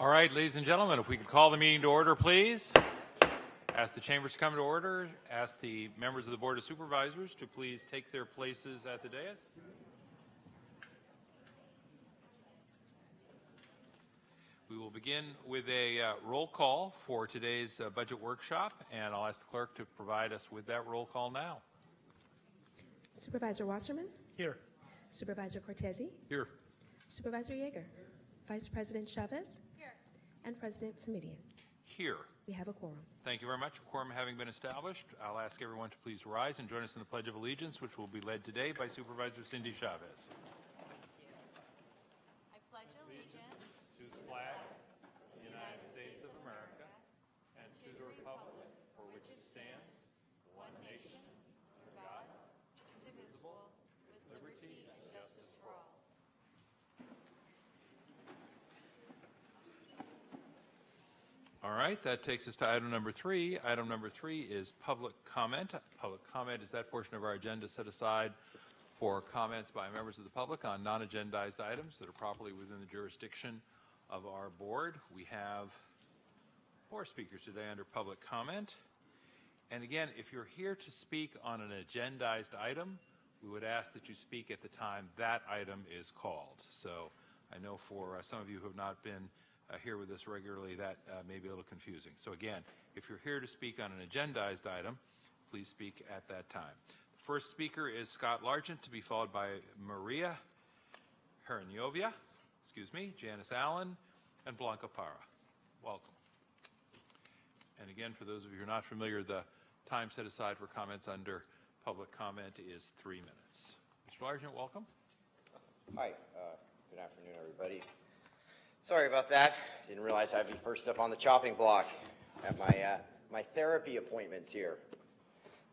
All right, ladies and gentlemen, if we could call the meeting to order, please. Ask the chambers to come to order. Ask the members of the Board of Supervisors to please take their places at the dais. We will begin with a roll call for today's budget workshop, and I'll ask the clerk to provide us with that roll call now. Supervisor Wasserman? Here. Supervisor Cortese? Here. Supervisor Yeager? Vice President Chavez? Here. And President Samidian. Here. We have a quorum. Thank you very much. A quorum having been established, I'll ask everyone to please rise and join us in the Pledge of Allegiance, which will be led today by Supervisor Cindy Chavez. I pledge allegiance To the flag of the United States of America and to the republic for which it stands, one nation, under God, indivisible, with liberty and justice for all. All right, that takes us to item number 3. Item number 3 is public comment. Public comment is that portion of our agenda set aside for comments by members of the public on non-agendized items that are properly within the jurisdiction of our board. We have 4 speakers today under public comment. And again, if you're here to speak on an agendized item, we would ask that you speak at the time that item is called. So I know for some of you who have not been here with us regularly, that may be a little confusing. So again, if you're here to speak on an agendized item, please speak at that time. The first speaker is Scott Largent, to be followed by Maria Heranyovia, Janice Allen, and Blanca Parra. Welcome. And again, for those of you who are not familiar, the time set aside for comments under public comment is 3 minutes. Mr. Largent, welcome. Hi, good afternoon, everybody. Sorry about that. Didn't realize I'd be first up on the chopping block at my therapy appointments here.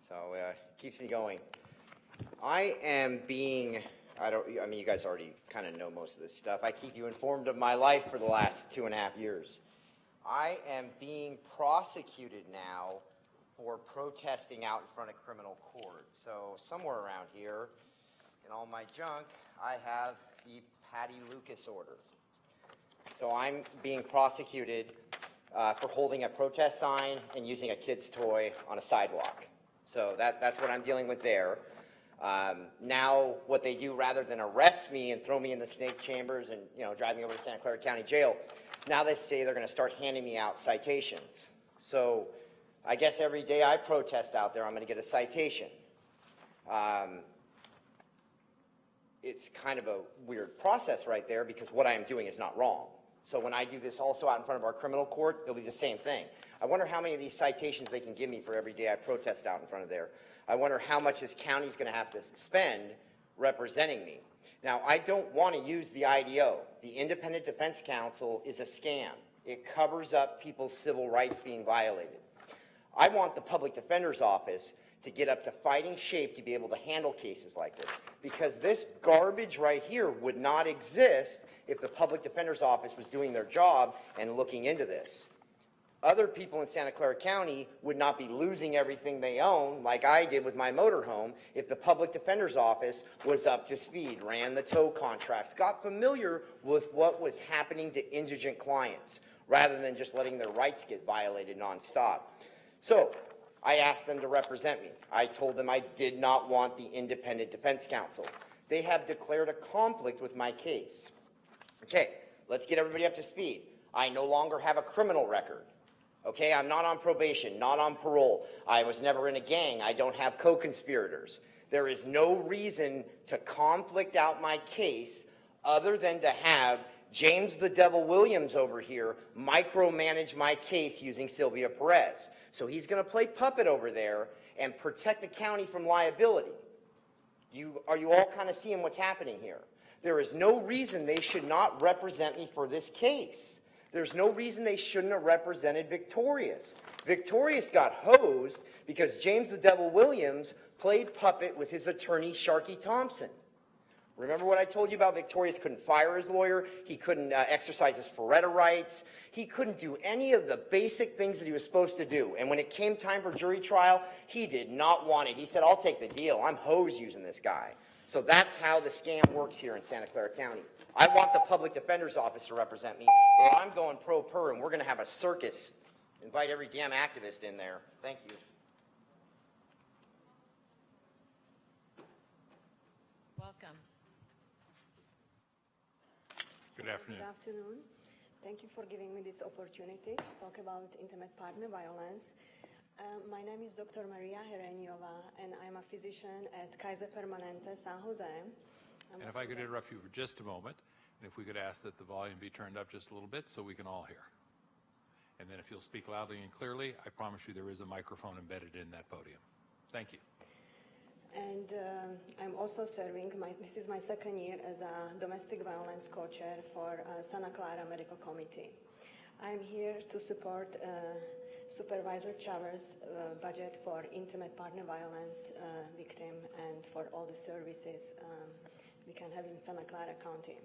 So it keeps me going. I mean, you guys already kind of know most of this stuff. I keep you informed of my life for the last 2.5 years. I am being prosecuted now for protesting out in front of criminal court. So somewhere around here in all my junk, I have the Patty Lucas order. So I'm being prosecuted for holding a protest sign and using a kid's toy on a sidewalk. So that's what I'm dealing with there. Now what they do, rather than arrest me and throw me in the snake chambers and drive me over to Santa Clara County Jail, now they say they're going to start handing me out citations. So I guess every day I protest out there, I'm going to get a citation. It's kind of a weird process right there because what I am doing is not wrong. So when I do this also out in front of our criminal court, it'll be the same thing. I wonder how many of these citations they can give me for every day I protest out in front of there. I wonder how much this county's going to have to spend representing me. Now, I don't want to use the IDO. The Independent Defense Counsel is a scam. It covers up people's civil rights being violated. I want the Public Defender's Office to get up to fighting shape to be able to handle cases like this, because this garbage right here would not exist if the Public Defender's Office was doing their job and looking into this. Other people in Santa Clara County would not be losing everything they own like I did with my motorhome if the Public Defender's Office was up to speed, ran the tow contracts, got familiar with what was happening to indigent clients rather than just letting their rights get violated nonstop. So I asked them to represent me. I told them I did not want the Independent Defense Counsel. They have declared a conflict with my case. Okay, let's get everybody up to speed. I no longer have a criminal record. Okay, I'm not on probation, not on parole. I was never in a gang. I don't have co-conspirators. There is no reason to conflict out my case other than to have James the Devil Williams over here micromanage my case using Sylvia Perez. So he's going to play puppet over there and protect the county from liability. Are you all kind of seeing what's happening here? There is no reason they should not represent me for this case. There's no reason they shouldn't have represented Victorious. Victorious got hosed because James the Devil Williams played puppet with his attorney, Sharky Thompson. Remember what I told you about Victorious couldn't fire his lawyer, he couldn't exercise his Faretta rights, he couldn't do any of the basic things that he was supposed to do. And when it came time for jury trial, he did not want it. He said, I'll take the deal. I'm hosed using this guy. So that's how the scam works here in Santa Clara County. I want the public defender's office to represent me, or I'm going pro per, and we're going to have a circus. Invite every damn activist in there. Thank you. Welcome. Good afternoon. Good afternoon. Thank you for giving me this opportunity to talk about intimate partner violence. My name is Dr. Maria Hereniova, and I'm a physician at Kaiser Permanente, San Jose. And if I could interrupt you for just a moment, and if we could ask that the volume be turned up just a little bit so we can all hear. And then if you'll speak loudly and clearly, I promise you there is a microphone embedded in that podium. Thank you. And I'm also serving, this is my second year as a domestic violence co-chair for Santa Clara Medical Committee. I'm here to support Supervisor Chavez' budget for intimate partner violence victim and for all the services we can have in Santa Clara County.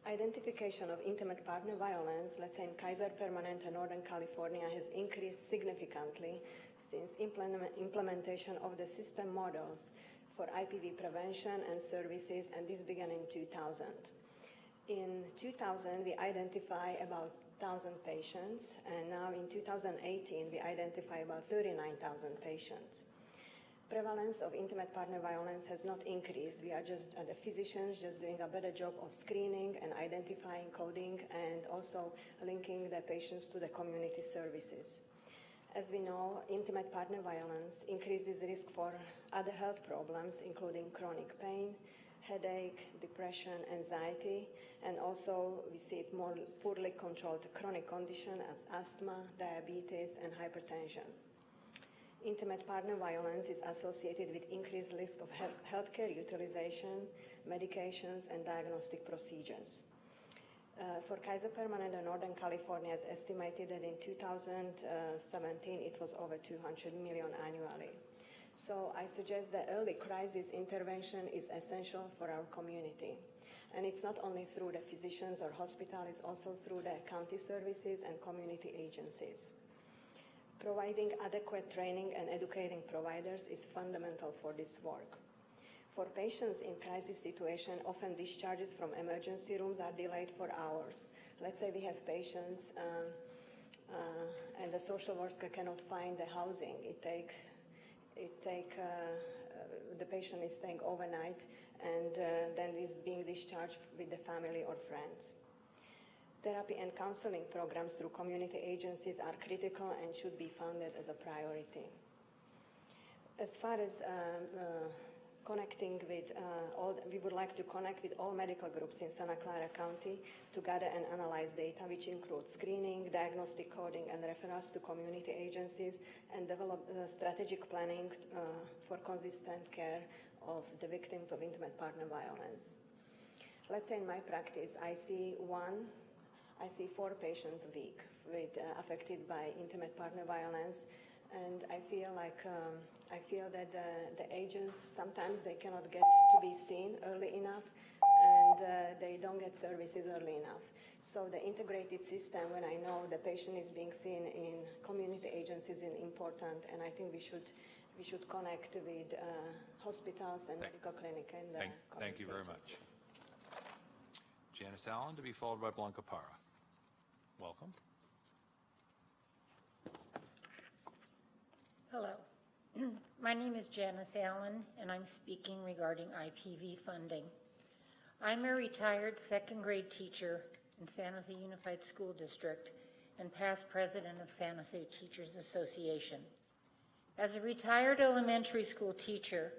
Identification of intimate partner violence, let's say in Kaiser Permanente, Northern California, has increased significantly since implementation of the system models for IPV prevention and services, and this began in 2000. In 2000, we identified about 1,000 patients, and now in 2018, we identify about 39,000 patients. Prevalence of intimate partner violence has not increased. We are just, the physicians just doing a better job of screening and identifying, coding, and also linking the patients to the community services. As we know, intimate partner violence increases risk for other health problems, including chronic pain, headache, depression, anxiety, and also we see it more poorly controlled chronic condition as asthma, diabetes, and hypertension. Intimate partner violence is associated with increased risk of healthcare utilization, medications, and diagnostic procedures. For Kaiser Permanente, Northern California, it's estimated that in 2017 it was over $200 million annually. So I suggest that early crisis intervention is essential for our community. And it's not only through the physicians or hospital, it's also through the county services and community agencies. Providing adequate training and educating providers is fundamental for this work. For patients in crisis situation, often discharges from emergency rooms are delayed for hours. Let's say we have patients and the social worker cannot find the housing. The patient is staying overnight and then is being discharged with the family or friends. Therapy and counseling programs through community agencies are critical and should be funded as a priority. As far as connecting with we would like to connect with all medical groups in Santa Clara County to gather and analyze data, which includes screening, diagnostic coding, and referrals to community agencies, and develop strategic planning for consistent care of the victims of intimate partner violence. Let's say in my practice, I see 4 patients a week affected by intimate partner violence, and I feel like that the agents sometimes they cannot get to be seen early enough, and they don't get services early enough. So the integrated system, when I know the patient is being seen in community agencies, is important, and I think we should connect with hospitals and medical clinic and Thank you very much. Janice Allen, to be followed by Blanca Parra. Welcome. Hello. My name is Janice Allen, and I'm speaking regarding IPV funding. I'm a retired second grade teacher in San Jose Unified School District and past president of San Jose Teachers Association. As a retired elementary school teacher,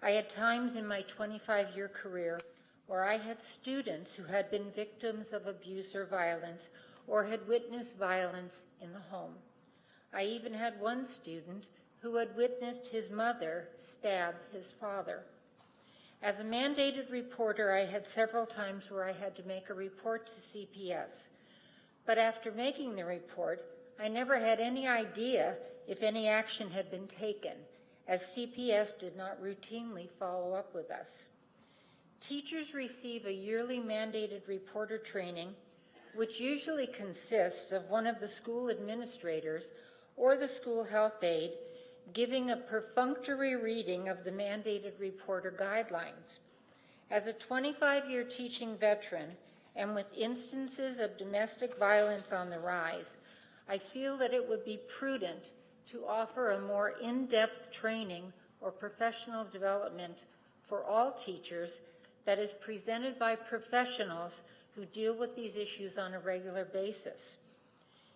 I had times in my 25-year career where I had students who had been victims of abuse or violence or had witnessed violence in the home. I even had one student who had witnessed his mother stab his father. As a mandated reporter, I had several times where I had to make a report to CPS. But after making the report, I never had any idea if any action had been taken, as CPS did not routinely follow up with us. Teachers receive a yearly mandated reporter training, which usually consists of one of the school administrators or the school health aide giving a perfunctory reading of the mandated reporter guidelines. As a 25-year teaching veteran, and with instances of domestic violence on the rise, I feel that it would be prudent to offer a more in-depth training or professional development for all teachers that is presented by professionals who deal with these issues on a regular basis.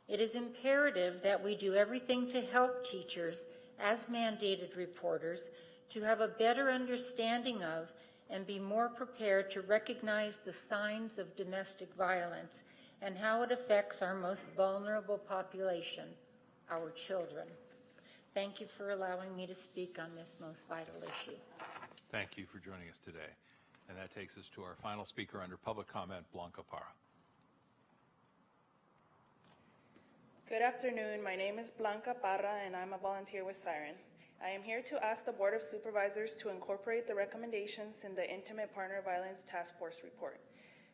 It is imperative that we do everything to help teachers, as mandated reporters, to have a better understanding of and be more prepared to recognize the signs of domestic violence and how it affects our most vulnerable population, our children. Thank you for allowing me to speak on this most vital issue. Thank you for joining us today. And that takes us to our final speaker under public comment, Blanca Parra. Good afternoon. My name is Blanca Parra, and I'm a volunteer with Siren. I am here to ask the Board of Supervisors to incorporate the recommendations in the Intimate Partner Violence Task Force report.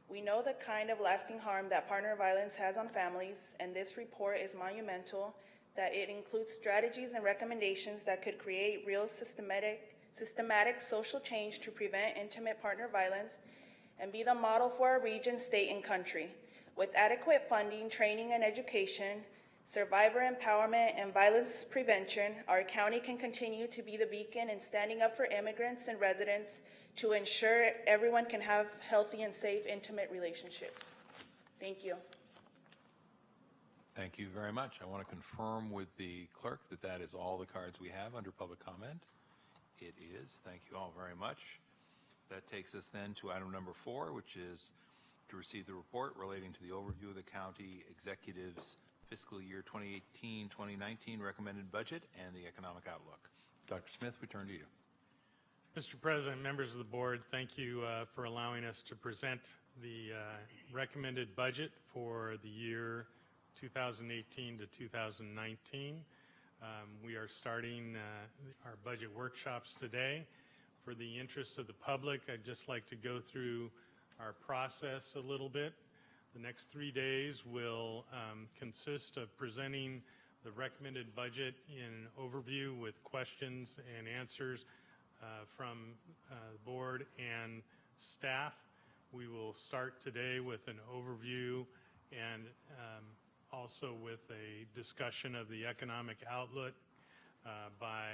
We know the kind of lasting harm that partner violence has on families, and this report is monumental, that it includes strategies and recommendations that could create real systematic social change to prevent intimate partner violence and be the model for our region, state, and country. With adequate funding, training, and education, survivor empowerment, and violence prevention, our county can continue to be the beacon in standing up for immigrants and residents to ensure everyone can have healthy and safe intimate relationships. Thank you. Thank you very much. I want to confirm with the clerk that that is all the cards we have under public comment. It is. Thank you all very much. That takes us then to item number 4, which is to receive the report relating to the overview of the county executive's fiscal year 2018-2019 recommended budget and the economic outlook. Dr. Smith, we turn to you. Mr. President, members of the board, thank you for allowing us to present the recommended budget for the year 2018 to 2019. We are starting our budget workshops today. For the interest of the public, I'd just like to go through our process a little bit. The next 3 days will consist of presenting the recommended budget in overview with questions and answers from the board and staff. We will start today with an overview and also with a discussion of the economic outlook by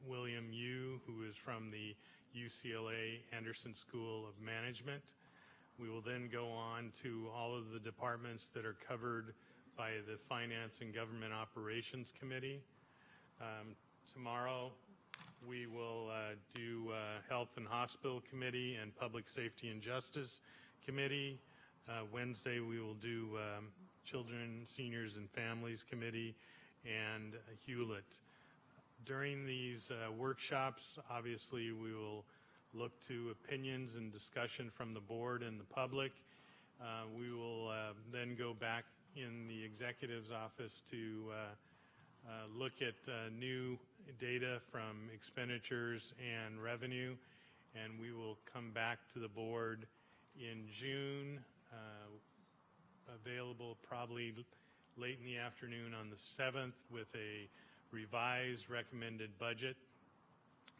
William Yu, who is from the UCLA Anderson School of Management. We will then go on to all of the departments that are covered by the Finance and Government Operations Committee. Tomorrow we will do Health and Hospital Committee and Public Safety and Justice Committee. Wednesday we will do Children, Seniors, and Families Committee and Hewlett. During these workshops, obviously we will look to opinions and discussion from the board and the public. We will then go back in the executive's office to look at new data from expenditures and revenue, and we will come back to the board in June, available probably late in the afternoon on the 7th with a revised recommended budget,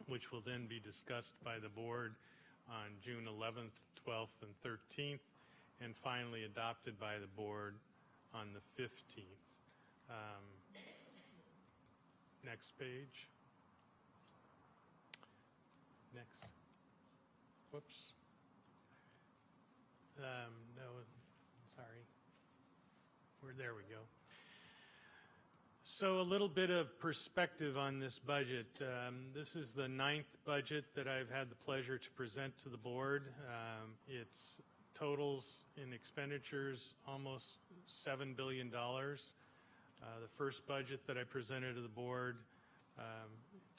which will then be discussed by the board on June 11th, 12th, and 13th, and finally adopted by the board on the 15th. Next page. Next. Whoops. No, sorry. There we go. So a little bit of perspective on this budget. This is the 9th budget that I've had the pleasure to present to the board. Its totals in expenditures almost $7 billion. The first budget that I presented to the board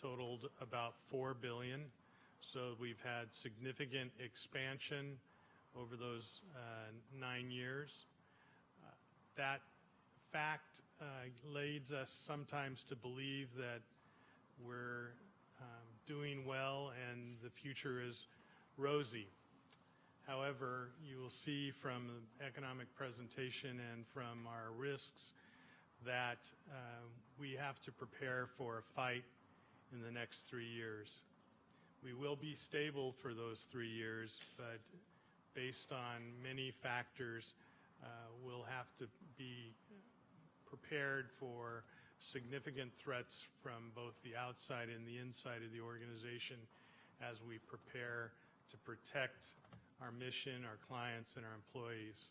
totaled about $4 billion. So we've had significant expansion over those 9 years. That fact leads us sometimes to believe that we're doing well and the future is rosy. However, you will see from the economic presentation and from our risks that we have to prepare for a fight in the next 3 years. We will be stable for those 3 years, but based on many factors, we'll have to be prepared for significant threats from both the outside and the inside of the organization as we prepare to protect our mission, our clients, and our employees.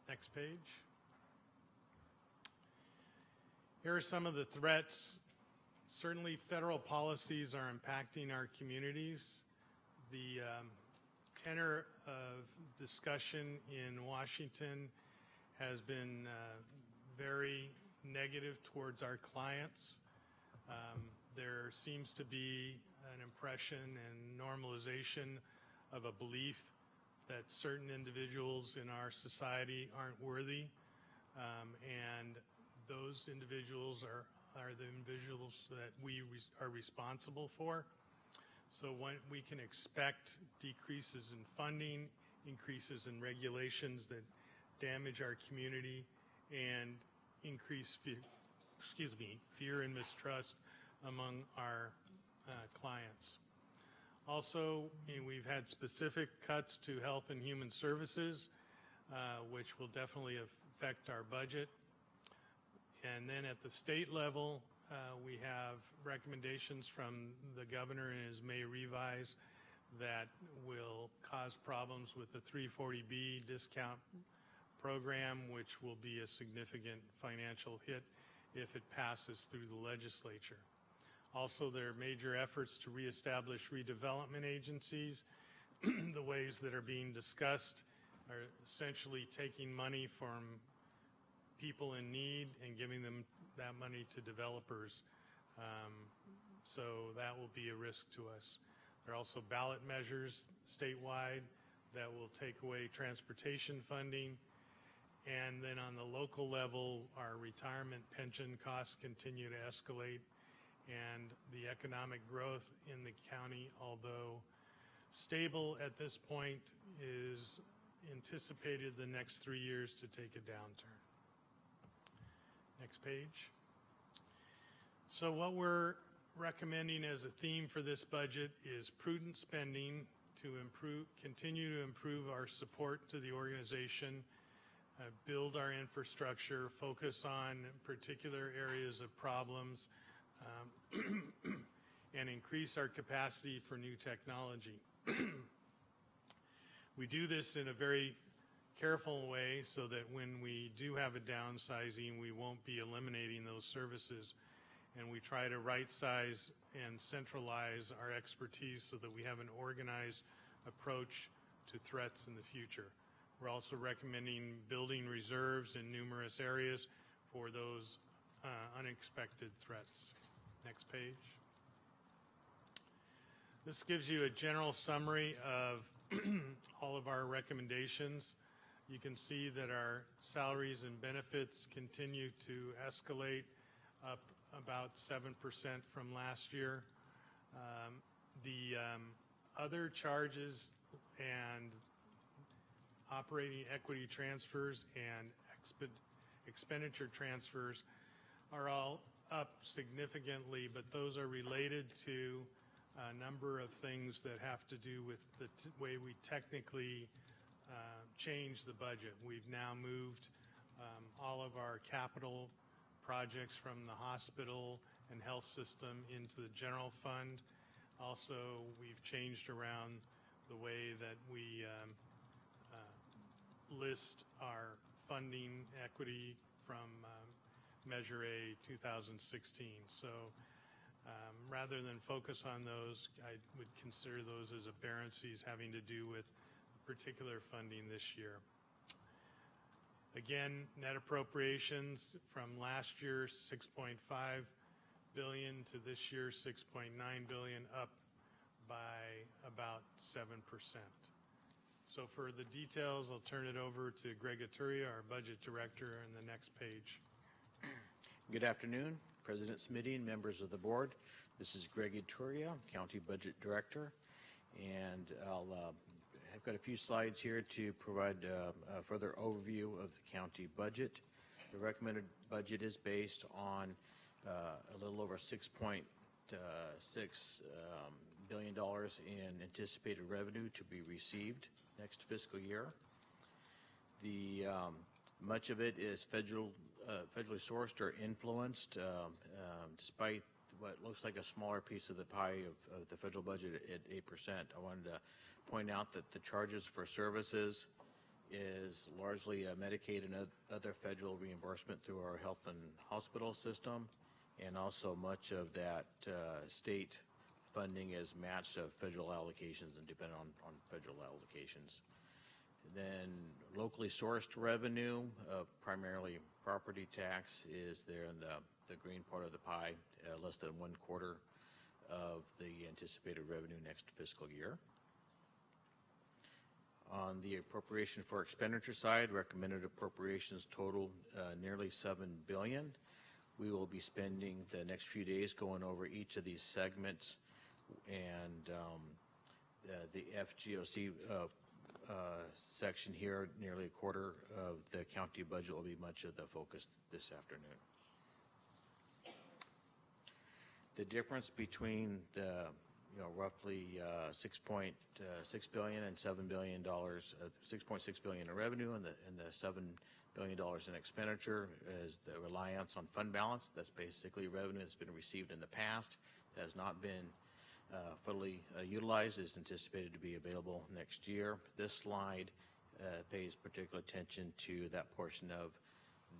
Next page. Here are some of the threats. Certainly, federal policies are impacting our communities. The tenor of discussion in Washington has been very negative towards our clients. There seems to be an impression and normalization of a belief that certain individuals in our society aren't worthy, and those individuals are the individuals that we are responsible for. So we can expect decreases in funding, increases in regulations that damage our community, and increase fear and mistrust among our clients. Also, we've had specific cuts to health and human services, which will definitely affect our budget. And then at the state level, we have recommendations from the governor in his May revise that will cause problems with the 340B discount program, which will be a significant financial hit if it passes through the legislature. Also, there are major efforts to reestablish redevelopment agencies. The ways that are being discussed are essentially taking money from people in need and giving them that money to developers. So that will be a risk to us. There are also ballot measures statewide that will take away transportation funding. And then on the local level, our retirement pension costs continue to escalate, and the economic growth in the county, although stable at this point, is anticipated the next 3 years to take a downturn. Next page. So what we're recommending as a theme for this budget is prudent spending to continue to improve our support to the organization, build our infrastructure, focus on particular areas of problems, and increase our capacity for new technology. We do this in a very careful way so that when we do have a downsizing, we won't be eliminating those services. And we try to right-size and centralize our expertise so that we have an organized approach to threats in the future. We're also recommending building reserves in numerous areas for those unexpected threats. Next page. This gives you a general summary of all of our recommendations. You can see that our salaries and benefits continue to escalate, up about 7% from last year. The other charges and operating equity transfers and expenditure transfers are all up significantly, but those are related to a number of things that have to do with the way we technically change the budget. We've now moved all of our capital projects from the hospital and health system into the general fund. Also, we've changed around the way that we list our funding equity from Measure A 2016. So rather than focus on those, I would consider those as aberrancies having to do with particular funding this year. Again, net appropriations from last year, $6.5 billion to this year, $6.9 billion, up by about 7%. So for the details, I'll turn it over to Greg Aturia, our budget director, on the next page. Good afternoon, President Smitty and members of the board. This is Greg Aturia, County Budget Director, and I've got a few slides here to provide a further overview of the county budget. The recommended budget is based on a little over $6.9 billion in anticipated revenue to be received next fiscal year. The much of it is federally sourced or influenced, despite what looks like a smaller piece of the pie of the federal budget at 8%. I wanted to point out that the charges for services is largely Medicaid and other federal reimbursement through our health and hospital system, and also much of that state funding is matched of federal allocations and depend on federal allocations. Then locally sourced revenue, primarily property tax, is there in the green part of the pie, less than 1/4 of the anticipated revenue next fiscal year. On the appropriation for expenditure side, recommended appropriations total nearly $7 billion. We will be spending the next few days going over each of these segments, and the FGOC section here, nearly 1/4 of the county budget will be much of the focus this afternoon. The difference between the roughly $6.6 billion and $7 billion, $6.6 billion in revenue and the $7 billion in expenditure is the reliance on fund balance. That's basically revenue that's been received in the past that has not been fully utilized, is anticipated to be available next year. This slide pays particular attention to that portion of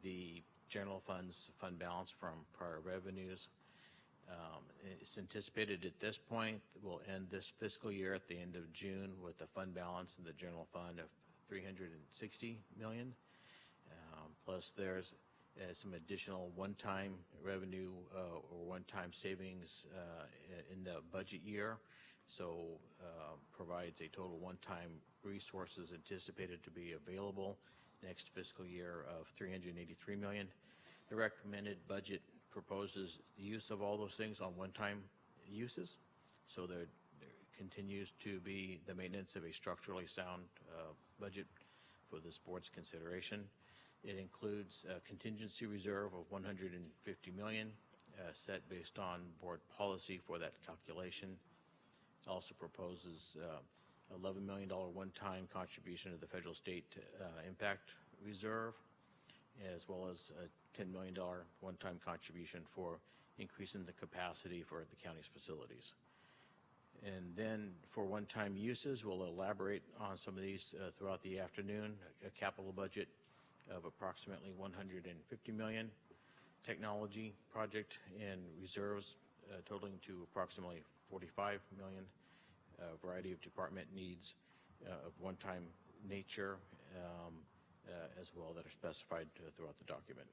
the general funds fund balance from prior revenues. It's anticipated at this point we'll end this fiscal year at the end of June with a fund balance in the general fund of $360 million. Plus there's some additional one-time revenue or one-time savings in the budget year. So provides a total one-time resources anticipated to be available next fiscal year of $383 million. The recommended budget proposes the use of all those things on one-time uses. So there continues to be the maintenance of a structurally sound budget for this board's consideration. It includes a contingency reserve of $150 million set based on board policy for that calculation. It also proposes $11 million one-time contribution to the federal state impact reserve, as well as a $10 million one-time contribution for increasing the capacity for the county's facilities. And then for one-time uses, we'll elaborate on some of these throughout the afternoon. A capital budget of approximately $150 million, technology project and reserves totaling to approximately $45 million, a variety of department needs of one-time nature as well that are specified throughout the document,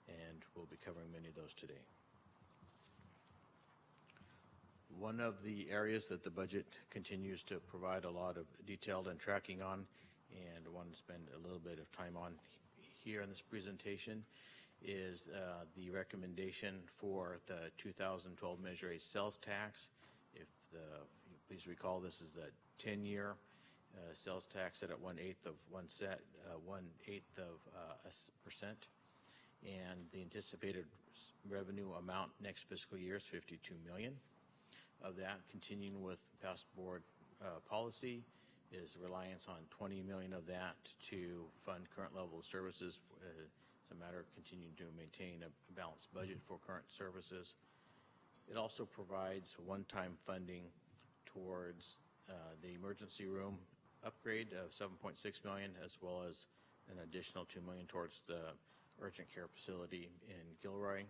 and we'll be covering many of those today. One of the areas that the budget continues to provide a lot of detailed and tracking on, and I want to spend a little bit of time on here in this presentation, is the recommendation for the 2012 Measure A sales tax. Please recall, this is a 10-year sales tax set at 1/8 of 1/8 of a percent, and the anticipated revenue amount next fiscal year is $52 million. Of that, continuing with past board policy, is reliance on $20 million of that to fund current level of services. It's a matter of continuing to maintain a balanced budget for current services. It also provides one-time funding towards the emergency room upgrade of $7.6 million, as well as an additional $2 million towards the urgent care facility in Gilroy,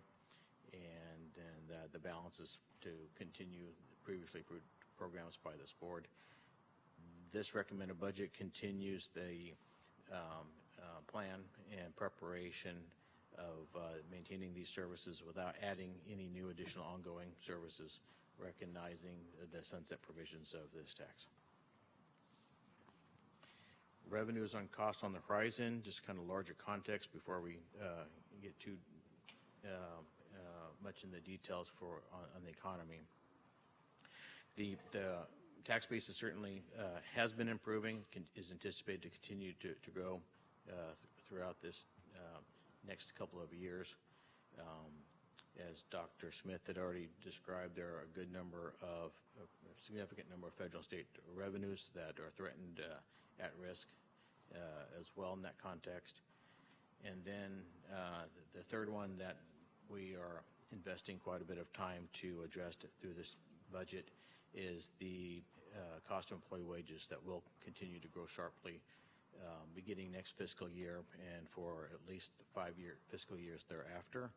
and then the balance is to continue previously approved programs by this board. This recommended budget continues the plan and preparation of maintaining these services without adding any new additional ongoing services, recognizing the sunset provisions of this tax. Revenues on cost on the horizon, just kind of larger context before we get too much in the details on the economy. The tax base is certainly has been improving, is anticipated to continue to grow throughout this next couple of years as Dr. Smith had already described, there are a significant number of federal and state revenues that are threatened at risk as well in that context. And then the third one that we are investing quite a bit of time to address through this budget is the cost of employee wages that will continue to grow sharply beginning next fiscal year and for at least the 5-year fiscal years thereafter.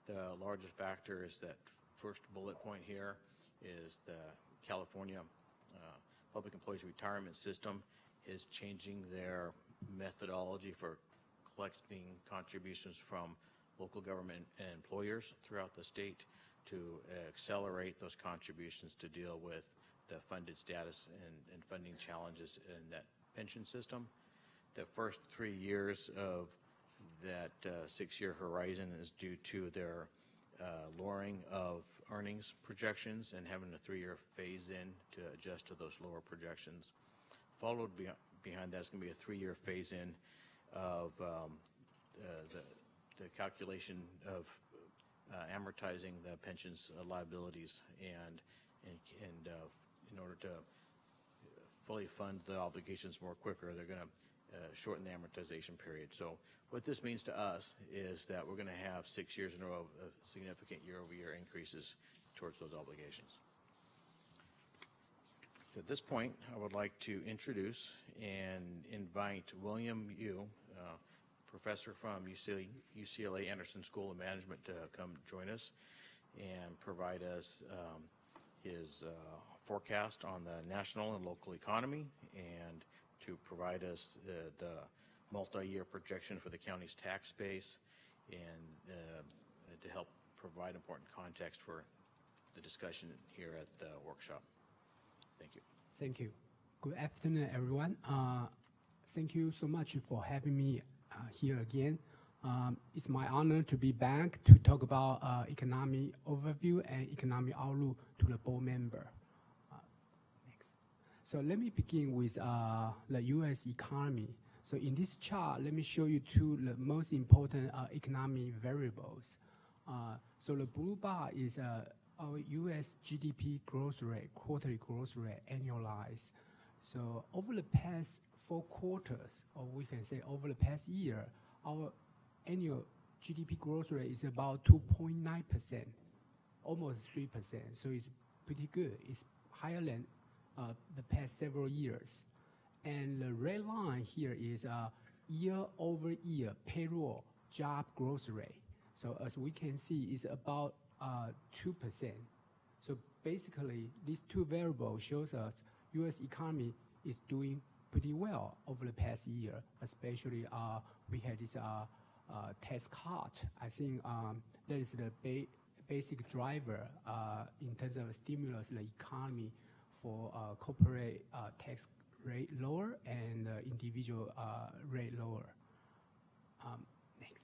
The largest factor is that first bullet point here is the California Public Employees Retirement System is changing their methodology for collecting contributions from local government and employers throughout the state to accelerate those contributions to deal with the funded status and funding challenges in that pension system. The first 3 years of that 6-year horizon is due to their lowering of earnings projections and having a 3-year phase in to adjust to those lower projections. Followed behind that is going to be a 3-year phase in of the calculation of amortizing the pensions liabilities and in order to fully fund the obligations more quicker, they're going to shorten the amortization period. So what this means to us is that we're going to have 6 years in a row of significant year-over-year increases towards those obligations. So at this point, I would like to introduce and invite William Yu, professor from UCLA Anderson School of Management, to come join us and provide us his forecast on the national and local economy and to provide us the multi-year projection for the county's tax base and to help provide important context for the discussion here at the workshop. Thank you. Thank you. Good afternoon, everyone. Thank you so much for having me here again. It's my honor to be back to talk about economic overview and economic outlook to the board member. Next. So let me begin with the U.S. economy. So in this chart, let me show you two the most important economic variables. So the blue bar is our U.S. GDP growth rate, quarterly growth rate, annualized. So over the past 4 quarters, or we can say over the past year, our annual GDP growth rate is about 2.9%, almost 3%. So it's pretty good. It's higher than the past several years. And the red line here is year-over-year payroll job growth rate. So as we can see, it's about 2%. So basically, these two variables shows us U.S. economy is doing pretty well over the past year, especially we had this tax cut. I think that is the basic driver in terms of stimulus the economy for corporate tax rate lower and individual rate lower. Next.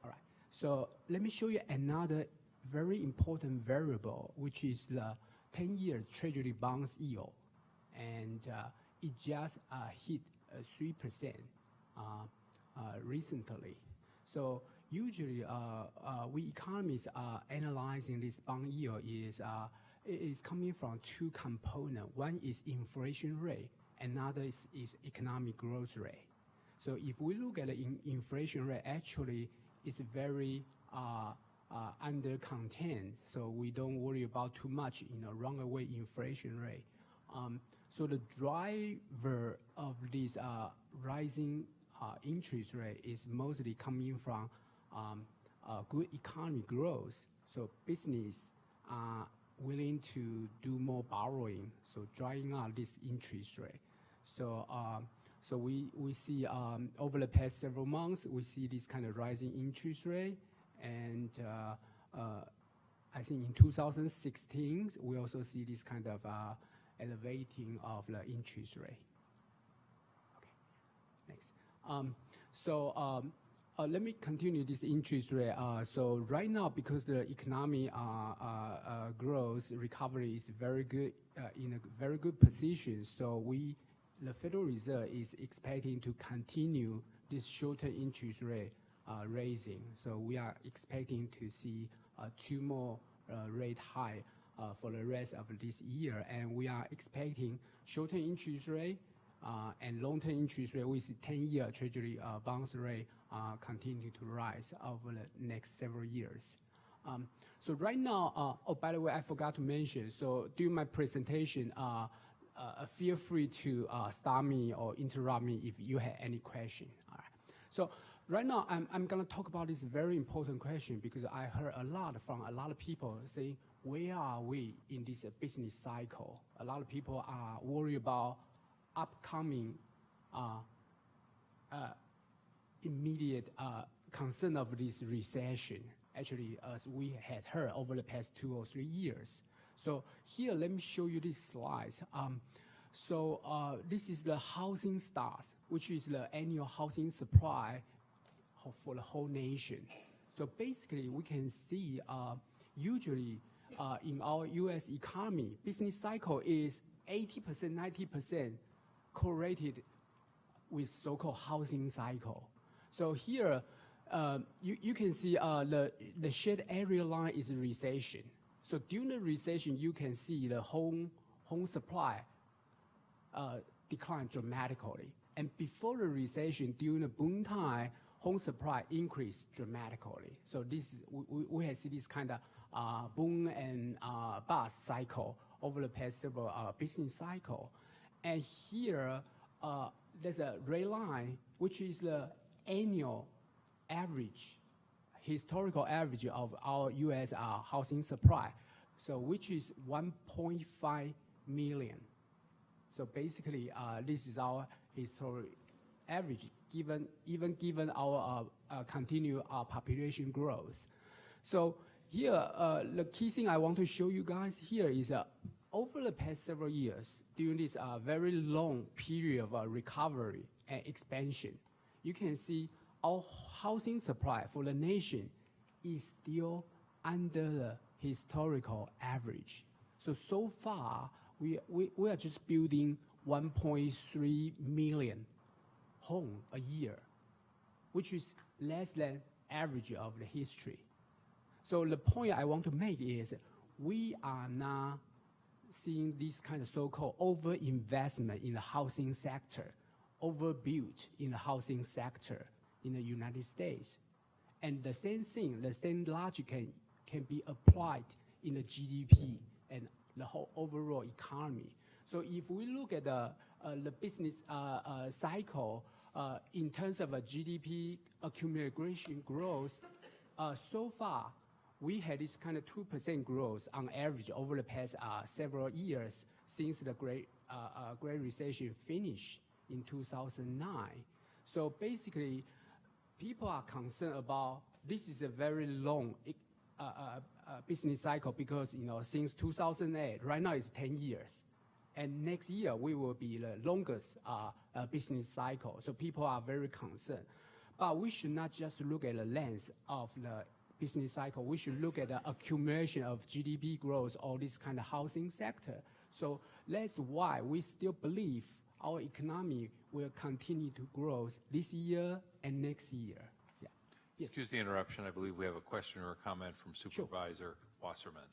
All right. So let me show you another very important variable, which is the 10-year Treasury bonds yield. And it just hit 3% recently. So usually we economists are analyzing this bond yield is coming from 2 components. One is inflation rate, another is economic growth rate. So if we look at the inflation rate, actually it's very under contained, so we don't worry about too much runaway inflation rate. So the driver of this rising interest rate is mostly coming from good economic growth. So business are willing to do more borrowing, so driving up this interest rate. So so we see over the past several months, we see this kind of rising interest rate. And I think in 2016, we also see this kind of elevating of the interest rate. Okay, next. Let me continue this interest rate. So right now, because the economic growth recovery is very good, in a very good position, so the Federal Reserve is expecting to continue this short-term interest rate raising. So we are expecting to see two more rate hike for the rest of this year, and we are expecting short-term interest rate and long-term interest rate with 10-year Treasury bonds rate continue to rise over the next several years. So right now, oh, by the way, I forgot to mention, so during my presentation, feel free to stop me or interrupt me if you have any question. All right. So right now, I'm going to talk about this very important question because I heard a lot from a lot of people saying, where are we in this business cycle? A lot of people are worried about upcoming immediate concern of this recession, actually, as we had heard over the past 2 or 3 years. So here, let me show you these slides. This is the housing starts, which is the annual housing supply for the whole nation. So basically, we can see usually in our U.S. economy, business cycle is 80%, 90% correlated with so-called housing cycle. So here, you can see the shaded area line is recession. So during the recession, you can see the home supply decline dramatically. And before the recession, during the boom time, home supply increased dramatically. So this we have seen this kind of boom and bust cycle over the past several business cycle. And here, there's a red line, which is the annual average, historical average of our U.S. housing supply, so which is 1.5 million. So basically, this is our historic average, given our continued population growth. So here, the key thing I want to show you guys here is over the past several years, during this very long period of recovery and expansion, you can see our housing supply for the nation is still under the historical average. So far, we are just building 1.3 million homes a year, which is less than average of the history. So the point I want to make is we are not seeing this kind of so-called over-investment in the housing sector, overbuilt in the housing sector in the United States. And the same thing, the same logic can be applied in the GDP and the whole overall economy. So if we look at the business cycle in terms of a GDP accumulation growth, so far, we had this kind of 2% growth on average over the past several years since the Great Recession finished in 2009. So basically, people are concerned about this is a very long business cycle because, since 2008, right now it's 10 years. And next year, we will be the longest business cycle. So people are very concerned. But we should not just look at the length of the business cycle. We should look at the accumulation of GDP growth or this kind of housing sector. So that's why we still believe our economy will continue to grow this year and next year. Yeah. Yes. Excuse the interruption. I believe we have a question or a comment from Supervisor Wasserman.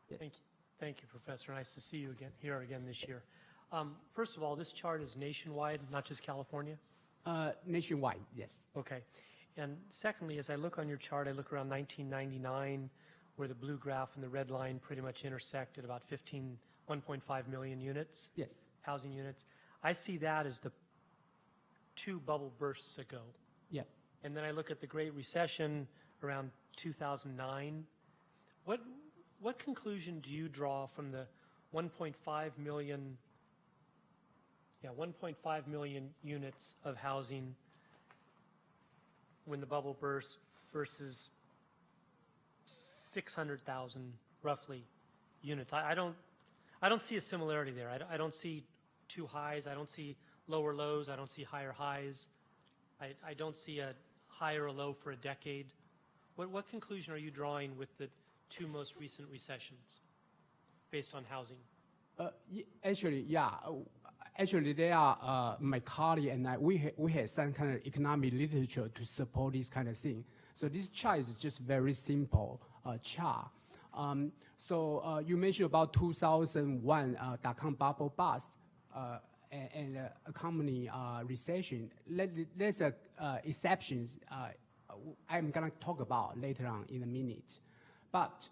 Yes. Thank you, Professor. Nice to see you here again this year. First of all, this chart is nationwide, not just California? Nationwide, yes. Okay. And secondly, as I look on your chart, I look around 1999, where the blue graph and the red line pretty much intersect at about 1.5 million units. Yes. Housing units. I see that as the 2 bubble bursts ago. Yeah. And then I look at the Great Recession around 2009. What conclusion do you draw from the 1.5 million units of housing when the bubble burst versus 600,000 roughly units? I don't see a similarity there. I don't see 2 highs. I don't see lower lows. I don't see higher highs. I don't see a high or a low for a decade. What conclusion are you drawing with the 2 most recent recessions based on housing? Actually, yeah. Actually, they are my colleague and I. We had some kind of economic literature to support this kind of thing. So this chart is just very simple. chart. You mentioned about 2001 dot-com bubble bust and accompanying recession. There's exceptions I'm going to talk about later on in a minute. But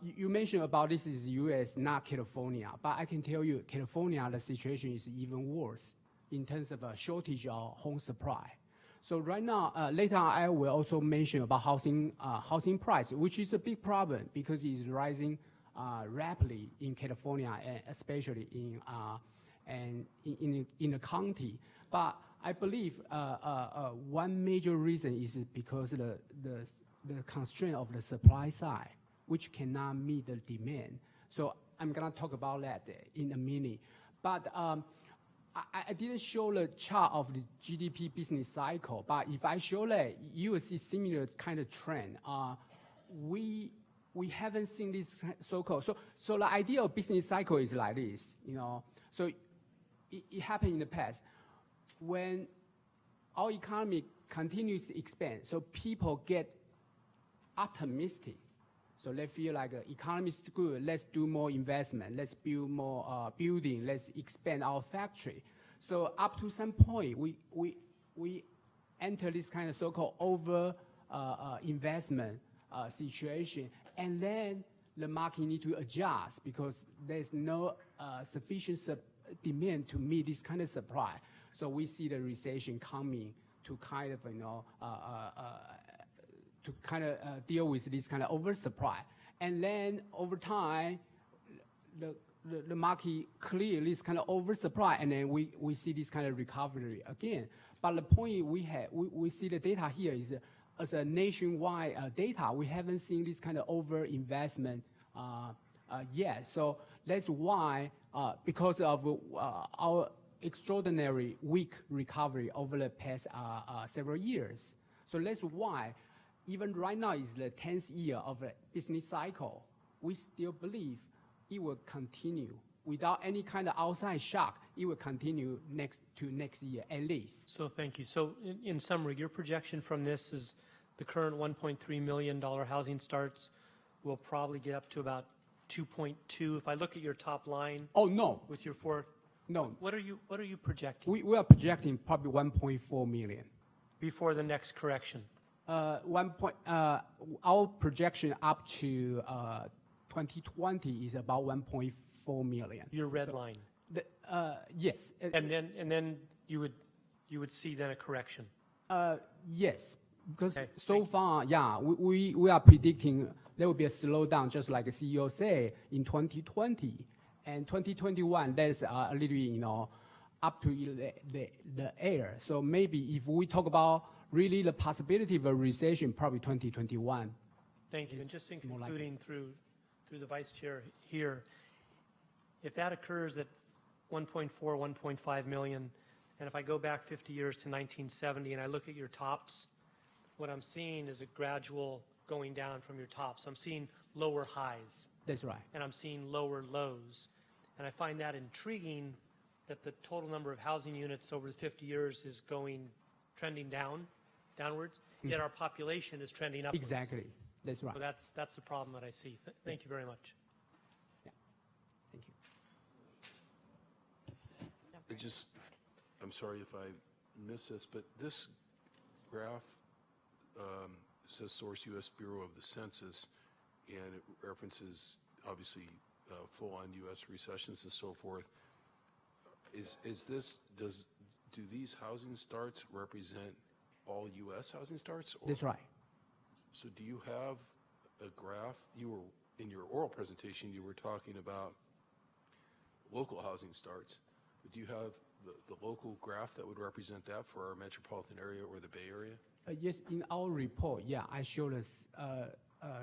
you mentioned about this is U.S., not California. But I can tell you, California, the situation is even worse in terms of a shortage of home supply. So right now, later on, I will also mention about housing price, which is a big problem because it's rising rapidly in California, and especially in the county. But I believe one major reason is because the constraint of the supply side, which cannot meet the demand. So I'm gonna talk about that in a minute. But I didn't show the chart of the GDP business cycle, but if I show that, you will see similar kind of trend. We haven't seen this so-called. So the idea of business cycle is like this, you know. So it happened in the past when our economy continues to expand. So people get optimistic. So they feel like economy is good. Let's do more investment. Let's build more building. Let's expand our factory. So up to some point, we enter this kind of so-called over investment situation, and then the market need to adjust because there's no sufficient demand to meet this kind of supply. So we see the recession coming to kind of deal with this kind of oversupply. And then over time, the market clear this kind of oversupply, and then we see this kind of recovery again. But the point we see the data here is as a nationwide data, we haven't seen this kind of over-investment yet. So that's why, because of our extraordinary weak recovery over the past several years. So that's why, even right now is the 10th year of a business cycle, we still believe it will continue. Without any kind of outside shock, it will continue next year at least. So thank you. So in summary, your projection from this is the current $1.3 million housing starts will probably get up to about 2.2. If I look at your top line. Oh, no. With your four. No. What are you projecting? We are projecting probably 1.4 million. Before the next correction? Our projection up to 2020 is about 1.4 million. Your red line. Yes. And then you would see then a correction. Yes, because Okay, so far, yeah, we are predicting there will be a slowdown, just like the CEO said, in 2020 and 2021. There's a little, you know, up to the air. So maybe if we talk about really the possibility of a recession, probably 2021. Thank you. And just in concluding through the vice chair here, if that occurs at 1.4, 1.5 million, and if I go back 50 years to 1970 and I look at your tops, what I'm seeing is a gradual going down from your tops. I'm seeing lower highs. That's right. And I'm seeing lower lows. And I find that intriguing that the total number of housing units over 50 years is trending downwards, yet our population is trending upwards. Exactly. That's right. So that's the problem that I see. Thank you very much. Yeah. Thank you. I'm sorry if I missed this, but this graph says Source U.S. Bureau of the Census, and it references obviously full-on U.S. recessions and so forth. Do these housing starts represent all U.S. housing starts? That's right. So do you have a graph? In your oral presentation, you were talking about local housing starts. But do you have the local graph that would represent that for our metropolitan area or the Bay Area? Yes, in our report, yeah, I showed us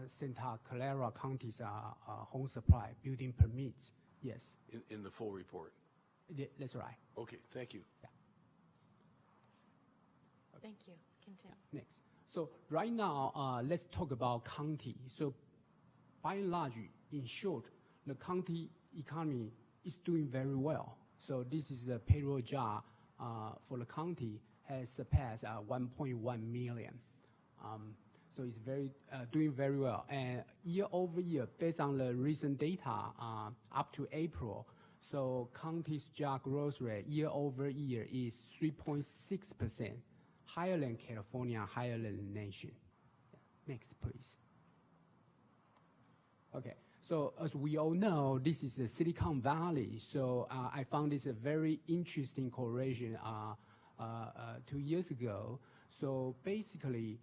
Santa Clara County's home supply building permits. Yes. In the full report? Yeah, that's right. Okay, thank you. Yeah. Thank you. Continue. Next. So right now, let's talk about county. So by and large, in short, the county economy is doing very well. So this is the payroll job for the county has surpassed 1.1 million. So it's doing very well. And year over year, based on the recent data up to April, so county's job growth rate year over year is 3.6%, higher than California, higher than the nation. Next, please. Okay, so as we all know, this is the Silicon Valley. So I found this a very interesting correlation 2 years ago. So basically,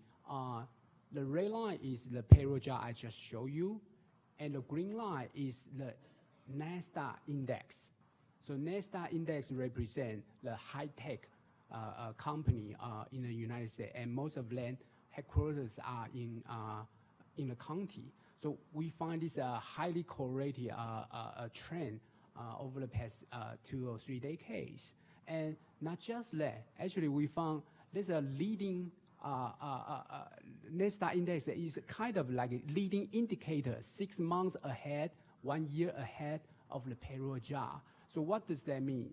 the red line is the payroll job I just showed you, and the green line is the NASDAQ index. So NASDAQ index represents the high-tech company in the United States, and most of them headquarters are in the county. So we find this highly correlated trend over the past 2 or 3 decades. And not just that, actually we found there's a leading NASDAQ index is kind of like a leading indicator 6 months ahead, 1 year ahead of the payroll job. So what does that mean?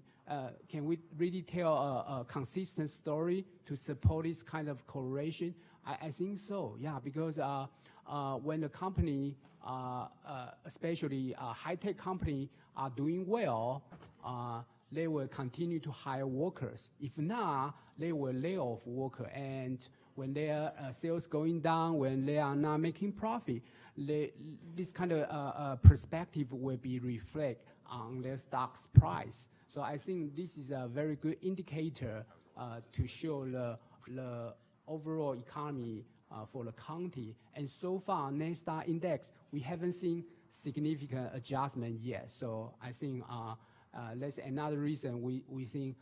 Can we really tell a consistent story to support this kind of correlation? I think so, yeah, because when the company, especially high-tech company, are doing well, they will continue to hire workers. If not, they will lay off workers. And when their sales going down, when they are not making profit, this kind of perspective will be reflected on their stock's price. So I think this is a very good indicator to show the overall economy for the county. And so far, NASDAQ index, we haven't seen significant adjustment yet. So I think that's another reason we think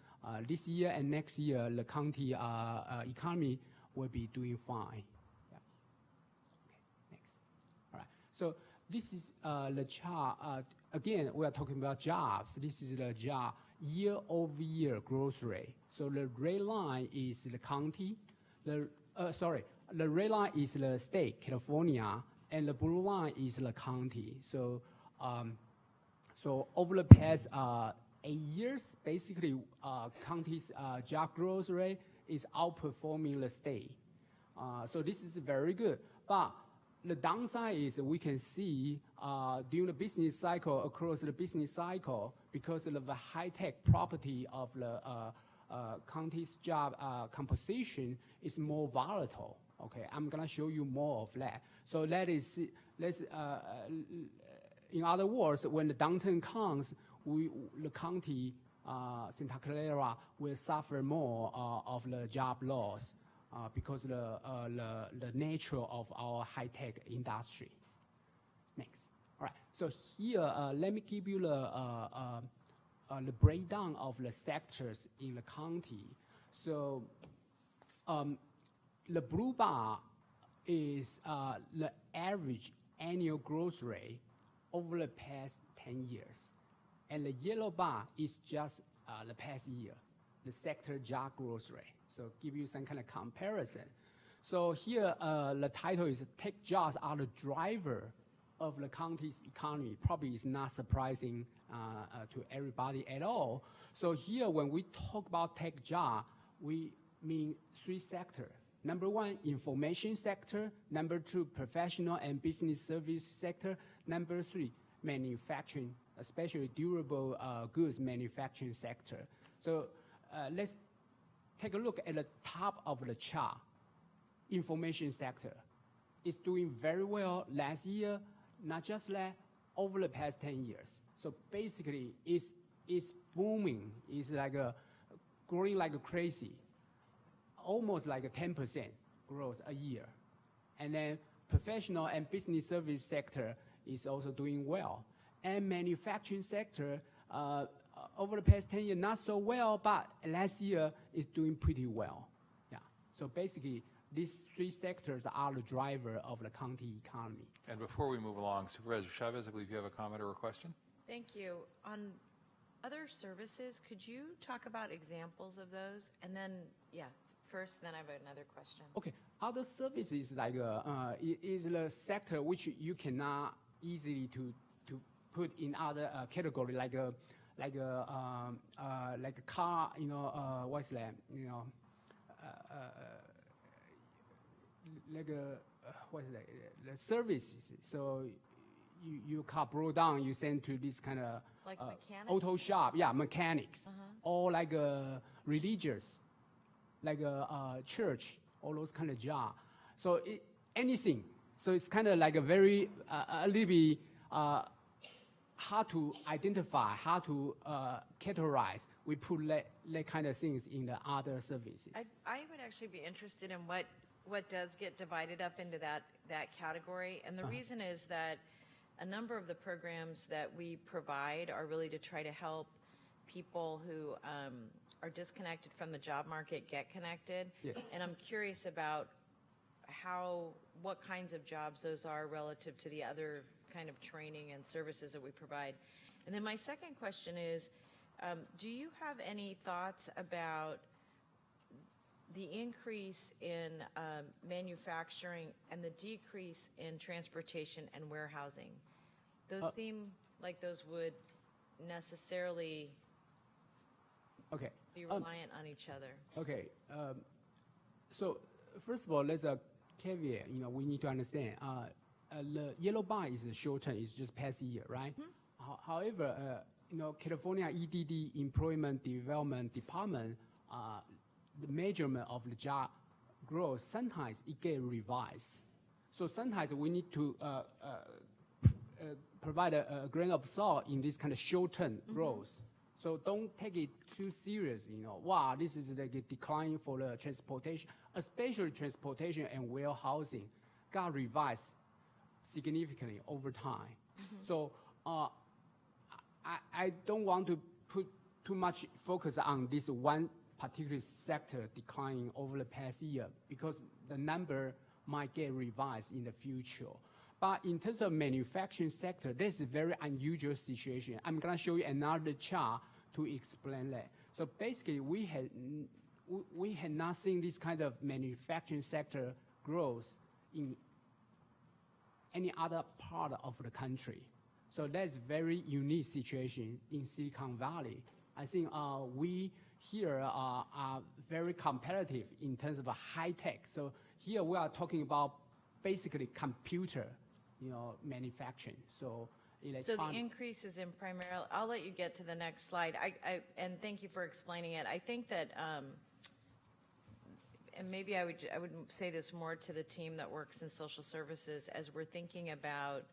this year and next year, the county economy will be doing fine. Yeah. Okay, next. All right. So this is the chart. Again, we are talking about jobs. This is the job year-over-year growth rate. So the red line is the county. The red line is the state, California, and the blue line is the county. So, so over the past 8 years, basically, county's job growth rate is outperforming the state. So this is very good. But the downside is we can see during the business cycle, across the business cycle, because of the high-tech property of the county's job composition is more volatile. Okay, I'm gonna show you more of that. So that is, in other words, when the downturn comes, the county, Santa Clara, will suffer more of the job loss because the nature of our high-tech industries. Next. All right. So here, let me give you the breakdown of the sectors in the county. So the blue bar is the average annual growth rate over the past 10 years. And the yellow bar is just the past year, the sector job growth rate. So give you some kind of comparison. So here, the title is Tech Jobs Are the Driver of the county's economy. Probably is not surprising to everybody at all. So here, when we talk about tech job, we mean 3 sectors. Number 1, information sector. Number 2, professional and business service sector. Number 3, manufacturing, especially durable goods manufacturing sector. So let's take a look at the top of the chart. Information sector is doing very well last year, not just that, over the past 10 years. So basically, it's booming. It's like growing like crazy, almost like a 10% growth a year. And then professional and business service sector is also doing well. And manufacturing sector, over the past 10 years, not so well, but last year is doing pretty well. Yeah. So basically, these 3 sectors are the driver of the county economy. And before we move along, Supervisor Chavez, I believe you have a comment or a question? Thank you. On other services, could you talk about examples of those? And then, yeah, first, then I have another question. Okay. Other services like is the sector which you cannot easily to put in other category like a car, what's that? Like what is that? The services. So your car broke down, you send to this kind of Like mechanics? auto shop, yeah, mechanics, or like religious, like a church, all those kind of job. So anything. So it's kind of like a very a little bit hard to identify, hard to categorize. We put that kind of things in the other services. I would actually be interested in what does get divided up into that category. And the reason is that a number of the programs that we provide are really to try to help people who are disconnected from the job market get connected. Yes. And I'm curious about what kinds of jobs those are relative to the other kind of training and services that we provide. And then my second question is, do you have any thoughts about the increase in manufacturing and the decrease in transportation and warehousing? Those seem like those would necessarily be reliant on each other. Okay. So first of all, there's a caveat. We need to understand. The yellow bar is short term. It's just past year, right? However, California EDD, Employment Development Department, the measurement of the job growth, sometimes it get revised. So sometimes we need to provide a grain of salt in this kind of short-term growth. So don't take it too serious, wow, this is like a decline for the transportation, especially transportation and warehousing got revised significantly over time. So I don't want to put too much focus on this one particular sector declining over the past year because the number might get revised in the future. But in terms of manufacturing sector, this is a very unusual situation. I'm going to show you another chart to explain that. So basically, we had not seen this kind of manufacturing sector growth in any other part of the country. So that's a very unique situation in Silicon Valley. I think we here are very competitive in terms of high tech. So here we are talking about basically computer, manufacturing. So the increase is in primarily, I'll let you get to the next slide. And thank you for explaining it. I think that, and maybe I would say this more to the team that works in social services as we're thinking about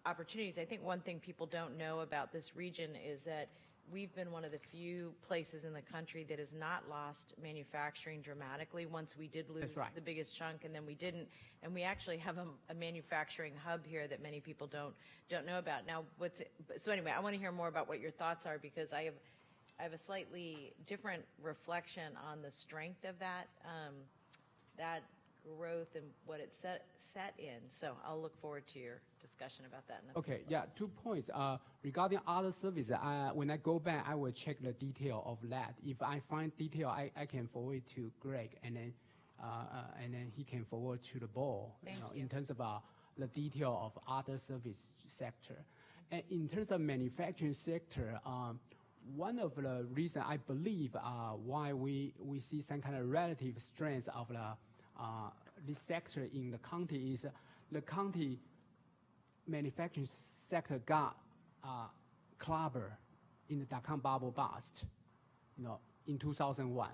opportunities. I think one thing people don't know about this region is that we've been one of the few places in the country that has not lost manufacturing dramatically. Once we did lose the biggest chunk, and then we didn't. And we actually have a manufacturing hub here that many people don't know about. Now, so anyway, I want to hear more about what your thoughts are because I have a slightly different reflection on the strength of that growth and what it's set in. So I'll look forward to your discussion about that in a few slides. Yeah, 2 points. Regarding other services, when I go back, I will check the detail of that. If I find detail, I can forward to Greg, and then he can forward to the board. In terms of the detail of other service sector, and in terms of manufacturing sector, one of the reasons I believe why we see some kind of relative strength of this sector in the county is the county manufacturing sector got clobbered in the dot-com bubble bust. In 2001,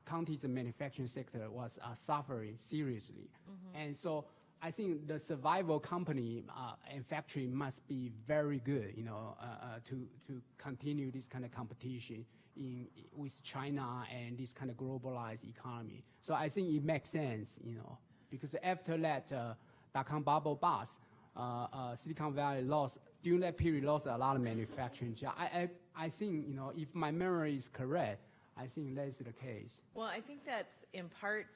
county's manufacturing sector was suffering seriously, and so I think the survival company and factory must be very good, to continue this kind of competition with China and this kind of globalized economy. So I think it makes sense, because after that dot-com bubble bust, Silicon Valley during that period lost a lot of manufacturing jobs. I think, if my memory is correct, I think that's the case. Well, I think that's in part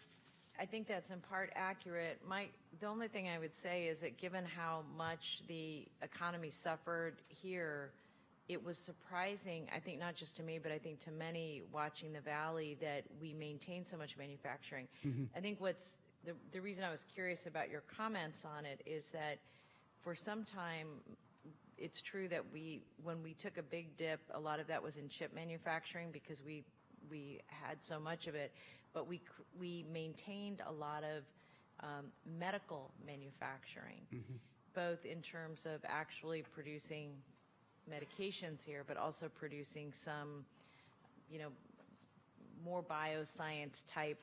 accurate. The only thing I would say is that given how much the economy suffered here, it was surprising, I think not just to me, but I think to many watching the Valley, that we maintain so much manufacturing. I think the reason I was curious about your comments on it is that for some time, it's true that when we took a big dip, a lot of that was in chip manufacturing because we had so much of it, but we maintained a lot of medical manufacturing, both in terms of actually producing medications here, but also producing some, more bioscience type,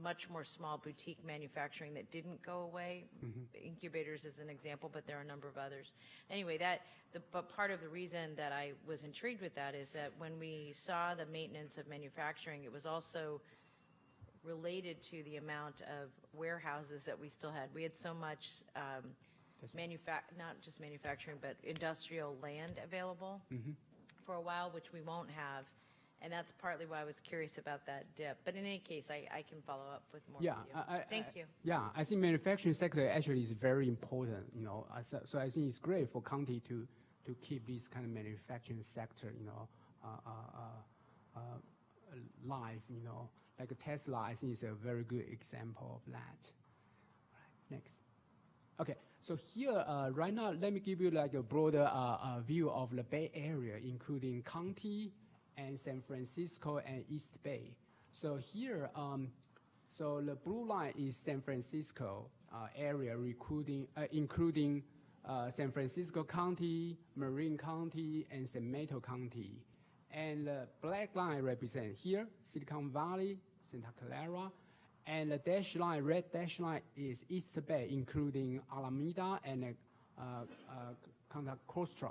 much more small boutique manufacturing that didn't go away. Incubators is an example, but there are a number of others. Anyway, but part of the reason that I was intrigued with that is that when we saw the maintenance of manufacturing, it was also related to the amount of warehouses that we still had. We had so much not just manufacturing, but industrial land available for a while, which we won't have. And that's partly why I was curious about that dip. But in any case, I can follow up with more. Yeah, with you. Thank you. Yeah, I think manufacturing sector actually is very important. So I think it's great for county to keep this kind of manufacturing sector, live. Like Tesla, I think is a very good example of that. Right, next. Okay, so here right now, let me give you like a broader view of the Bay Area, including county and San Francisco and East Bay. So here, so the blue line is San Francisco area, including San Francisco County, Marin County, and San Mateo County. And the black line represents here, Silicon Valley, Santa Clara. And the dash line, red dash line is East Bay, including Alameda and Contra Costa,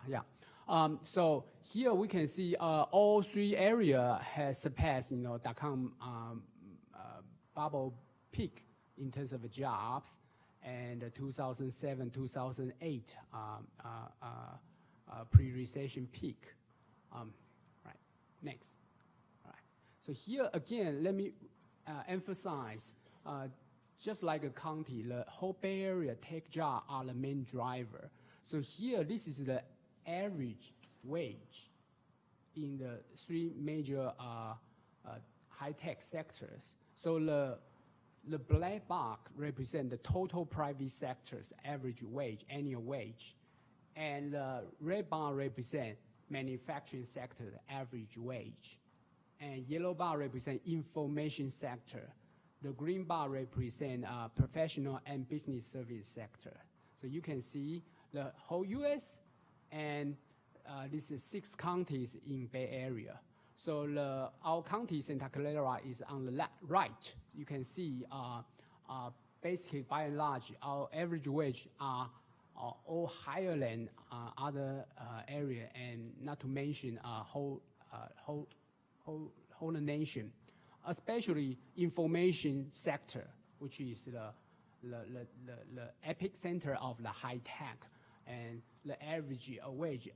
yeah. So here we can see all three areas has surpassed, .com bubble peak in terms of jobs, and 2007, 2008 pre-recession peak. Right, next. All right. So here again, let me emphasize, just like a county, the whole Bay Area tech jobs are the main driver. So here, this is the average wage in the three major high-tech sectors. So the black box represents the total private sector's average wage, annual wage. And the red bar represents manufacturing sector's average wage. And yellow bar represents information sector. The green bar represents professional and business service sector. So you can see the whole U.S. and this is 6 counties in Bay Area. So our county, Santa Clara, is on the right. You can see basically, by and large, our average wage are all higher than other area, and not to mention whole nation, especially information sector, which is the epicenter of the high tech, and the average wage.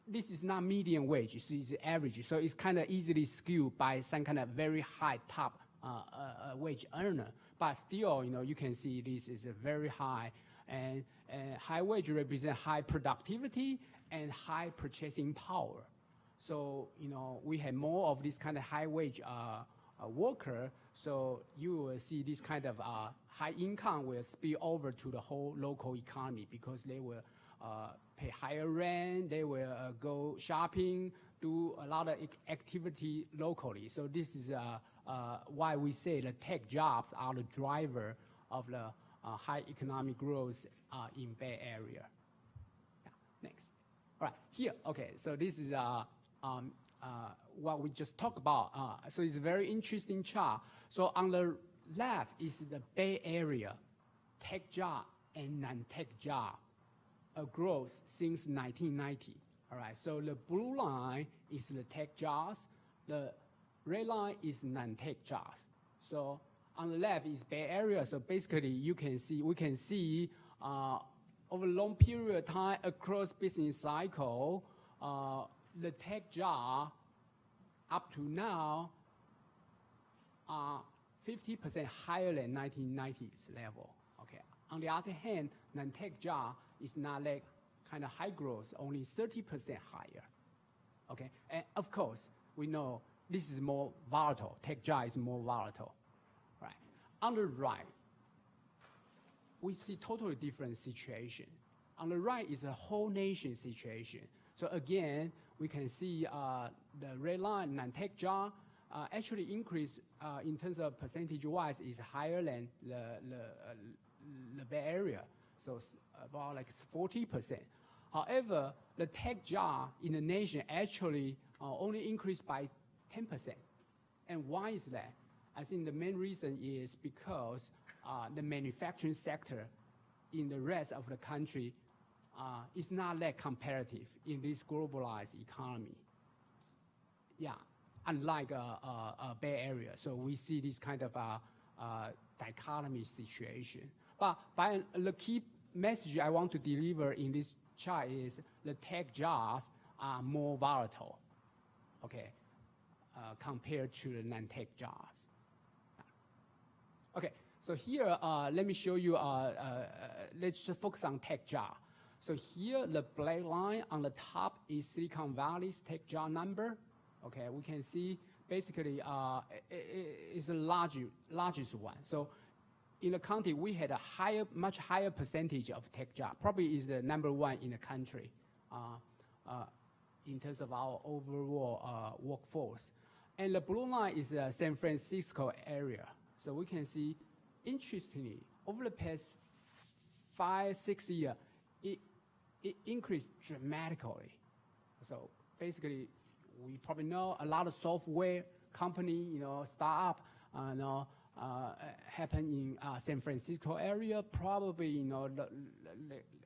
This is not median wage, it's average, so it's kind of easily skewed by some kind of very high top wage earner. But still, you can see this is a very high, and high wage represent high productivity and high purchasing power. So, we have more of this kind of high wage worker, so you will see this kind of high income will spill over to the whole local economy, because they will pay higher rent, they will go shopping, do a lot of activity locally. So this is why we say the tech jobs are the driver of the high economic growth in Bay Area. Yeah, next. All right, here, okay, so this is what we just talked about. So it's a very interesting chart. So on the left is the Bay Area tech job and non-tech job growth since 1990. All right, so the blue line is the tech jobs, the red line is non-tech jobs. So on the left is Bay Area. So basically, we can see over a long period of time across business cycle, the tech job up to now are 50% higher than 1990s level. Okay. On the other hand, non-tech job is not like kind of high growth, only 30% higher. Okay. And of course, we know this is more volatile. Tech job is more volatile. Right. On the right, we see totally different situation. On the right is a whole nation situation. So again, we can see the red line, non-tech job, actually increase in terms of percentage-wise is higher than the Bay Area, so about like 40%. However, the tech job in the nation actually only increased by 10%. And why is that? I think the main reason is because the manufacturing sector in the rest of the country is not that competitive in this globalized economy. Yeah, unlike a Bay Area. So we see this kind of dichotomy situation. But the key message I want to deliver in this chart is the tech jobs are more volatile, okay, compared to the non-tech jobs. Okay, so here, let me show you, let's just focus on tech job. So here, the black line on the top is Silicon Valley's tech job number. Okay, we can see basically it's the largest one. So in the county, we had a much higher percentage of tech job. Probably is the #1 in the country in terms of our overall workforce. And the blue line is the San Francisco area. So we can see, interestingly, over the past 5-6 years, it increased dramatically. So basically, we probably know a lot of software company, startup, happen in San Francisco area. Probably,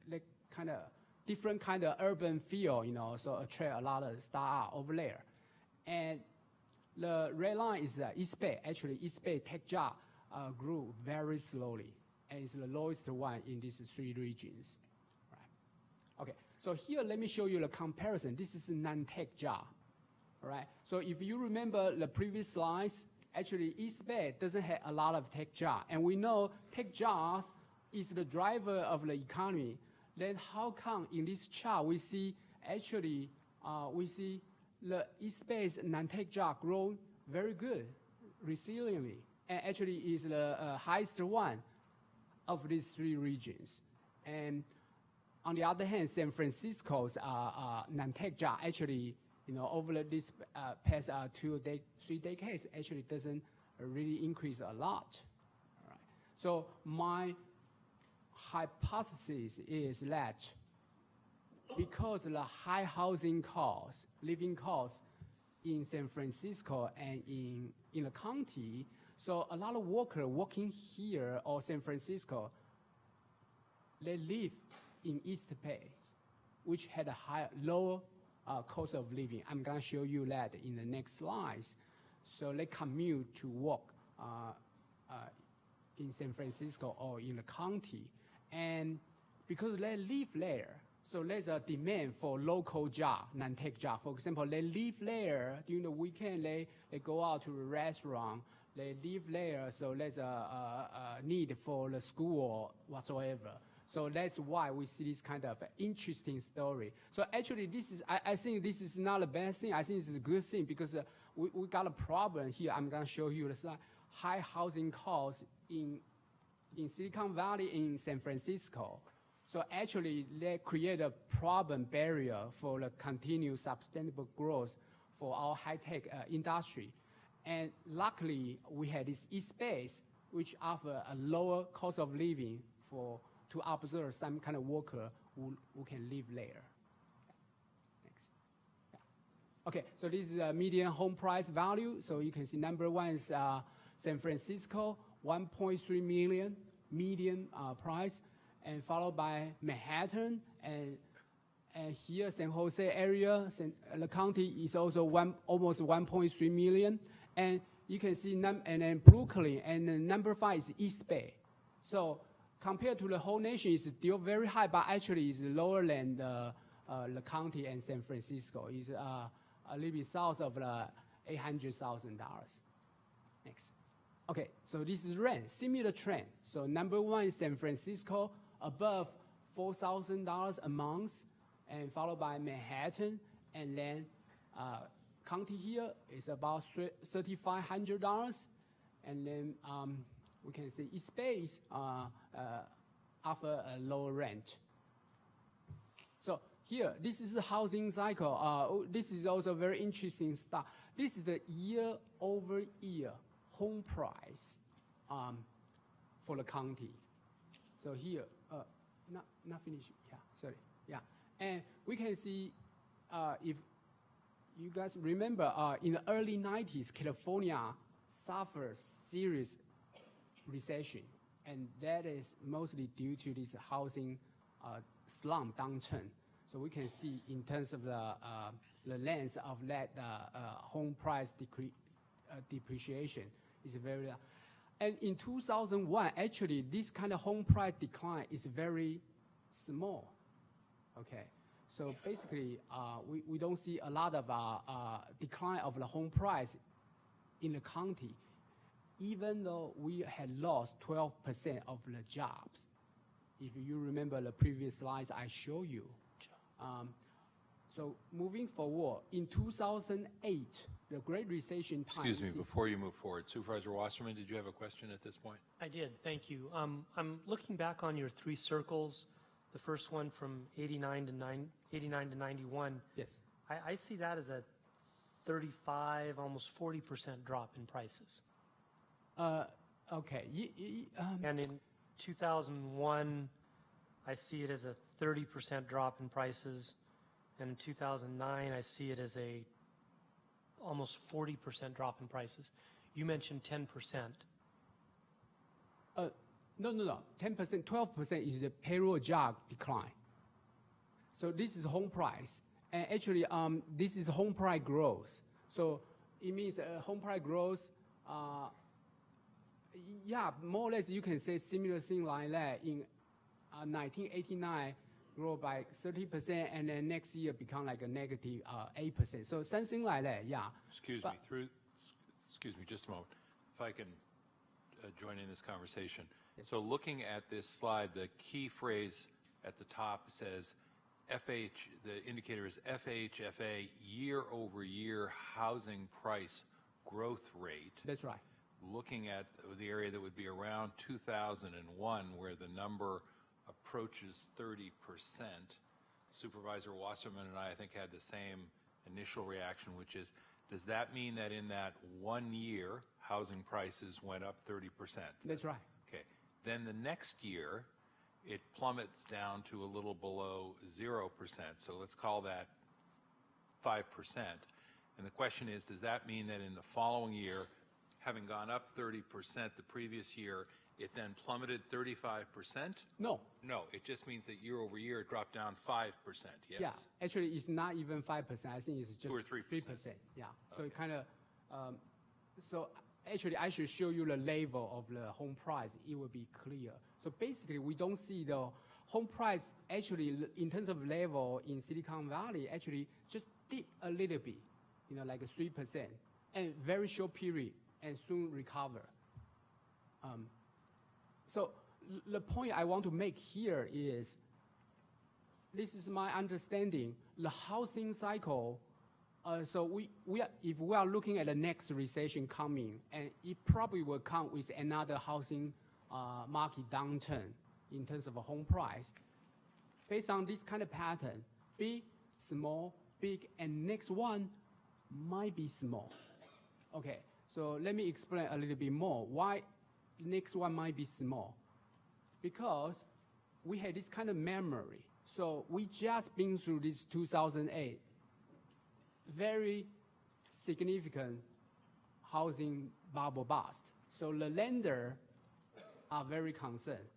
the kind of different kind of urban feel, so attract a lot of startup over there. And the red line is East Bay. Actually, East Bay tech job grew very slowly, and it's the lowest one in these 3 regions. Right. Okay, so here let me show you the comparison. This is a non-tech job. All right. So if you remember the previous slides, actually East Bay doesn't have a lot of tech jobs, and we know tech jobs is the driver of the economy. Then how come in this chart we see actually we see the East Bay's non-tech job grow very good, resiliently, and actually is the highest one of these 3 regions. And on the other hand, San Francisco's non-tech job actually, over this past 2-3 decades, actually doesn't really increase a lot. All right. So my hypothesis is that because of the high housing costs, living costs in San Francisco and in the county, so a lot of workers working here or San Francisco, they live in East Bay, which had a lower cost of living. I'm going to show you that in the next slides. So they commute to work in San Francisco or in the county. And because they live there, so there's a demand for local job, non-tech job. For example, they live there during the weekend, they go out to a restaurant, they live there, so there's a need for the school or whatsoever. So that's why we see this kind of interesting story. So actually, I think this is not a bad thing. I think this is a good thing because we got a problem here. I'm going to show you the slide. High housing costs in Silicon Valley, in San Francisco. So actually, they create a problem barrier for the continued sustainable growth for our high-tech industry. And luckily, we had this East Bay, which offer a lower cost of living to observe some kind of worker who can live there. Next. Yeah. Okay, so this is a median home price value. So you can see #1 is San Francisco, 1.3 million median price, and followed by Manhattan, and here San Jose area, the county is also almost 1.3 million, and you can see and then Brooklyn, and then #5 is East Bay. So compared to the whole nation, it's still very high, but actually it's lower than the county and San Francisco. It's a little bit south of the $800,000. Next. Okay, so this is rent, similar trend. So #1 is San Francisco, above $4,000 a month, and followed by Manhattan, and then county here is about $3,500, and then we can see East Bay offer a lower rent. So here, this is a housing cycle. This is also very interesting stuff. This is the year-over-year home price for the county. So here, not finished. Yeah, sorry. Yeah, and we can see if you guys remember in the early 90s, California suffered serious recession, and that is mostly due to this housing slump downturn. So we can see in terms of the length of that home price depreciation is very. And in 2001, actually, this kind of home price decline is very small. Okay, so basically, we don't see a lot of decline of the home price in the county, even though we had lost 12% of the jobs. If you remember the previous slides I showed you. So moving forward, in 2008, the Great Recession time. Excuse me, before you move forward, Supervisor Wasserman, did you have a question at this point? I did, thank you. I'm looking back on your three circles, the first one from 89 to 91. Yes. I see that as a 35, almost 40% drop in prices. Okay. And in 2001, I see it as a 30% drop in prices. And in 2009, I see it as a almost 40% drop in prices. You mentioned 10%. No. 10%, 12% is the payroll job decline. So this is home price. And actually, this is home price growth. So it means home price growth, yeah, more or less you can say similar thing like that. In 1989, grow by 30%, and then next year become like a negative 8%. So something like that, yeah. Excuse me, just a moment. If I can join in this conversation. Yes. So looking at this slide, the key phrase at the top says the indicator is FHFA year-over-year housing price growth rate. That's right. Looking at the area that would be around 2001, where the number approaches 30%. Supervisor Wasserman and I think, had the same initial reaction, which is, does that mean that in that 1 year, housing prices went up 30%? That's right. Okay. Then the next year, it plummets down to a little below 0%. So let's call that 5%. And the question is, does that mean that in the following year, having gone up 30% the previous year, it then plummeted 35%? No. No, it just means that year over year it dropped down 5%, yes? Yeah, actually it's not even 5%. I think it's just 2 or 3%. 3%. Yeah, so Okay. it kind of, so actually I should show you the level of the home price. It will be clear. So basically we don't see the home price actually in terms of level in Silicon Valley actually just dip a little bit, like a 3%, and very short period and soon recover. So the point I want to make here is, this is my understanding, the housing cycle, so if we are looking at the next recession coming, and it probably will come with another housing market downturn in terms of a home price. Based on this kind of pattern, big, small, big, and next one might be small. Okay, so let me explain a little bit more why next one might be small. Because we had this kind of memory. So we just been through this 2008 very significant housing bubble bust. So the lender are very concerned,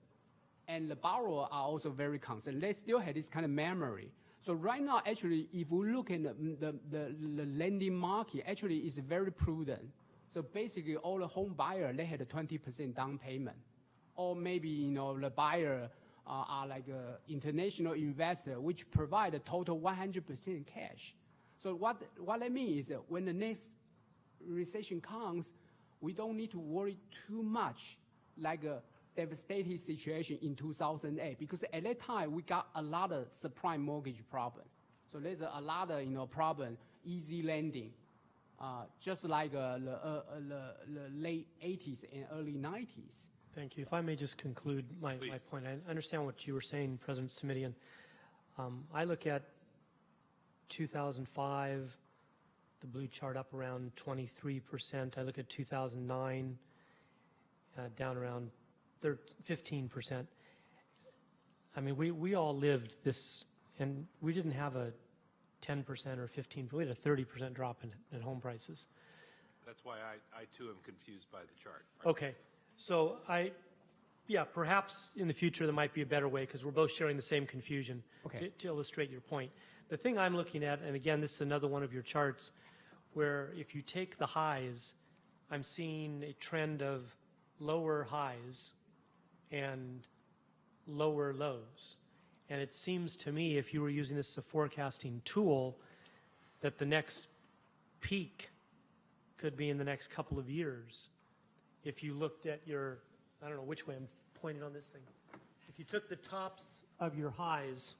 and the borrower are also very concerned. They still have this kind of memory. So right now, actually, if we look at the lending market, actually is very prudent. So basically, all the home buyer, they had a 20% down payment. Or maybe, the buyer are like an international investor, which provide a total 100% cash. So what I mean is that when the next recession comes, we don't need to worry too much like a devastating situation in 2008, because at that time we got a lot of subprime mortgage problem. So there's a lot of problem, easy lending, just like the late 80s and early 90s. Thank you. If I may just conclude my point. I understand what you were saying, President Simidian. I look at 2005, the blue chart up around 23%. I look at 2009, down around 15%. I mean, we all lived this, and we didn't have a 10% or 15%, we had a 30% drop in home prices. That's why I too am confused by the chart. Okay, so yeah, perhaps in the future there might be a better way, because we're both sharing the same confusion to illustrate your point. The thing I'm looking at, and again, this is another one of your charts, where if you take the highs, I'm seeing a trend of lower highs and lower lows. And it seems to me, if you were using this as a forecasting tool, that the next peak could be in the next couple of years. If you looked at your, I don't know which way I'm pointing on this thing. If you took the tops of your highs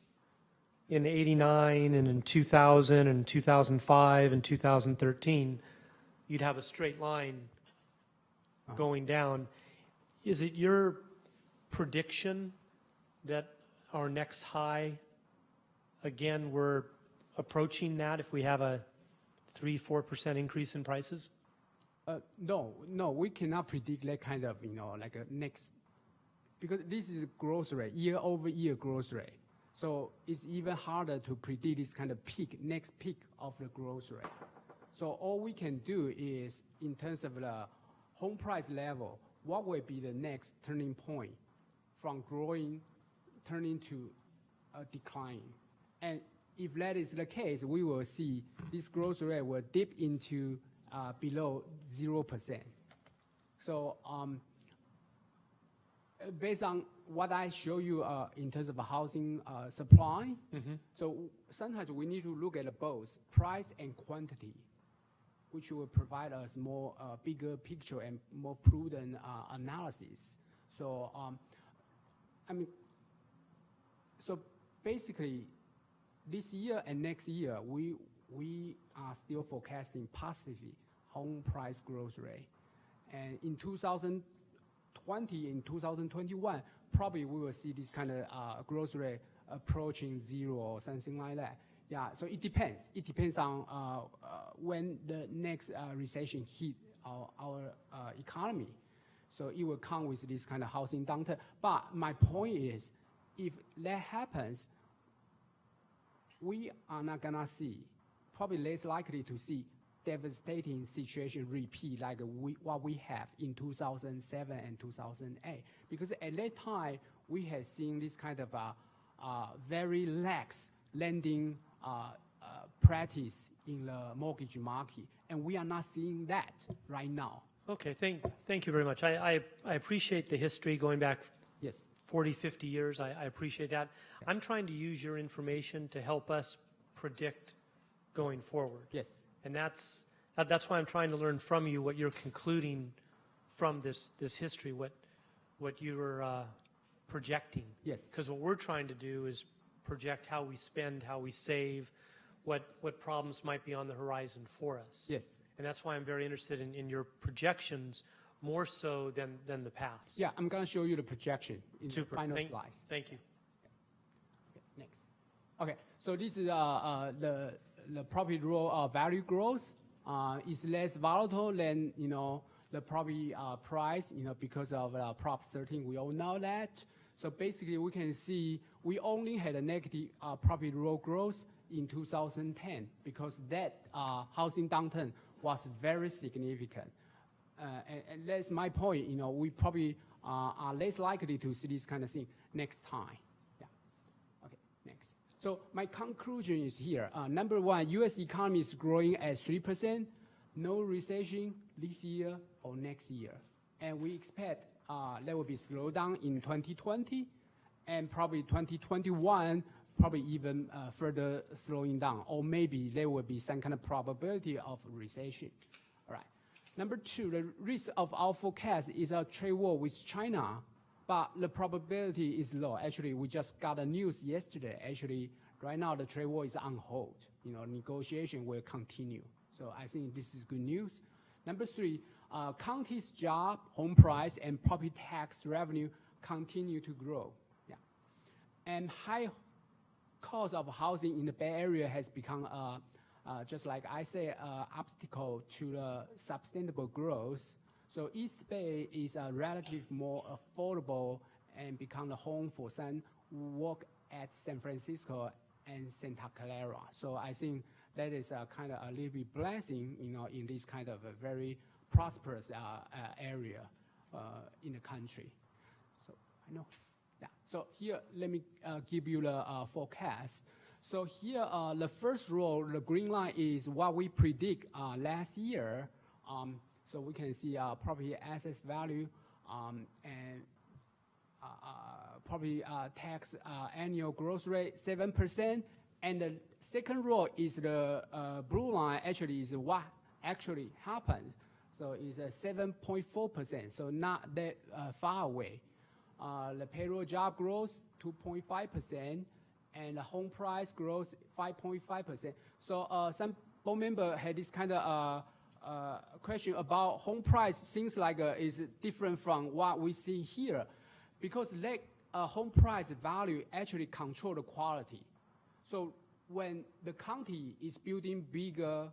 in '89 and in 2000 and 2005 and 2013, you'd have a straight line going down. Is it your prediction that our next high, again, we're approaching that if we have a 3-4% increase in prices? No, we cannot predict that kind of, like a next, because this is growth rate, year-over-year growth rate. So it's even harder to predict this kind of next peak of the growth rate. So all we can do is, in terms of the home price level, what will be the next turning point from growing, turning to declining? And if that is the case, we will see this growth rate will dip into below 0%. So based on what I show you in terms of housing supply, so sometimes we need to look at both price and quantity, which will provide us more bigger picture and more prudent analysis. So so basically, this year and next year, we are still forecasting positive home price growth rate. And in 2020 and 2021, probably we will see this kind of growth rate approaching 0 or something like that. Yeah, so it depends. It depends on when the next recession hit our economy. So it will come with this kind of housing downturn. But my point is, if that happens, we are not gonna see, probably less likely to see devastating situation repeat like what we have in 2007 and 2008. Because at that time, we had seen this kind of very lax lending practice in the mortgage market, and we are not seeing that right now. Okay, thank you very much. I appreciate the history going back 40, 50 years. I appreciate that. I'm trying to use your information to help us predict going forward. Yes. And that's why I'm trying to learn from you what you're concluding from this history, what you're projecting. Yes. Because what we're trying to do is project how we spend, how we save, what problems might be on the horizon for us. Yes. And that's why I'm very interested in your projections more so than the past. Yeah, I'm going to show you the projection in the final slides. Thank you. Okay, next. Okay, so this is the property raw value growth. Is less volatile than the property price because of Prop 13. We all know that. So basically, we can see we only had a negative property raw growth in 2010 because that housing downturn was very significant. And that's my point. We probably are less likely to see this kind of thing next time. Yeah. Okay. Next. So my conclusion is here. Number one, U.S. economy is growing at 3%. No recession this year or next year, and we expect there will be slowdown in 2020, and probably 2021. Probably even further slowing down, or maybe there will be some kind of probability of recession. All right. Number two, the risk of our forecast is a trade war with China, but the probability is low. Actually, we just got the news yesterday. Actually, right now the trade war is on hold. Negotiation will continue. So I think this is good news. Number three, county's job, home price, and property tax revenue continue to grow. Yeah. And high cost of housing in the Bay Area has become, just like I say, obstacle to the sustainable growth. So East Bay is a relatively more affordable and become the home for some who work at San Francisco and Santa Clara. So I think that is a kind of a little bit blessing, in this kind of a very prosperous area in the country. So I know. Yeah. So here, let me give you the forecast. So here, the first row, the green line is what we predict last year. So we can see property assets value and property tax annual growth rate 7%. And the second row is the blue line. Actually, is what actually happened. So it's 7.4%. So not that far away. The payroll job growth 2.5%, and the home price growth 5.5%. So some board member had this kind of question about home price. Seems like is different from what we see here, because that home price value actually control the quality. So when the county is building bigger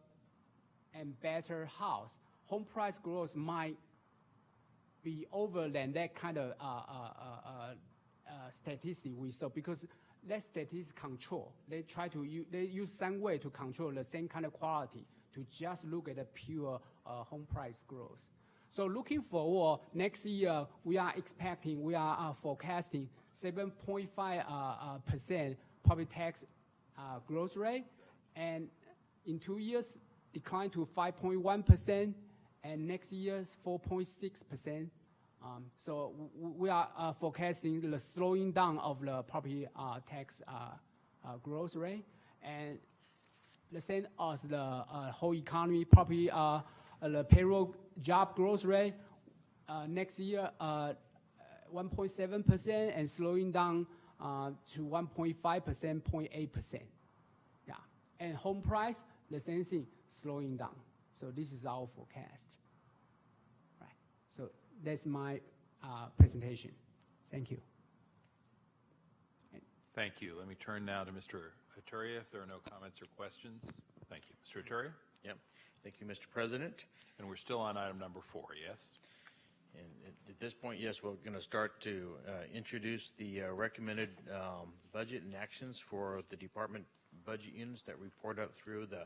and better house, home price growth might be over than that kind of statistic we saw, because that statistic control. They try to use some way to control the same kind of quality to just look at the pure home price growth. So looking forward, next year we are forecasting 7.5% property tax growth rate, and in 2 years decline to 5.1%, and next year's 4.6%. So we are forecasting the slowing down of the property tax growth rate, and the same as the whole economy. Property the payroll job growth rate next year 1.7%, and slowing down to 1.5%, 0.8%. Yeah, and home price the same thing, slowing down. So this is our forecast. Right. So that's my presentation. Thank you. Thank you. Let me turn now to Mr. Aturia if there are no comments or questions. Thank you. Mr. Aturia? Yep. Thank you, Mr. President. And we're still on item number 4, yes? And at this point, yes, we're going to start to introduce the recommended budget and actions for the department budget units that report up through the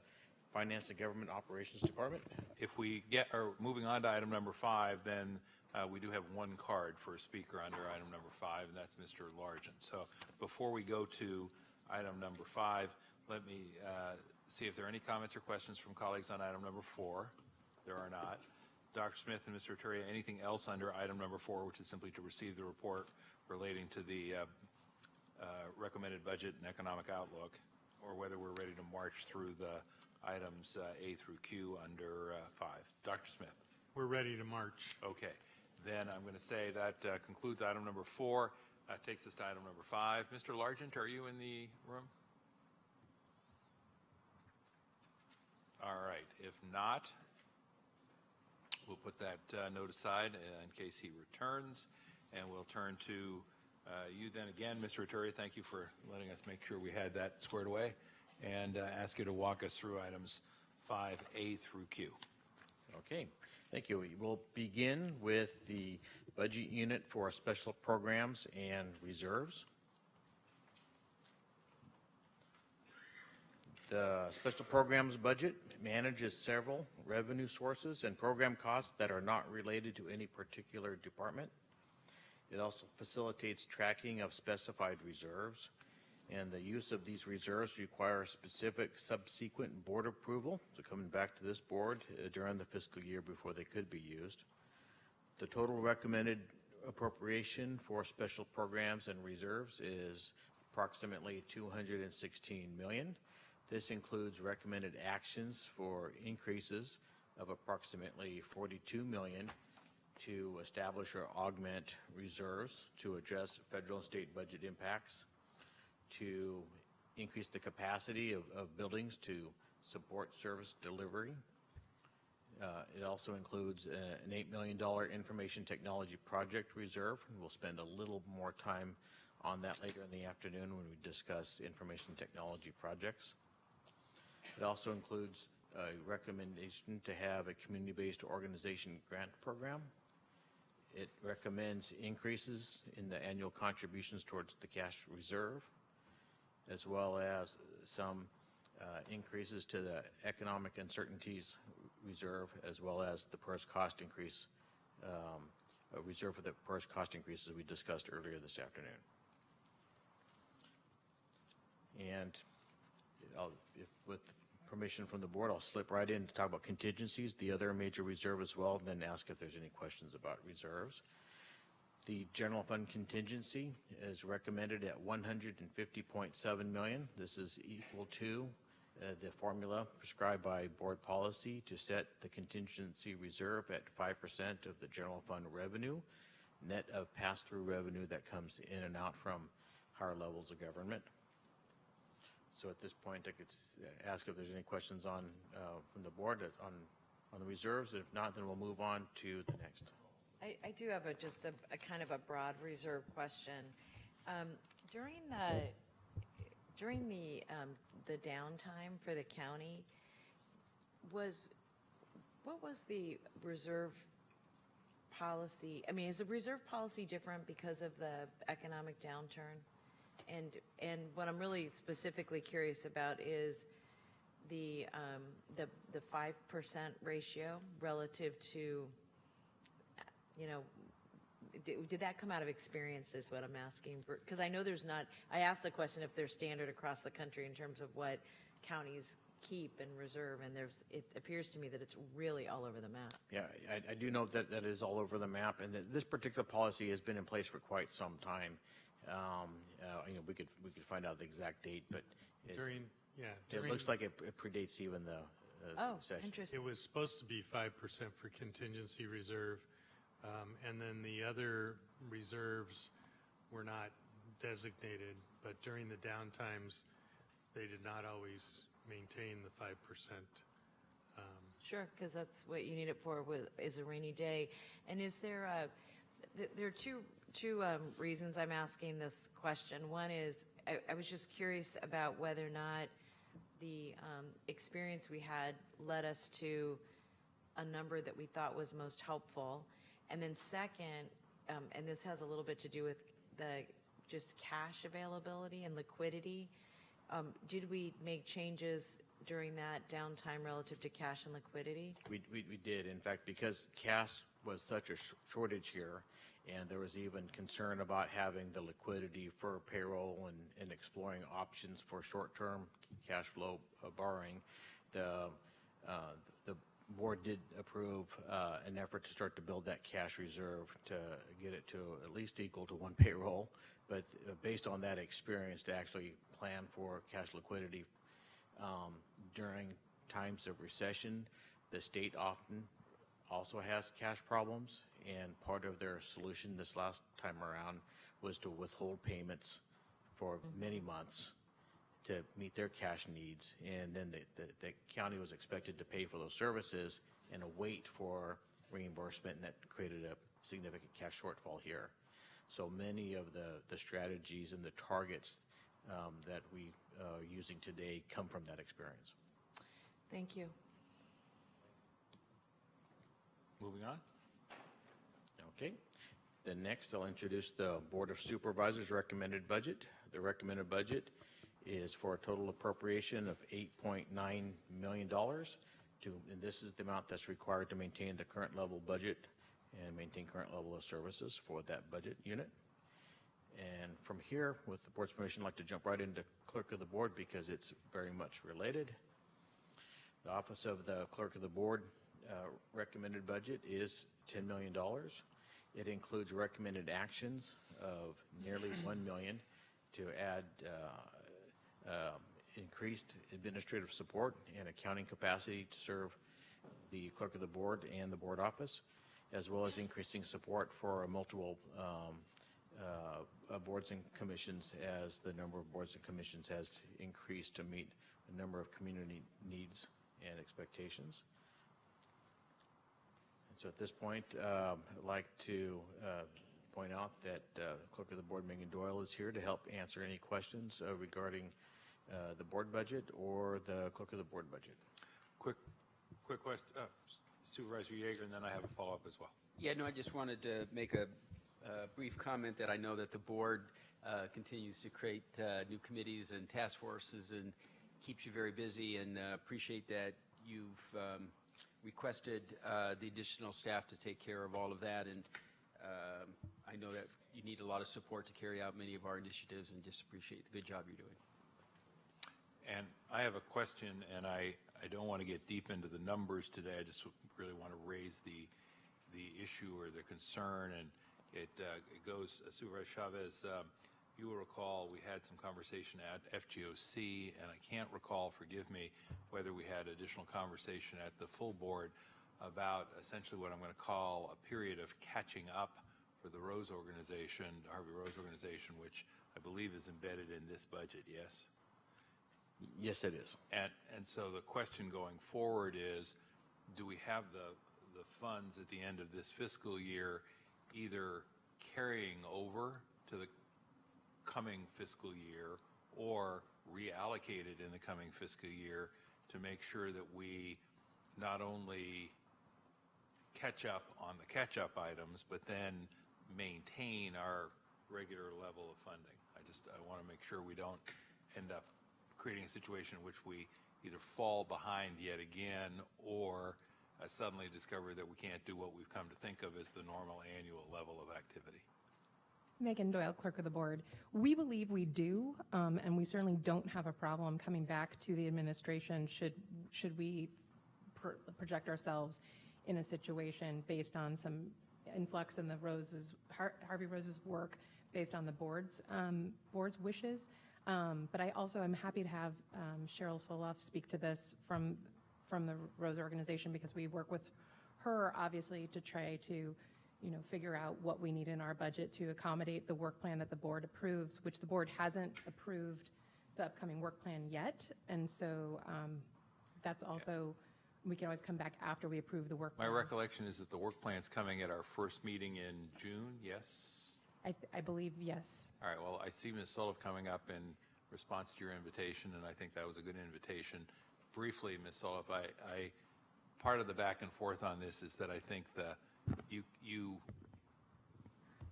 Finance and Government Operations Department. If we are moving on to item number 5, then we do have one card for a speaker under item number 5, and that's Mr. Largent. So before we go to item number 5, let me see if there are any comments or questions from colleagues on item number 4. There are not. Dr. Smith and Mr. Aturia, anything else under item number 4, which is simply to receive the report relating to the recommended budget and economic outlook, or whether we're ready to march through the items A through Q under 5. Dr. Smith. We're ready to march. Okay. Then I'm going to say that concludes item number 4. Takes us to item number 5. Mr. Largent, are you in the room? All right. If not, we'll put that note aside in case he returns, and we'll turn to you then again, Mr. Aturia. Thank you for letting us make sure we had that squared away, and ask you to walk us through items 5A through Q. Okay, thank you. We will begin with the budget unit for special programs and reserves. The special programs budget manages several revenue sources and program costs that are not related to any particular department. It also facilitates tracking of specified reserves, and the use of these reserves require specific subsequent board approval, so coming back to this board during the fiscal year before they could be used. The total recommended appropriation for special programs and reserves is approximately $216 million. This includes recommended actions for increases of approximately $42 million to establish or augment reserves to address federal and state budget impacts, to increase the capacity of buildings to support service delivery. It also includes an $8 million information technology project reserve, and we'll spend a little more time on that later in the afternoon when we discuss information technology projects. It also includes a recommendation to have a community-based organization grant program. It recommends increases in the annual contributions towards the cash reserve, as well as some increases to the economic uncertainties reserve, as well as the PERS cost increase, a reserve for the PERS cost increases we discussed earlier this afternoon. And with permission from the board, I'll slip right in to talk about contingencies, the other major reserve as well, and then ask if there's any questions about reserves. The general fund contingency is recommended at $150.7 million. This is equal to the formula prescribed by board policy to set the contingency reserve at 5% of the general fund revenue, net of pass-through revenue that comes in and out from higher levels of government. So at this point, I could ask if there's any questions on from the board on the reserves. If not, then we'll move on to the next. I do have just a kind of a broad reserve question. During the downtime for the county, what was the reserve policy? I mean, is the reserve policy different because of the economic downturn? And what I'm really specifically curious about is the 5% ratio relative to, you know, did that come out of experience is what I'm asking? Because I know there's not, I asked the question if there's standard across the country in terms of what counties keep and reserve, and it appears to me that it's really all over the map. Yeah, I do know that that is all over the map, and that this particular policy has been in place for quite some time. You know, we could find out the exact date, but it looks like it predates even the session. Interesting. It was supposed to be 5% for contingency reserve, and then the other reserves were not designated, but during the downtimes, they did not always maintain the 5%. Sure, because that's what you need it for, is a rainy day. And is there there are two reasons I'm asking this question. One is I was just curious about whether or not the experience we had led us to a number that we thought was most helpful. And then second, and this has a little bit to do with the just cash availability and liquidity. Did we make changes during that downtime relative to cash and liquidity? We did, in fact, because cash was such a shortage here, and there was even concern about having the liquidity for payroll and exploring options for short-term cash flow borrowing. The board did approve an effort to start to build that cash reserve to get it to at least equal to one payroll, but based on that experience to actually plan for cash liquidity during times of recession. The state often also has cash problems, and part of their solution this last time around was to withhold payments for many months to meet their cash needs, and then the county was expected to pay for those services and wait for reimbursement, and that created a significant cash shortfall here. So many of the strategies and the targets that we are using today come from that experience. Thank you. Moving on. Okay. Then next, I'll introduce the Board of Supervisors recommended budget. The recommended budget is for a total appropriation of $8.9 million. And this is the amount that's required to maintain the current level budget and maintain current level of services for that budget unit. And from here, with the board's permission, I'd like to jump right into Clerk of the Board because it's very much related. The Office of the Clerk of the Board recommended budget is $10 million. It includes recommended actions of nearly $1 million to add increased administrative support and accounting capacity to serve the Clerk of the Board and the Board Office, as well as increasing support for multiple boards and commissions as the number of boards and commissions has increased to meet a number of community needs and expectations. And so at this point, I'd like to point out that Clerk of the Board, Megan Doyle, is here to help answer any questions regarding the board budget or the Clerk of the Board budget. Quick question, Supervisor Yeager, and then I have a follow-up as well. Yeah, no, I just wanted to make a brief comment that I know that the board continues to create new committees and task forces and keeps you very busy, and appreciate that you've requested the additional staff to take care of all of that, and I know that you need a lot of support to carry out many of our initiatives, and just appreciate the good job you're doing. And I have a question, and I don't want to get deep into the numbers today. I just really want to raise the issue or the concern, and it goes, Supervisor Chavez, you will recall we had some conversation at FGOC, and I can't recall, forgive me, whether we had additional conversation at the full board about essentially what I'm going to call a period of catching up for the Rose organization, the Harvey Rose organization, which I believe is embedded in this budget, yes? Yes, it is. And so the question going forward is, do we have the funds at the end of this fiscal year either carrying over to the coming fiscal year or reallocated in the coming fiscal year to make sure that we not only catch up on the catch-up items, but then maintain our regular level of funding? I want to make sure we don't end up creating a situation in which we either fall behind yet again or suddenly discover that we can't do what we've come to think of as the normal annual level of activity. Megan Doyle, Clerk of the Board. We believe we do, and we certainly don't have a problem coming back to the administration should we project ourselves in a situation based on some influx in the Harvey Rose's work based on the board's wishes. But I also am happy to have Cheryl Soloff speak to this from the Rose organization, because we work with her obviously to try to figure out what we need in our budget to accommodate the work plan that the board approves, which the board hasn't approved the upcoming work plan yet. And so that's also, we can always come back after we approve the work plan. My recollection is that the work plan's coming at our first meeting in June, yes? I believe yes. All right, well, I see Ms. Soloff coming up in response to your invitation, and I think that was a good invitation. Briefly, Ms. Soloff, part of the back and forth on this is that I think you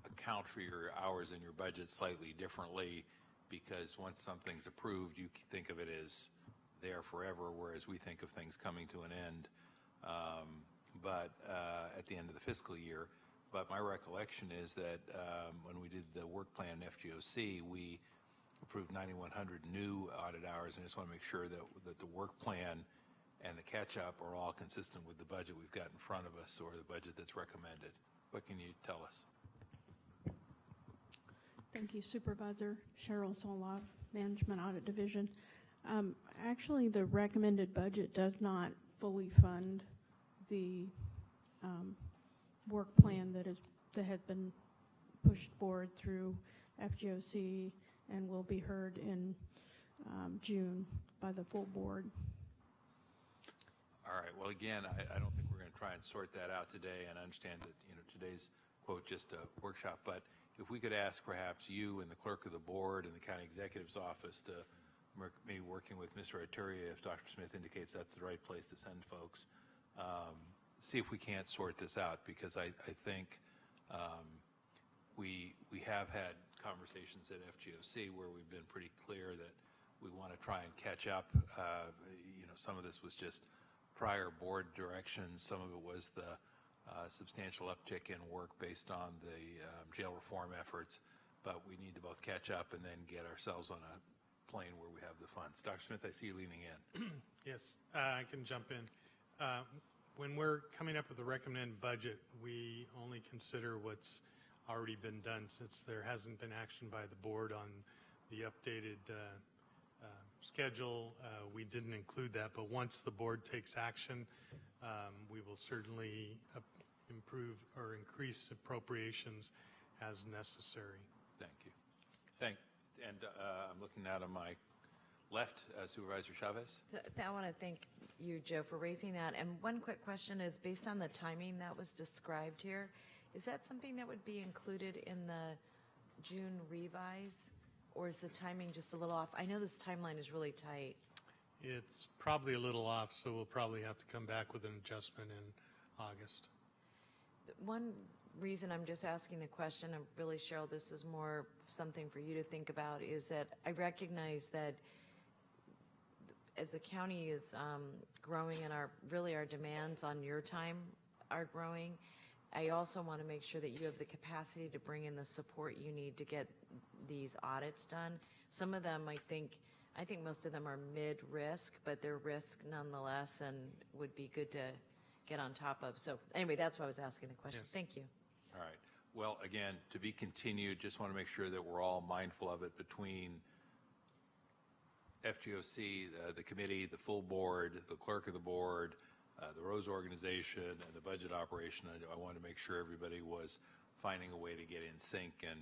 account for your hours in your budget slightly differently, because once something's approved, you think of it as there forever, whereas we think of things coming to an end but at the end of the fiscal year. But my recollection is that when we did the work plan in FGOC, we approved 9,100 new audit hours, and I just want to make sure that the work plan and the catch-up are all consistent with the budget we've got in front of us, or the budget that's recommended. What can you tell us? Thank you, Supervisor. Cheryl Soloff, Management Audit Division. Actually, the recommended budget does not fully fund the work plan that has been pushed forward through FGOC and will be heard in June by the full board. All right. Well, again, I don't think we're going to try and sort that out today, and I understand that today's quote just a workshop. But if we could ask perhaps you and the clerk of the board and the county executive's office to maybe working with Mr. Ituria, if Dr. Smith indicates that's the right place to send folks, see if we can't sort this out, because I think we have had conversations at FGOC where we've been pretty clear that we want to try and catch up. Some of this was just prior board directions. Some of it was the substantial uptick in work based on the jail reform efforts. But we need to both catch up and then get ourselves on a plane where we have the funds. Dr. Smith, I see you leaning in. Yes, I can jump in. When we're coming up with a recommended budget, we only consider what's already been done, since there hasn't been action by the board on the updated schedule. We didn't include that, but once the board takes action, we will certainly improve or increase appropriations as necessary. Thank you. And I'm looking now to my left, Supervisor Chavez. I want to thank you, Joe, for raising that. And one quick question is, based on the timing that was described here, Is that something that would be included in the June revise? Or is the timing just a little off? I know this timeline is really tight. It's probably a little off, so we'll probably have to come back with an adjustment in August. One reason I'm just asking the question, and really, Cheryl, this is more something for you to think about, is that I recognize that as the county is growing and our demands on your time are growing, I also want to make sure that you have the capacity to bring in the support you need to get these audits done. Some of them, I think most of them are mid-risk, but they're risk nonetheless and would be good to get on top of. So anyway, that's why I was asking the question. Yes. Thank you. All right. Well, again, to be continued, just want to make sure that we're all mindful of it between FGOC, the committee, the full board, the clerk of the board, the Rose organization, and the budget operation. I wanted to make sure everybody was finding a way to get in sync and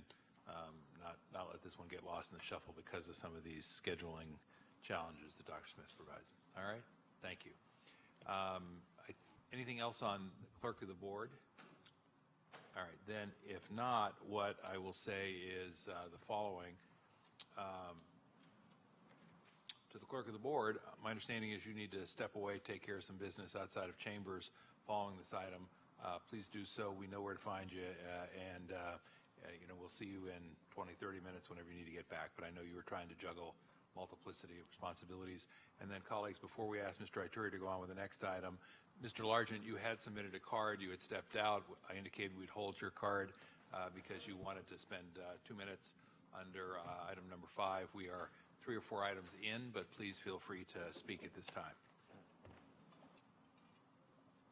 not let this one get lost in the shuffle because of some of these scheduling challenges that Dr. Smith provides. All right? Thank you. Anything else on the clerk of the board? All right. Then, if not, what I will say is the following. To the clerk of the board, my understanding is you need to step away, take care of some business outside of chambers following this item. Please do so. We know where to find you, and we'll see you in 20, 30 minutes whenever you need to get back. But I know you were trying to juggle multiplicity of responsibilities. And then, colleagues, before we ask Mr. Ituri to go on with the next item, Mr. Largent, you had submitted a card. You had stepped out. I indicated we'd hold your card because you wanted to spend 2 minutes under item number 5. We are 3 or 4 items in, but please feel free to speak at this time.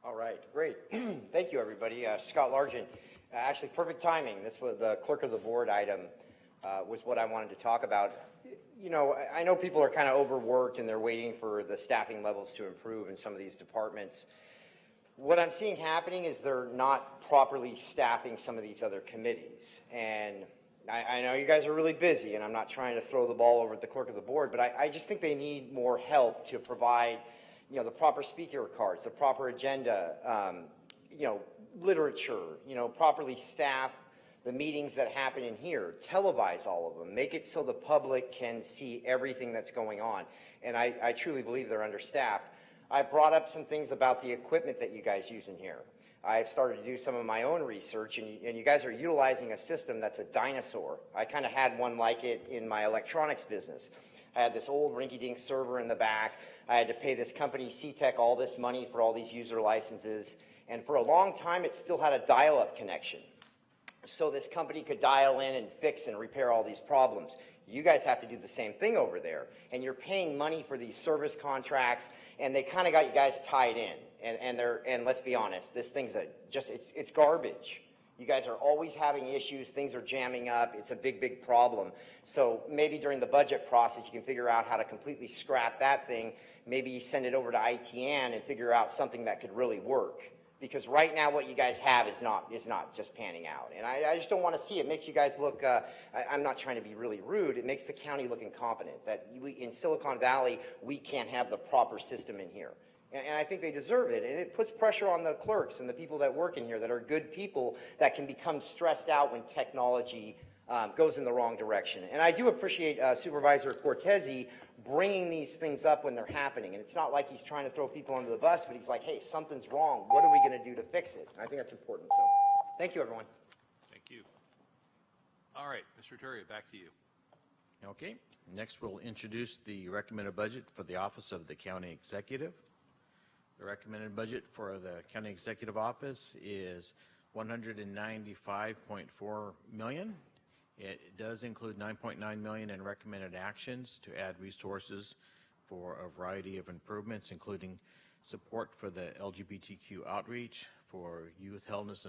All right, great. Thank you, everybody. Scott Largent. Actually, perfect timing. This was the clerk of the board item was what I wanted to talk about. You know, I know people are kind of overworked and they're waiting for the staffing levels to improve in some of these departments. What I'm seeing happening is they're not properly staffing some of these other committees. And I know you guys are really busy, and I'm not trying to throw the ball over at the clerk of the board, but I just think they need more help to provide, the proper speaker cards, the proper agenda, literature, properly staff the meetings that happen in here, televise all of them, make it so the public can see everything that's going on. And I truly believe they're understaffed. I brought up some things about the equipment that you guys use in here. I've started to do some of my own research, and you guys are utilizing a system that's a dinosaur. I kind of had one like it in my electronics business. I had this old rinky-dink server in the back. I had to pay this company, C-Tech, all this money for all these user licenses. And for a long time, it still had a dial-up connection. So this company could dial in and fix and repair all these problems. You guys have to do the same thing over there. And you're paying money for these service contracts, and they kind of got you guys tied in. And let's be honest, this thing's it's garbage. You guys are always having issues. Things are jamming up. It's a big, big problem. So maybe during the budget process, you can figure out how to completely scrap that thing. Maybe send it over to ITN and figure out something that could really work. Because right now what you guys have is not just panning out. And I just don't want to see it. It makes you guys look, I'm not trying to be really rude, it makes the county look incompetent. That in Silicon Valley, we can't have the proper system in here. And I think they deserve it. And it puts pressure on the clerks and the people that work in here that are good people that can become stressed out when technology goes in the wrong direction. And I do appreciate Supervisor Cortese bringing these things up when they're happening. And it's not like he's trying to throw people under the bus, but he's like, hey, something's wrong. What are we going to do to fix it? And I think that's important. So thank you, everyone. Thank you. All right, Mr. Ituri, back to you. Okay. Next, we'll introduce the recommended budget for the Office of the County Executive. The recommended budget for the County Executive Office is $195.4 million. It does include $9.9 million in recommended actions to add resources for a variety of improvements, including support for the LGBTQ outreach, for youth health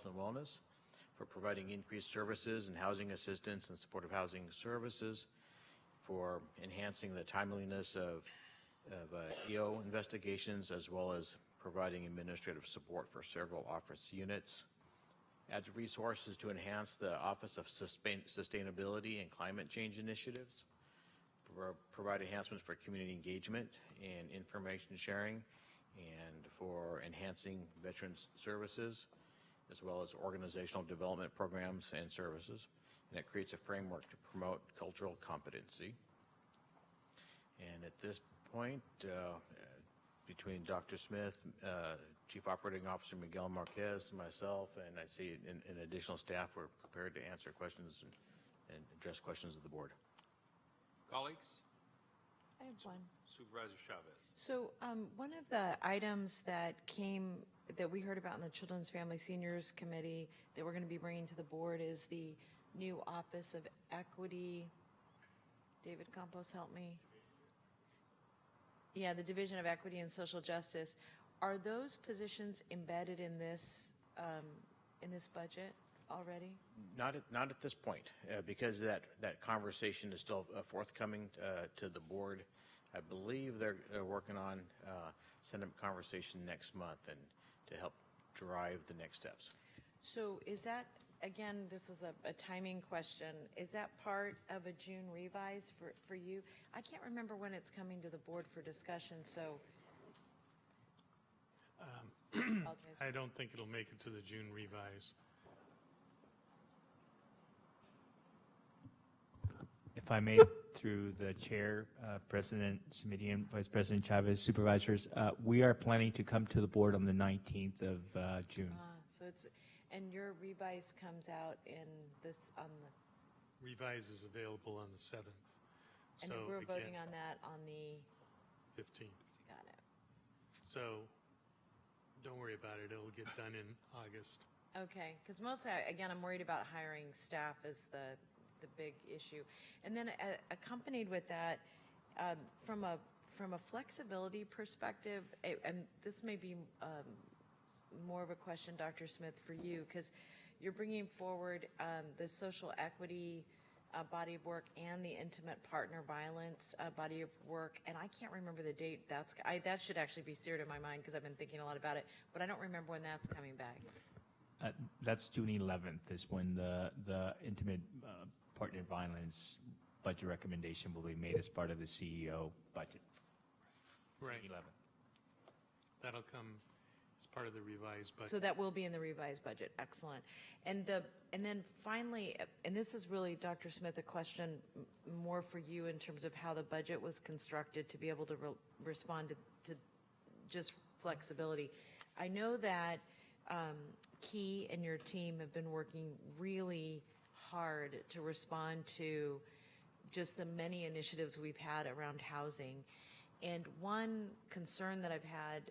and wellness, for providing increased services and housing assistance and supportive housing services, for enhancing the timeliness of EO investigations, as well as providing administrative support for several office units. Adds resources to enhance the Office of Sustainability and Climate Change Initiatives, provide enhancements for community engagement and information sharing, and for enhancing veterans services, as well as organizational development programs and services, and it creates a framework to promote cultural competency. And at this point, between Dr. Smith, Chief Operating Officer Miguel Marquez, myself, and I see in additional staff, we're prepared to answer questions and address questions of the board. Colleagues? I have one. Supervisor Chavez. So one of the items that we heard about in the Children's Family Seniors Committee that we're going to be bringing to the board is the new Office of Equity. David Campos, help me. Yeah, the Division of Equity and Social Justice. Are those positions embedded in this budget already? Not at this point, because that conversation is still forthcoming to the board. I believe they're working on setting up a conversation next month and to help drive the next steps. So is that, again, this is a timing question, is that part of a June revise for you? I can't remember when it's coming to the board for discussion, so. I don't think it'll make it to the June revise. If I may, through the chair, President Smidian, Vice President Chavez, supervisors, we are planning to come to the board on the 19th of June. So it's, and your revise comes out on the. Revise is available on the 7th. And so we're again, voting on that on the. 15th. Got it. So don't worry about it. It'll get done in August. Okay, because mostly, again, I'm worried about hiring staff as the big issue. And then accompanied with that, from a flexibility perspective, and this may be more of a question, Dr. Smith, for you, because you're bringing forward the social equity body of work and the intimate partner violence body of work, and I can't remember the date that should actually be seared in my mind because I've been thinking a lot about it, but I don't remember when that's coming back. That's June 11th is when the intimate partner violence budget recommendation will be made as part of the CEO budget. Right. June 11th. That'll come as part of the revised budget. So that will be in the revised budget. Excellent. And then finally, and this is really, Dr. Smith, a question more for you in terms of how the budget was constructed to be able to respond to just flexibility. I know that Key and your team have been working really hard to respond to just the many initiatives we've had around housing. And one concern that I've had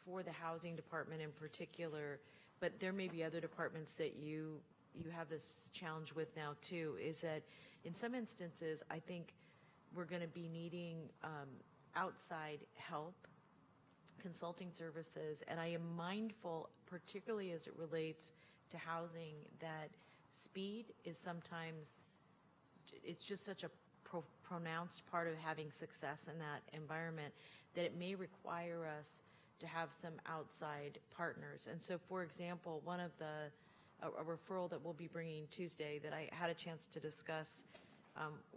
for the housing department in particular, but there may be other departments that you have this challenge with now too, is that in some instances, I think we're going to be needing outside help, consulting services, and I am mindful, particularly as it relates to housing, that speed is sometimes, it's just such a pronounced part of having success in that environment that it may require us to have some outside partners. And so, for example, one of a referral that we'll be bringing Tuesday that I had a chance to discuss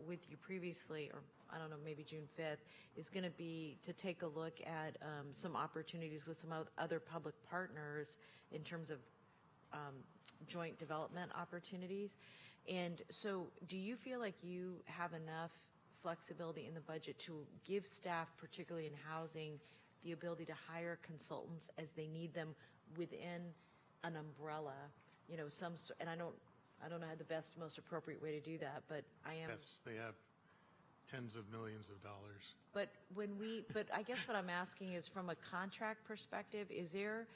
with you previously, or I don't know, maybe June 5th, is going to be to take a look at some opportunities with some other public partners in terms of joint development opportunities. And so do you feel like you have enough flexibility in the budget to give staff, particularly in housing, the ability to hire consultants as they need them within an umbrella, you know, and I don't know how the best, most appropriate way to do that, but I am. Yes, they have tens of millions of dollars. But but I guess what I'm asking is, from a contract perspective, is there,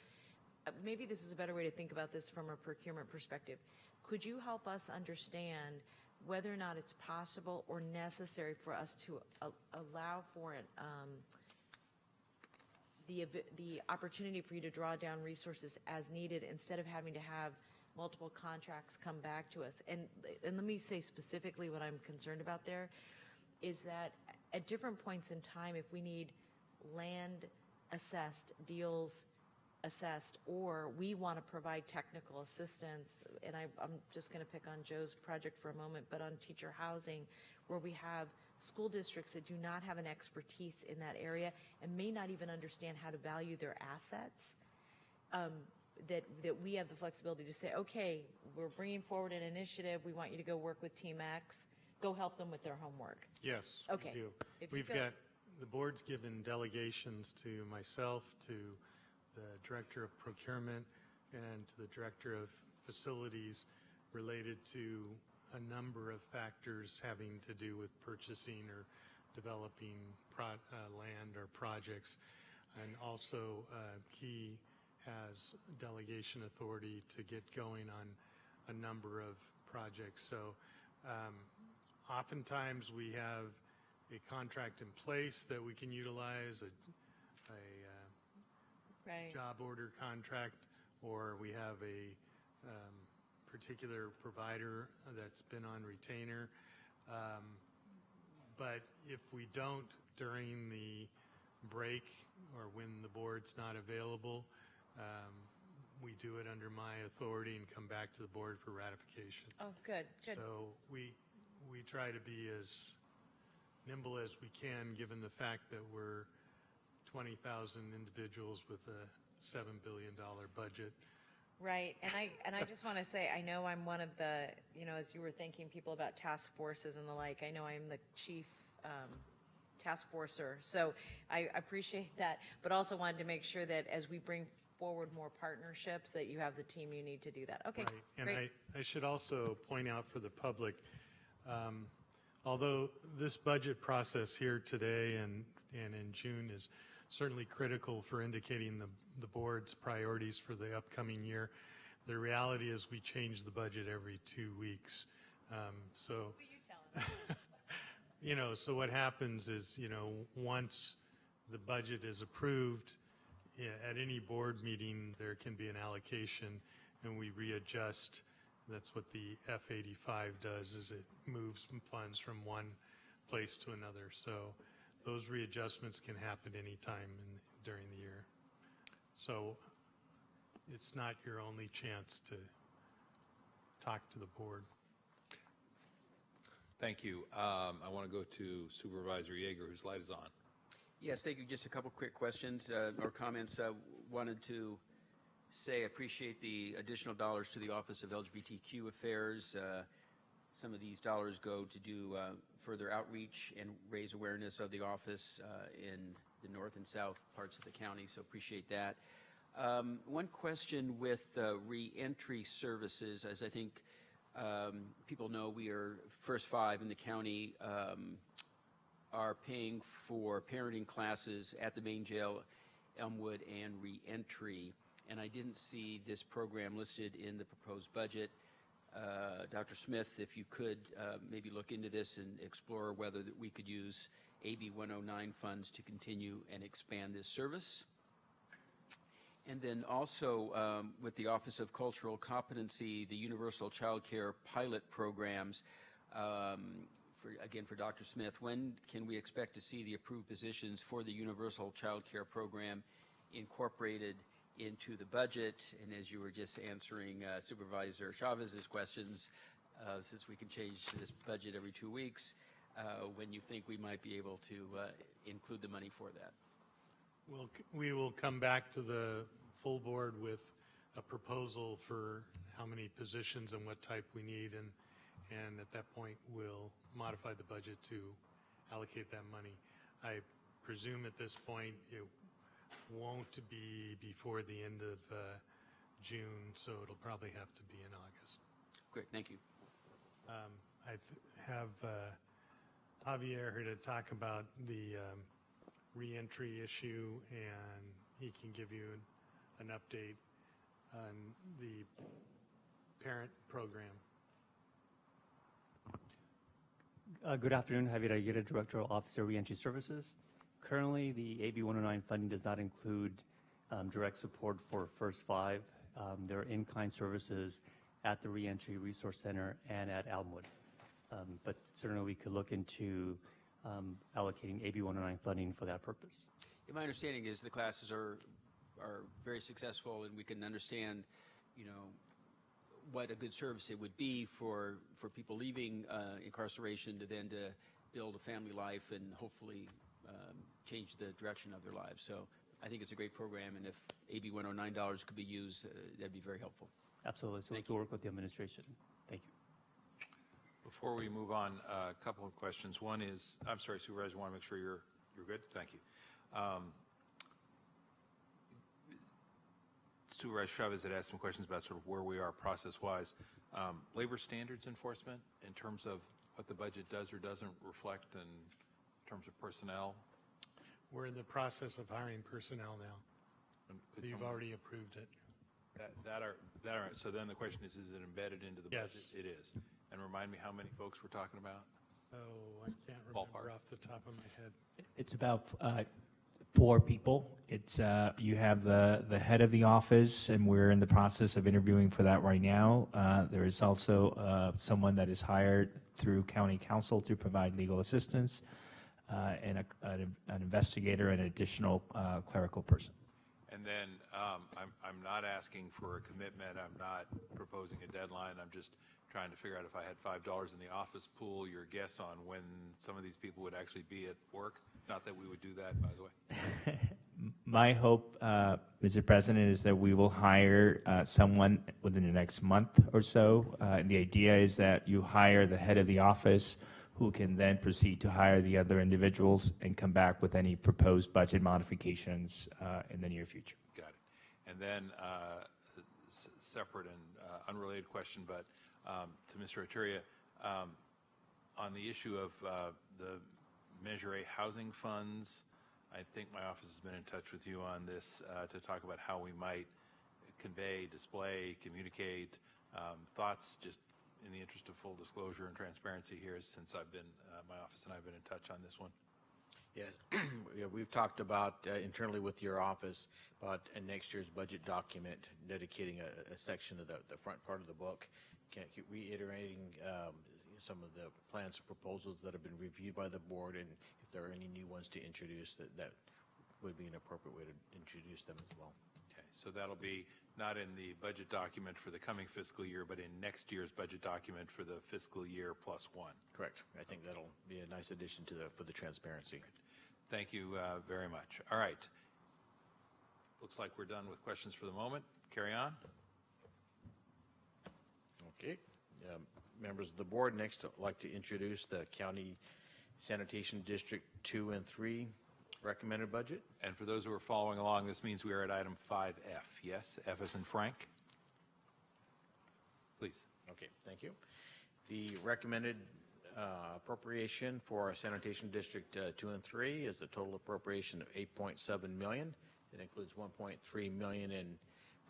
maybe this is a better way to think about this from a procurement perspective. Could you help us understand whether or not it's possible or necessary for us to allow for it, the opportunity for you to draw down resources as needed instead of having to have multiple contracts come back to us? And let me say specifically what I'm concerned about there is that at different points in time, if we need land assessed, deals assessed, or we want to provide technical assistance, and I'm just going to pick on Joe's project for a moment, but on teacher housing, where we have school districts that do not have an expertise in that area and may not even understand how to value their assets, that we have the flexibility to say, okay, we're bringing forward an initiative, we want you to go work with Team X, go help them with their homework? Yes, Okay. we do. If you We've feel- got, the board's given delegations to myself, to the Director of Procurement, and to the Director of Facilities related to a number of factors having to do with purchasing or developing land or projects. And also, Key has delegation authority to get going on a number of projects. So oftentimes we have a contract in place that we can utilize, a Right. job order contract, or we have a particular provider that's been on retainer. But if we don't during the break or when the board's not available, we do it under my authority and come back to the board for ratification. Oh, good, good. So we try to be as nimble as we can, given the fact that we're 20,000 individuals with a $7 billion budget. Right, and I just want to say, I know I'm one of the, as you were thanking people about task forces and the like, I know I'm the chief task forcer, so I appreciate that, but also wanted to make sure that as we bring forward more partnerships, that you have the team you need to do that. Okay, Right. And great. I should also point out for the public, although this budget process here today and in June is certainly critical for indicating the board's priorities for the upcoming year, the reality is we change the budget every 2 weeks. So so what happens is, once the budget is approved, at any board meeting, there can be an allocation, and we readjust. That's what the F-85 does, is it moves funds from one place to another. So those readjustments can happen anytime during the year. So it's not your only chance to talk to the board. Thank you. I want to go to Supervisor Yeager, whose light is on. Yes, thank you. Just a couple quick questions or comments. Wanted to say I appreciate the additional dollars to the Office of LGBTQ Affairs. Some of these dollars go to do further outreach and raise awareness of the office in the north and south parts of the county, so appreciate that. One question with reentry services, as I think people know, we are first five in the county are paying for parenting classes at the main jail, Elmwood, and reentry. And I didn't see this program listed in the proposed budget. Dr. Smith, if you could maybe look into this and explore whether that we could use AB 109 funds to continue and expand this service. And then also with the Office of Cultural Competency, the Universal Child Care pilot programs, for Dr. Smith, when can we expect to see the approved positions for the Universal Child Care program incorporated into the budget? And as you were just answering Supervisor Chavez's questions, since we can change this budget every 2 weeks, when you think we might be able to include the money for that? We will come back to the full board with a proposal for how many positions and what type we need, and at that point we'll modify the budget to allocate that money. I presume at this point it won't be before the end of June, so it'll probably have to be in August. Great, thank you. I have Javier here to talk about the reentry issue, and he can give you an update on the parent program. Good afternoon, Javier Aguirre, Director of Office of Reentry Services. Currently, the AB 109 funding does not include direct support for First Five. There are in-kind services at the Reentry Resource Center and at Elmwood. But certainly we could look into allocating AB 109 funding for that purpose. Yeah, my understanding is the classes are very successful, and we can understand, what a good service it would be for people leaving incarceration to then to build a family life and hopefully change the direction of their lives. So I think it's a great program, and if AB 109 dollars could be used, that'd be very helpful. Absolutely. So to work with the administration. Thank you. Before we move on, a couple of questions. One is, I'm sorry, Supervisor, I want to make sure you're good. Thank you. Supervisor Chavez had asked some questions about sort of where we are process-wise. Labor standards enforcement in terms of what the budget does or doesn't reflect in terms of personnel? We're in the process of hiring personnel now. You've already approved it. So then the question is it embedded into the budget? Yes. It is. And remind me how many folks we're talking about? Oh, I can't remember off the top of my head. It's about 4 people. It's you have the head of the office, and we're in the process of interviewing for that right now. There is also someone that is hired through county council to provide legal assistance, and an investigator and an additional clerical person. And then I'm not asking for a commitment. I'm not proposing a deadline. I'm just trying to figure out if I had $5 in the office pool, your guess on when some of these people would actually be at work. Not that we would do that, by the way. My hope, Mr. President, is that we will hire someone within the next month or so. And the idea is that you hire the head of the office, who can then proceed to hire the other individuals and come back with any proposed budget modifications in the near future. Got it. And then separate and unrelated question, but to Mr. Arteria, on the issue of the Measure A housing funds, I think my office has been in touch with you on this to talk about how we might convey, display, communicate thoughts, just in the interest of full disclosure and transparency here, since I've been, my office and I have been in touch on this one. Yes, yeah, we've talked about internally with your office about next year's budget document dedicating a section of the front part of the book. Can't keep reiterating some of the plans and proposals that have been reviewed by the board, and if there are any new ones to introduce, that would be an appropriate way to introduce them as well. Okay, so that'll be not in the budget document for the coming fiscal year, but in next year's budget document for the fiscal year +1. Correct. I think that'll be a nice addition to for the transparency. Right. Thank you very much. All right. Looks like we're done with questions for the moment. Carry on. Okay. Members of the board, next I'd like to introduce the County Sanitation District 2 and 3 recommended budget. And for those who are following along, this means we are at item 5F. Yes, F as in Frank. Please. Okay, thank you. The recommended appropriation for Sanitation District 2 and 3 is a total appropriation of $8.7 million. It includes $1.3 million in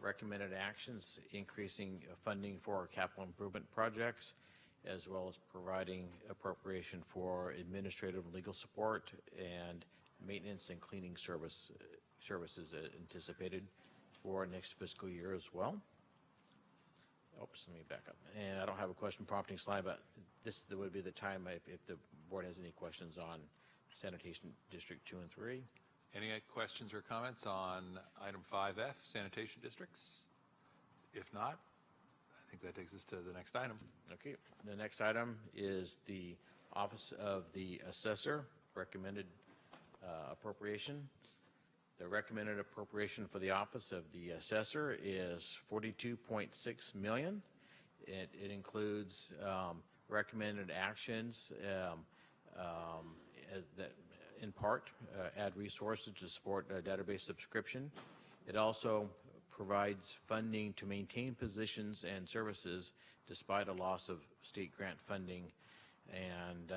recommended actions, increasing funding for capital improvement projects, as well as providing appropriation for administrative and legal support and maintenance and cleaning services anticipated for next fiscal year as well. Oops, let me back up. And I don't have a question prompting slide, but this would be the time if the board has any questions on Sanitation District 2 and 3. Any questions or comments on item 5F, sanitation districts? If not, I think that takes us to the next item. Okay, the next item is the Office of the Assessor recommended appropriation. The recommended appropriation for the Office of the Assessor is $42.6 million. It includes recommended actions that in part add resources to support a database subscription. It also provides funding to maintain positions and services despite a loss of state grant funding, and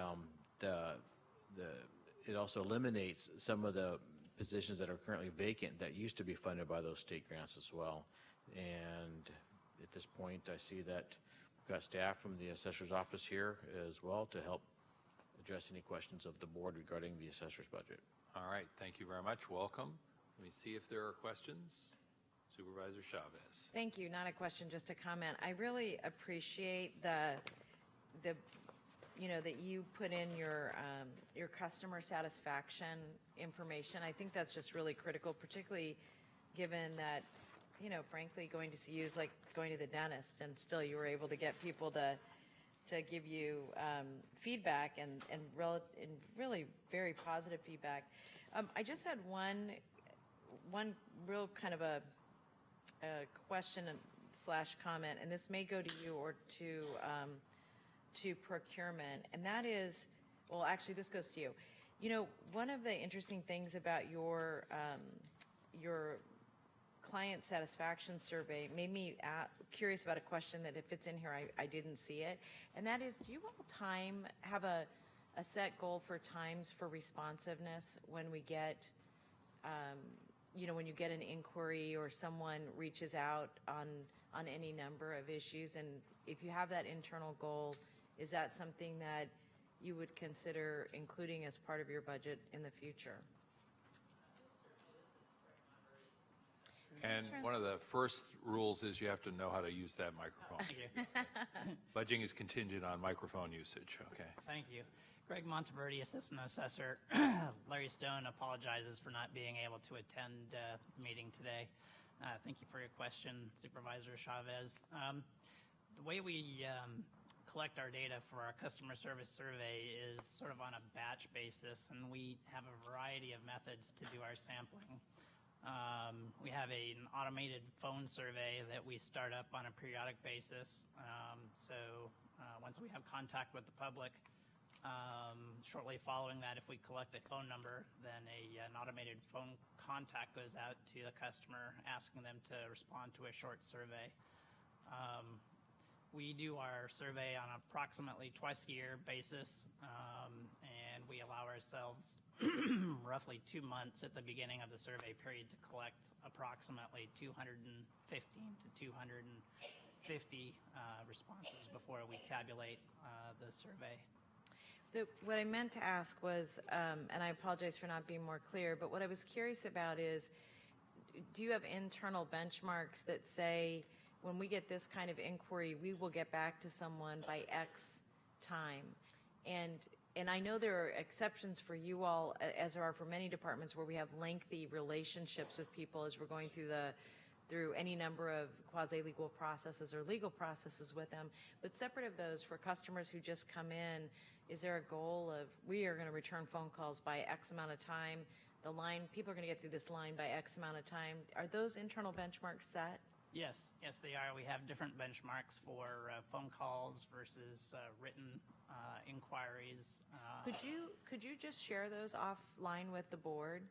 it also eliminates some of the positions that are currently vacant that used to be funded by those state grants as well. And at this point, I see that we've got staff from the assessor's office here as well to help address any questions of the board regarding the assessor's budget. All right, thank you very much. Welcome. Let me see if there are questions. Supervisor Chavez. Thank you. Not a question, just a comment. I really appreciate the that you put in your customer satisfaction information. I think that's just really critical, particularly given that, frankly, going to see you is like going to the dentist, and still you were able to get people to give you feedback and really very positive feedback. I just had one one real kind of a question slash comment, and this may go to you or to procurement, and that is, well, actually, this goes to you. You know, one of the interesting things about your client satisfaction survey made me curious about a question that if it's in here, I didn't see it, and that is, do you all have a set goal for times for responsiveness when we get, you know, when you get an inquiry or someone reaches out on any number of issues? And if you have that internal goal, is that something that you would consider including as part of your budget in the future? And one of the first rules is you have to know how to use that microphone. Thank you. Budgeting is contingent on microphone usage, okay? Thank you. Greg Monteverdi, Assistant Assessor. Larry Stone apologizes for not being able to attend the meeting today. Thank you for your question, Supervisor Chavez. The way we collect our data for our customer service survey is sort of on a batch basis, and we have a variety of methods to do our sampling. We have an automated phone survey that we start up on a periodic basis. Once we have contact with the public, shortly following that, if we collect a phone number, then an automated phone contact goes out to the customer asking them to respond to a short survey. We do our survey on approximately twice a year basis, and we allow ourselves roughly 2 months at the beginning of the survey period to collect approximately 215 to 250 responses before we tabulate the survey. What I meant to ask was, and I apologize for not being more clear, but what I was curious about is, do you have internal benchmarks that say, when we get this kind of inquiry, we will get back to someone by X time? And I know there are exceptions for you all, as there are for many departments, where we have lengthy relationships with people as we're going through any number of quasi-legal processes or legal processes with them. But separate of those, for customers who just come in, is there a goal of, we are going to return phone calls by X amount of time, people are going to get through this line by X amount of time? Are those internal benchmarks set? Yes, they are. We have different benchmarks for phone calls versus written inquiries. Could you just share those offline with the board,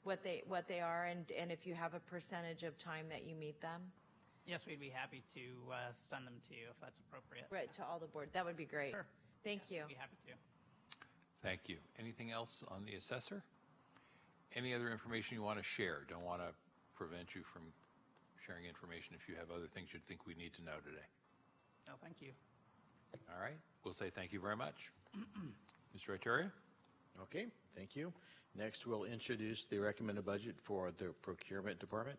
what they are, and if you have a percentage of time that you meet them? Yes, we'd be happy to send them to you if that's appropriate. Right, to all the board. That would be great. Sure. Thank you. We'd be happy to. Thank you. Anything else on the assessor? Any other information you want to share? Don't want to prevent you from sharing information if you have other things you think we need to know today. No, thank you. All right. We'll say thank you very much. Mr. Iteria? Okay, thank you. Next, we'll introduce the recommended budget for the procurement department.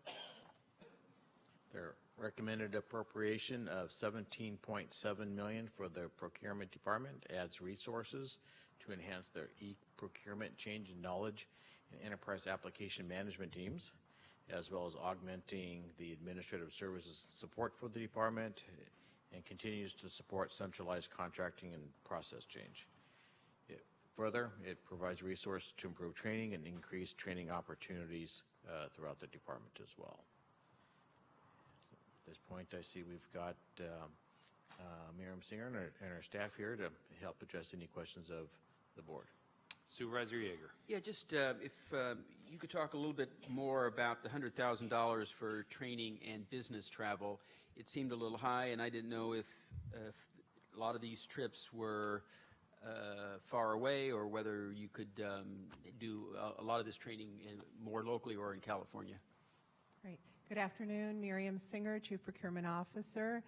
Their recommended appropriation of $17.7 million for the procurement department adds resources to enhance their e-procurement change in knowledge and enterprise application management teams, as well as augmenting the administrative services support for the department, and continues to support centralized contracting and process change. Further, it provides resources to improve training and increase training opportunities throughout the department as well. So at this point, I see we've got Miriam Singer and our staff here to help address any questions of the board. Supervisor Yeager. Yeah, just if you could talk a little bit more about the $100,000 for training and business travel. It seemed a little high, and I didn't know if a lot of these trips were far away, or whether you could do a lot of this training more locally or in California. Great. Good afternoon, Miriam Singer, Chief Procurement Officer.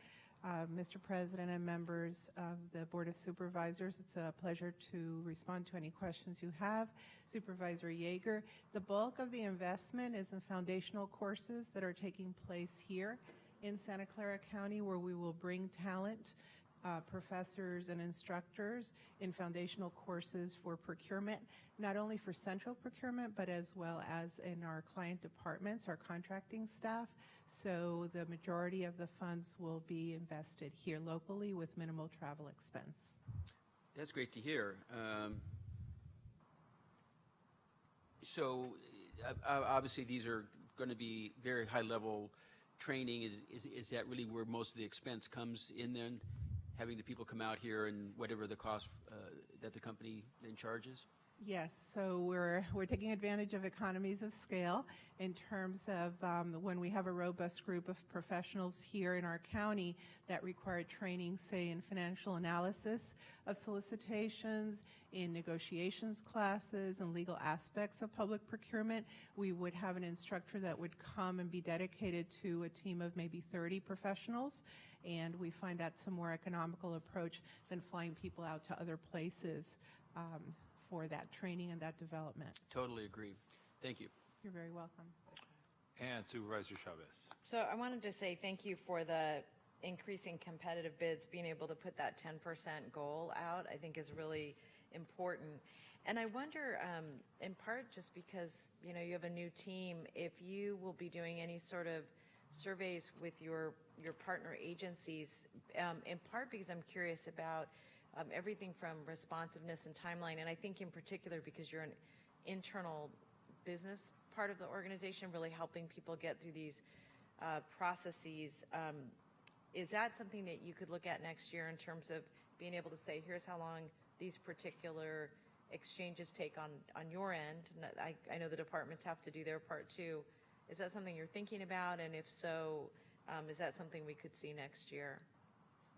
Mr. President and members of the Board of Supervisors, it's a pleasure to respond to any questions you have. Supervisor Yeager, the bulk of the investment is in foundational courses that are taking place here in Santa Clara County, where we will bring talent, professors and instructors in foundational courses for procurement, not only for central procurement, but as well as in our client departments, our contracting staff. So the majority of the funds will be invested here locally with minimal travel expense. That's great to hear. So obviously, these are going to be very high-level training. Is that really where most of the expense comes in then? Having the people come out here and whatever the cost that the company then charges? Yes, so we're taking advantage of economies of scale in terms of when we have a robust group of professionals here in our county that require training, say in financial analysis of solicitations, in negotiations classes, and legal aspects of public procurement. We would have an instructor that would come and be dedicated to a team of maybe 30 professionals, and we find that's a more economical approach than flying people out to other places for that training and that development. Totally agree. Thank you. You're very welcome. And Supervisor Chavez. So I wanted to say thank you for the increasing competitive bids. Being able to put that 10% goal out, I think, is really important. And I wonder, in part just because, you know, you have a new team, if you will be doing any sort of surveys with your partner agencies, in part because I'm curious about everything from responsiveness and timeline, and I think in particular because you're an internal business part of the organization, really helping people get through these processes. Is that something that you could look at next year in terms of being able to say, here's how long these particular exchanges take on your end? I know the departments have to do their part too. Is that something you're thinking about? And if so, is that something we could see next year?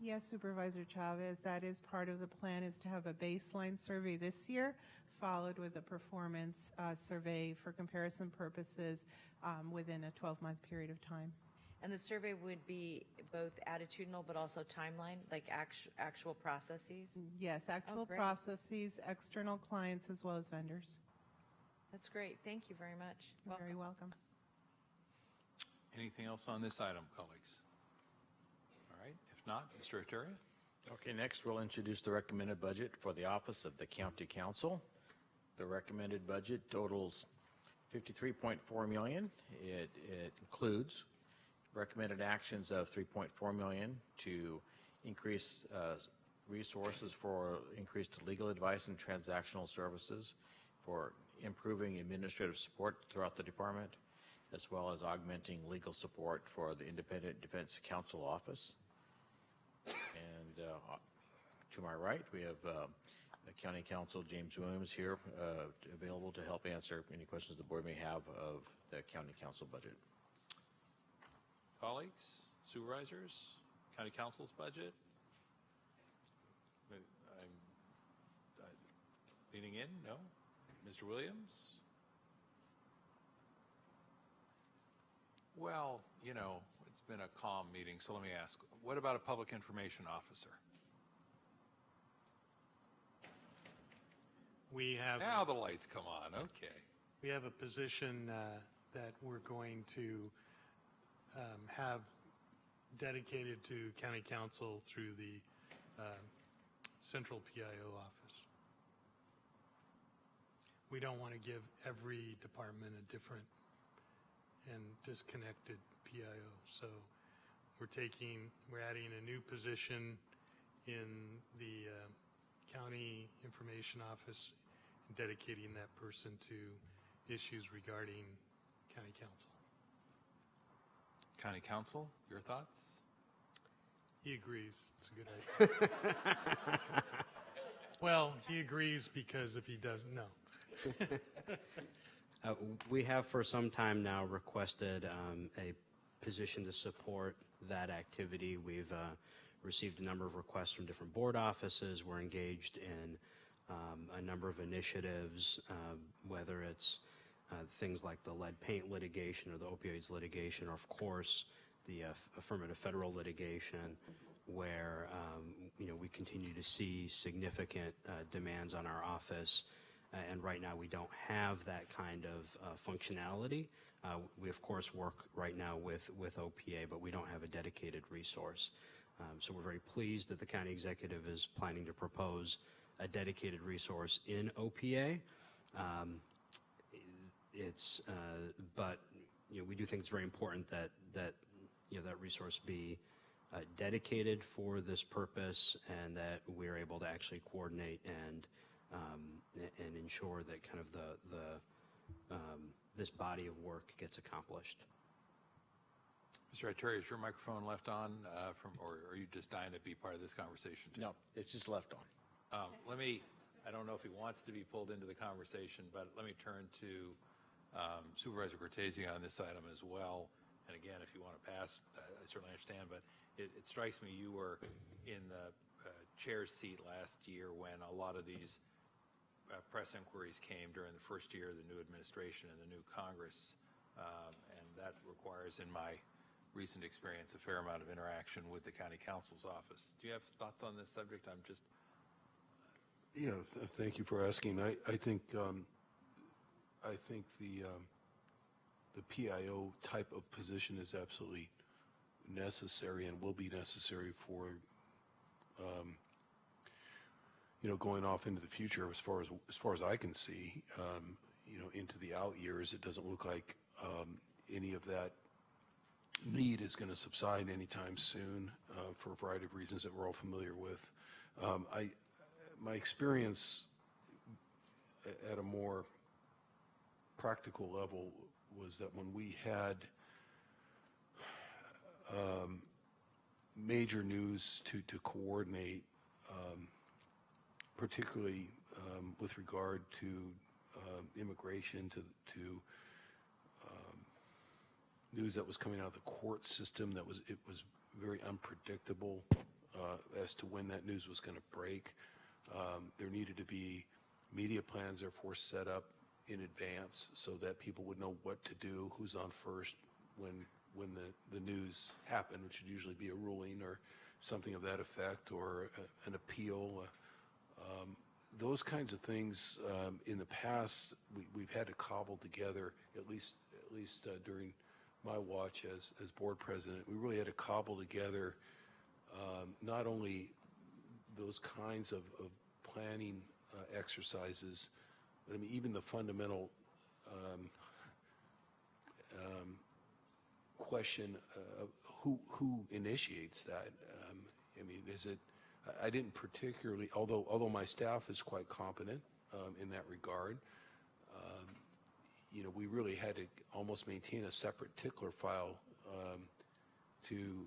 Yes, Supervisor Chavez, that is part of the plan, is to have a baseline survey this year, followed with a performance survey for comparison purposes within a 12-month period of time. And the survey would be both attitudinal but also timeline, like actual processes? Yes, actual processes, external clients, as well as vendors. That's great. Thank you very much. You're very welcome. Anything else on this item, colleagues? All right. If not, Mr. Arteria. Okay, next we'll introduce the recommended budget for the Office of the County Council. The recommended budget totals $53.4 million. It includes recommended actions of $3.4 million to increase resources for increased legal advice and transactional services, for improving administrative support throughout the department, as well as augmenting legal support for the Independent Defense Counsel Office. And to my right, we have County Counsel James Williams here available to help answer any questions the board may have of the County Council budget. Colleagues, supervisors, County Council's budget. I'm leaning in, no? Mr. Williams? Well, you know, it's been a calm meeting, so let me ask, what about a public information officer? We have now the lights come on. Okay. We have a position that we're going to have dedicated to County Council through the Central PIO office. We don't want to give every department a different and disconnected PIO. So we're adding a new position in the County Information Office and dedicating that person to issues regarding County Council. County Council, your thoughts? He agrees. It's a good idea. Well, he agrees because if he doesn't, no. We have for some time now requested a position to support that activity. We've received a number of requests from different board offices. We're engaged in a number of initiatives, whether it's things like the lead paint litigation or the opioids litigation, or of course the affirmative federal litigation, where we continue to see significant demands on our office. And right now we don't have that kind of functionality. We of course work right now with OPA, but we don't have a dedicated resource. So we're very pleased that the county executive is planning to propose a dedicated resource in OPA. But we do think it's very important that that resource be dedicated for this purpose, and that we're able to actually coordinate and ensure that kind of this body of work gets accomplished. Mr. Ituri, is your microphone left on or are you just dying to be part of this conversation too? No, it's just left on. I don't know if he wants to be pulled into the conversation, but let me turn to Supervisor Cortese on this item as well. And again, if you want to pass, I certainly understand, but it strikes me you were in the chair's seat last year when a lot of these press inquiries came during the first year of the new administration and the new Congress, and that requires, in my recent experience, a fair amount of interaction with the county counsel's office. Do you have thoughts on this subject? I'm just... Yeah, thank you for asking. I think the PIO type of position is absolutely necessary and will be necessary for going off into the future. As far as I can see, into the out years, it doesn't look like any of that need is going to subside anytime soon for a variety of reasons that we're all familiar with. My experience at a more practical level was that when we had major news to coordinate, particularly with regard to immigration, to news that was coming out of the court system, it was very unpredictable as to when that news was going to break. There needed to be media plans, therefore, set up in advance so that people would know what to do, who's on first when the news happened, which would usually be a ruling or something of that effect, or an appeal. Those kinds of things in the past we've had to cobble together, at least during my watch as board president. We really had to cobble together not only those kinds of planning exercises, but I mean even the fundamental question of who initiates that. I mean, is it? I didn't particularly, although my staff is quite competent in that regard. We really had to almost maintain a separate tickler file to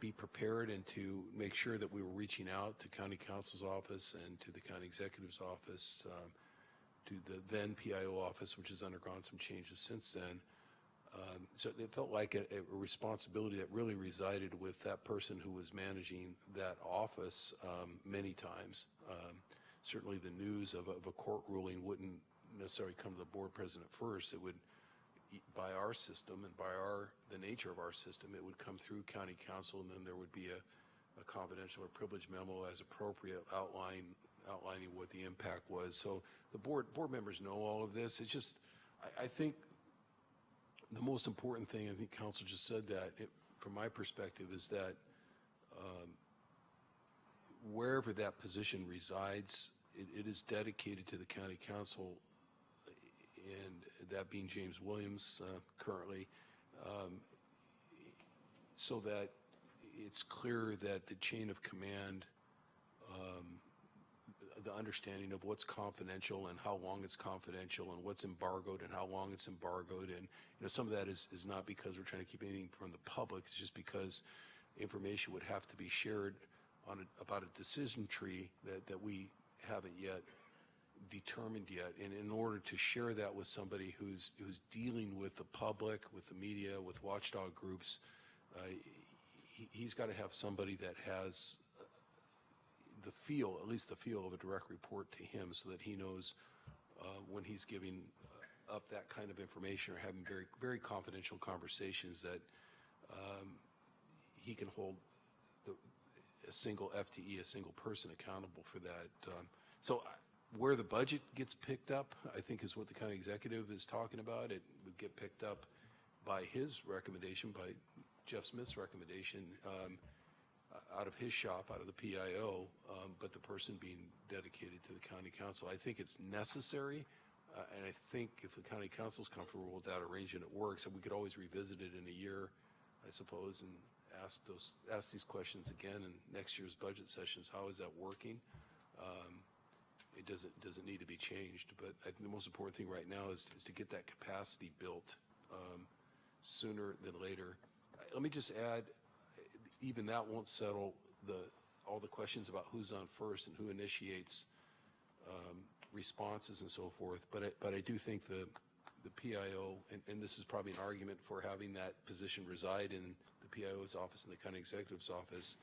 be prepared and to make sure that we were reaching out to county counsel's office and to the county executive's office, to the then PIO office, which has undergone some changes since then. So it felt like a responsibility that really resided with that person who was managing that office many times. Certainly the news of a court ruling wouldn't necessarily come to the board president first. It would, by our system and by the nature of our system, it would come through county council, and then there would be a confidential or privileged memo as appropriate outlining what the impact was. So the board members know all of this. It's just, I think the most important thing, I think council just said that, from my perspective, is that wherever that position resides, it is dedicated to the county council, and that being James Williams currently, so that it's clear that the chain of command, the understanding of what's confidential and how long it's confidential and what's embargoed and how long it's embargoed, and some of that is not because we're trying to keep anything from the public. It's just because information would have to be shared about a decision tree that we haven't yet determined yet. And in order to share that with somebody who's dealing with the public, with the media, with watchdog groups, he's got to have somebody that has at least the feel of a direct report to him, so that he knows when he's giving up that kind of information or having very, very confidential conversations, that he can hold a single FTE, a single person, accountable for that. So where the budget gets picked up, I think, is what the county executive is talking about. It would get picked up by his recommendation, by Jeff Smith's recommendation, out of his shop, out of the PIO, but the person being dedicated to the county council. I think it's necessary, and I think if the county council is comfortable with that arrangement, it works. And we could always revisit it in a year, I suppose, and ask these questions again in next year's budget sessions. How is that working? it doesn't need to be changed. But I think the most important thing right now is to get that capacity built sooner than later. Let me just add, even that won't settle all the questions about who's on first and who initiates responses and so forth. But I do think the PIO, and this is probably an argument for having that position reside in the PIO's office and the county executive's office.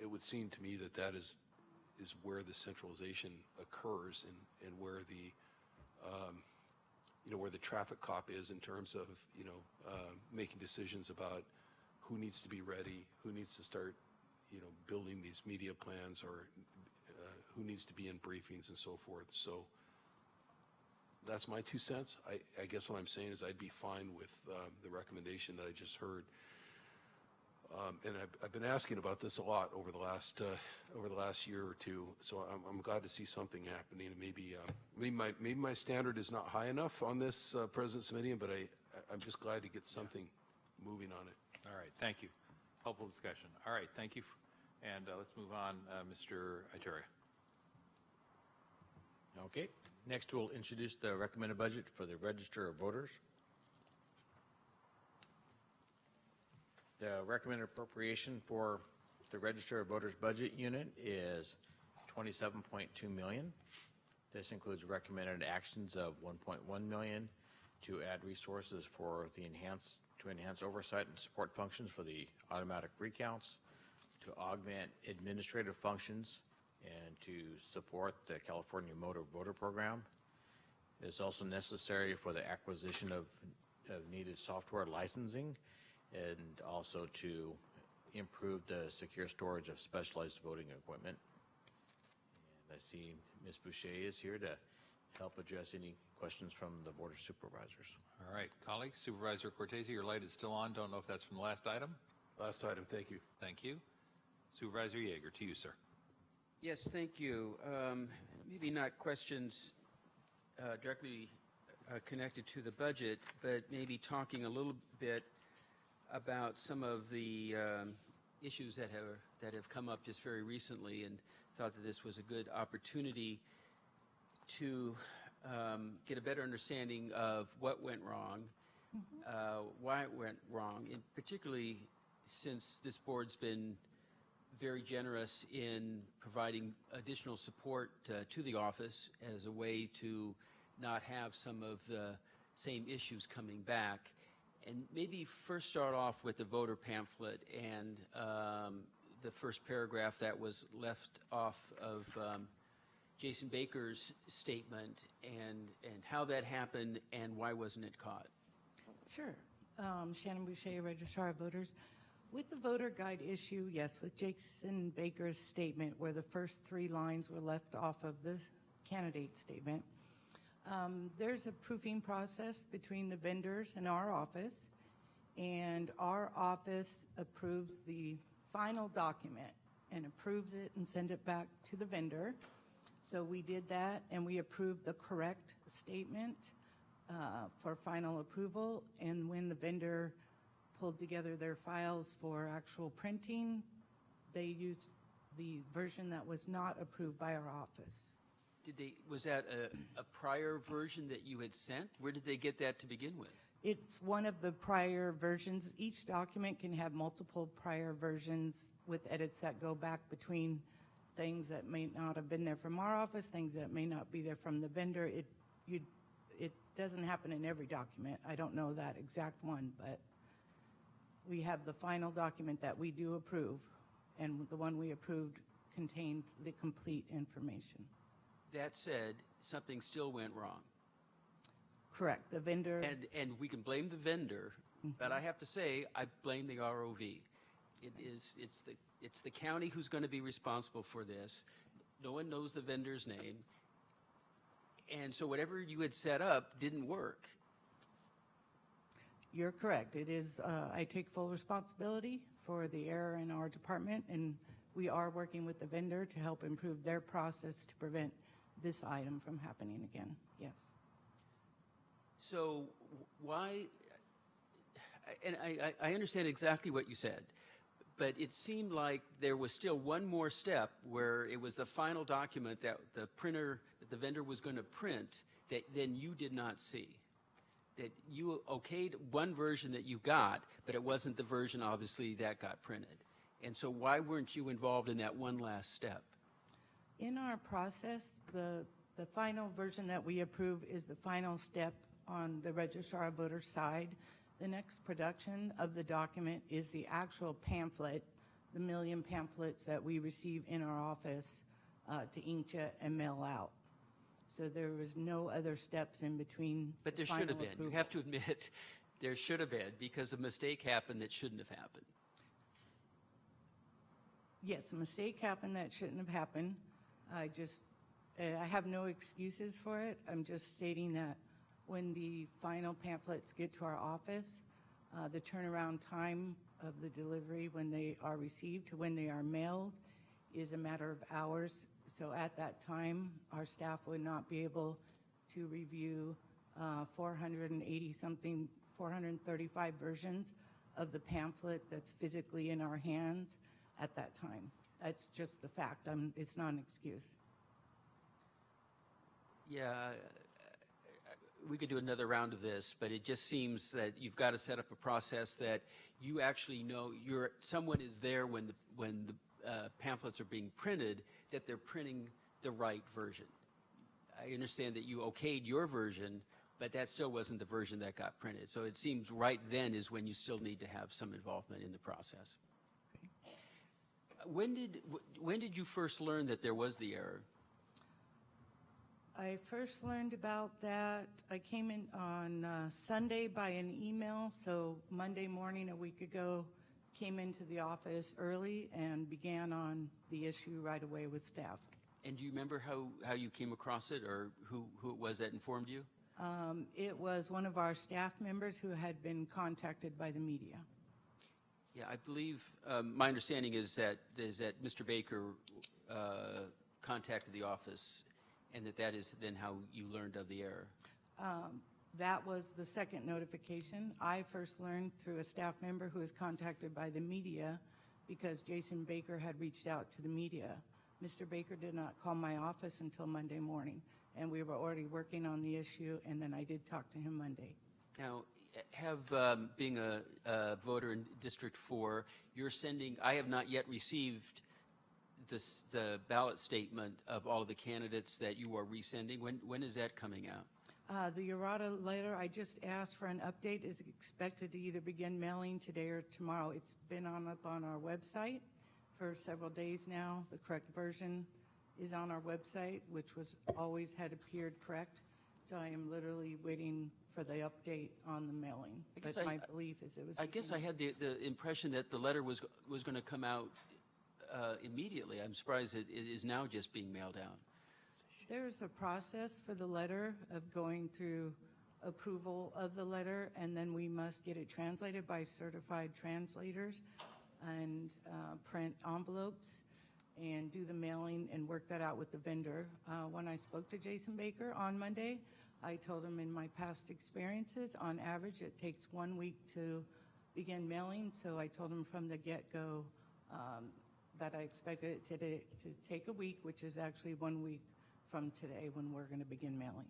It would seem to me that is where the centralization occurs and where the where the traffic cop is in terms of making decisions about who needs to be ready, who needs to start building these media plans, or who needs to be in briefings and so forth. So that's my 2 cents. I guess what I'm saying is I'd be fine with the recommendation that I just heard. And I've been asking about this a lot over the last year or two. So I'm glad to see something happening. And maybe my standard is not high enough on this President's Committee, but I'm just glad to get something moving on it. All right, thank you. Helpful discussion. All right, thank you. And let's move on, Mr. Iteria. Okay. Next, we'll introduce the recommended budget for the Register of Voters. The recommended appropriation for the Register of Voters budget unit is $27.2 million. This includes recommended actions of $1.1 million to add resources for to enhance oversight and support functions for the automatic recounts, to augment administrative functions, and to support the California Motor Voter Program. It's also necessary for the acquisition of needed software licensing, and also to improve the secure storage of specialized voting equipment. And I see Ms. Boucher is here to help address any questions from the Board of Supervisors. All right, colleagues, Supervisor Cortese, your light is still on. Don't know if that's from the last item. Last item, thank you. Thank you. Supervisor Yeager, to you, sir. Yes, thank you. Maybe not questions directly connected to the budget, but maybe talking a little bit about some of the issues that have come up just very recently, and thought that this was a good opportunity to get a better understanding of what went wrong, why it went wrong, and particularly since this board's been very generous in providing additional support to the office as a way to not have some of the same issues coming back. And maybe first start off with the voter pamphlet and the first paragraph that was left off of Jason Baker's statement, and how that happened and why wasn't it caught? Sure. Shannon Boucher, Registrar of Voters. With the voter guide issue, yes, with Jason Baker's statement where the first 3 lines were left off of the candidate statement, there's a proofing process between the vendors and our office, and our office approves the final document and approves it and sends it back to the vendor. So we did that, and we approved the correct statement for final approval. And when the vendor pulled together their files for actual printing, they used the version that was not approved by our office. Was that a prior version that you had sent? Where did they get that to begin with? It's one of the prior versions. Each document can have multiple prior versions with edits that go back between things that may not have been there from our office, things that may not be there from the vendor. It doesn't happen in every document. I don't know that exact one, but we have the final document that we do approve, and the one we approved contained the complete information. That said, something still went wrong. Correct. The vendor. And we can blame the vendor, but I have to say, I blame the ROV. It's the county who's going to be responsible for this. No one knows the vendor's name. And so whatever you had set up didn't work. You're correct. It is, I take full responsibility for the error in our department, and we are working with the vendor to help improve their process to prevent this item from happening again. Yes. So why, and I understand exactly what you said, but it seemed like there was still one more step where it was the final document that the printer, that the vendor was going to print, that then you did not see. That you okayed one version that you got, but it wasn't the version, obviously, that got printed. And so why weren't you involved in that one last step? In our process, the final version that we approve is the final step on the registrar of voters side. The next production of the document is the actual pamphlet, the million pamphlets that we receive in our office to inkjet and mail out. So there was no other steps in between. But there should have been. You have to admit, there should have been, because a mistake happened that shouldn't have happened. Yes, a mistake happened that shouldn't have happened. I have no excuses for it. I'm just stating that when the final pamphlets get to our office, the turnaround time of the delivery when they are received to when they are mailed is a matter of hours. So at that time, our staff would not be able to review 435 versions of the pamphlet that's physically in our hands at that time. That's just the fact. It's not an excuse. Yeah, we could do another round of this, but it just seems that you've got to set up a process that you actually know someone is there when the pamphlets are being printed, that they're printing the right version. I understand that you okayed your version, but that still wasn't the version that got printed. So it seems right then is when you still need to have some involvement in the process. When did you first learn that there was the error? I first learned about that. I came in on Sunday by an email, so Monday morning a week ago, came into the office early and began on the issue right away with staff. And do you remember how you came across it, or who it was that informed you? It was one of our staff members who had been contacted by the media. Yeah, I believe my understanding is that Mr. Baker contacted the office, and that is then how you learned of the error. That was the second notification. I first learned through a staff member who was contacted by the media because Jason Baker had reached out to the media. Mr. Baker did not call my office until Monday morning, and we were already working on the issue, and then I did talk to him Monday. Now, being a voter in District 4, I have not yet received the ballot statement of all of the candidates that you are resending. When is that coming out? The errata letter, I just asked for an update, is expected to either begin mailing today or tomorrow. It's been up on our website for several days now. The correct version is on our website, which had appeared correct. So I am literally waiting for the update on the mailing. But my belief is it was. I guess I had the impression that the letter was going to come out immediately. I'm surprised it is now just being mailed out. There's a process for the letter of going through approval of the letter, and then we must get it translated by certified translators and print envelopes and do the mailing and work that out with the vendor. When I spoke to Jason Baker on Monday, I told him in my past experiences, on average, it takes 1 week to begin mailing. So I told him from the get-go that I expected it to take a week, which is actually 1 week from today when we're going to begin mailing.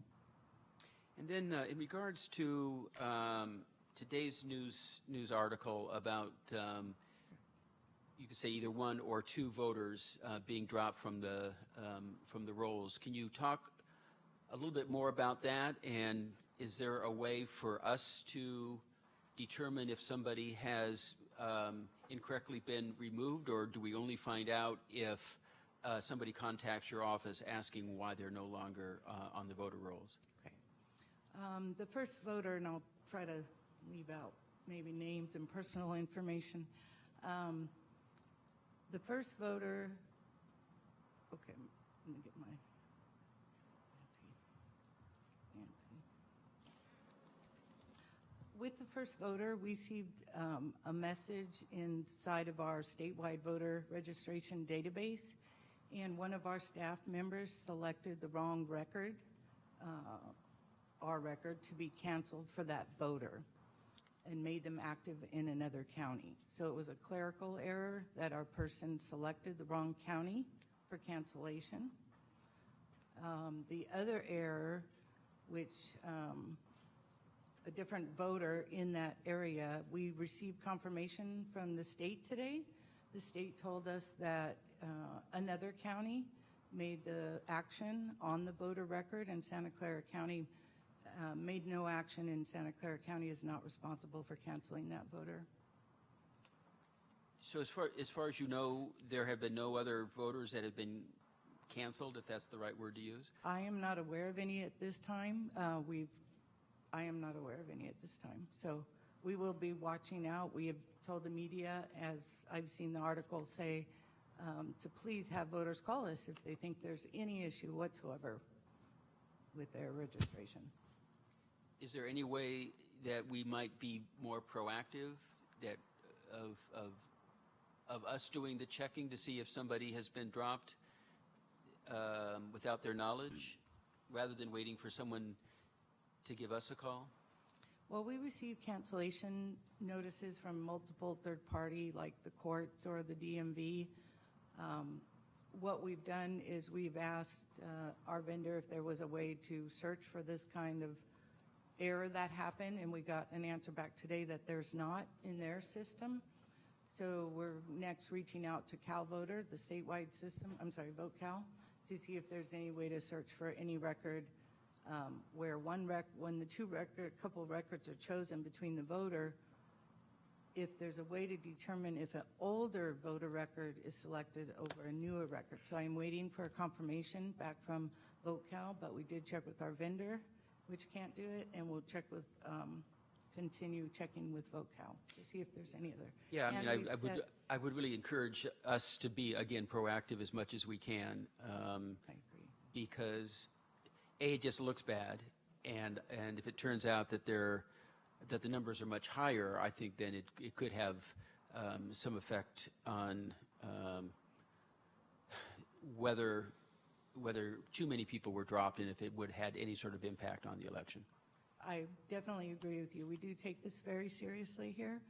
And then in regards to today's news article about you could say either one or two voters being dropped from the rolls, can you talk a little bit more about that? And is there a way for us to determine if somebody has incorrectly been removed, or do we only find out if somebody contacts your office asking why they're no longer on the voter rolls? Okay. The first voter, and I'll try to leave out maybe names and personal information. The first voter, okay, let me get my, Nancy. With the first voter, we received a message inside of our statewide voter registration database, and one of our staff members selected the wrong record, our record, to be canceled for that voter. and made them active in another county. So it was a clerical error that our person selected the wrong county for cancellation. The other error, which a different voter in that area, we received confirmation from the state today. The state told us that another county made the action on the voter record, and Santa Clara County made no action, and Santa Clara County is not responsible for canceling that voter. So as far as you know, there have been no other voters that have been canceled, if that's the right word to use? I am not aware of any at this time. I am not aware of any at this time. So we will be watching out. We have told the media, as I've seen the article say, to please have voters call us if they think there's any issue whatsoever with their registration. Is there any way that we might be more proactive that of us doing the checking to see if somebody has been dropped without their knowledge, rather than waiting for someone to give us a call? Well, we receive cancellation notices from multiple third party, like the courts or the DMV. What we've done is we've asked our vendor if there was a way to search for this kind of error that happened, and we got an answer back today that there's not in their system. So we're next reaching out to CalVoter, the statewide system, VoteCal, to see if there's any way to search for any record where when the couple records are chosen between the voter, if there's a way to determine if an older voter record is selected over a newer record. So I'm waiting for a confirmation back from VoteCal, but we did check with our vendor, which can't do it, and we'll check with, continue checking with VoteCal to see if there's any other. Yeah, I mean, I would really encourage us to be, again, proactive as much as we can. I agree. Because A, it just looks bad, and if it turns out that the numbers are much higher, I think then it could have some effect on whether too many people were dropped and if it would have had any sort of impact on the election. I definitely agree with you. We do take this very seriously here.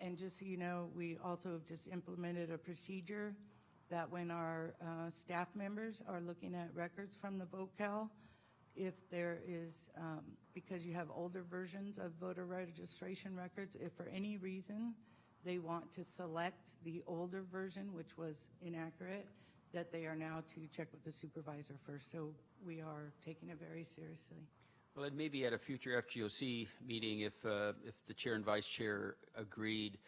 And just so you know, we also have just implemented a procedure that when our staff members are looking at records from the VoteCal, if there is, because you have older versions of voter registration records, if for any reason they want to select the older version, which was inaccurate, that they are now to check with the supervisor first. So we are taking it very seriously. Well, and maybe at a future FGOC meeting, if the chair and vice chair agreed,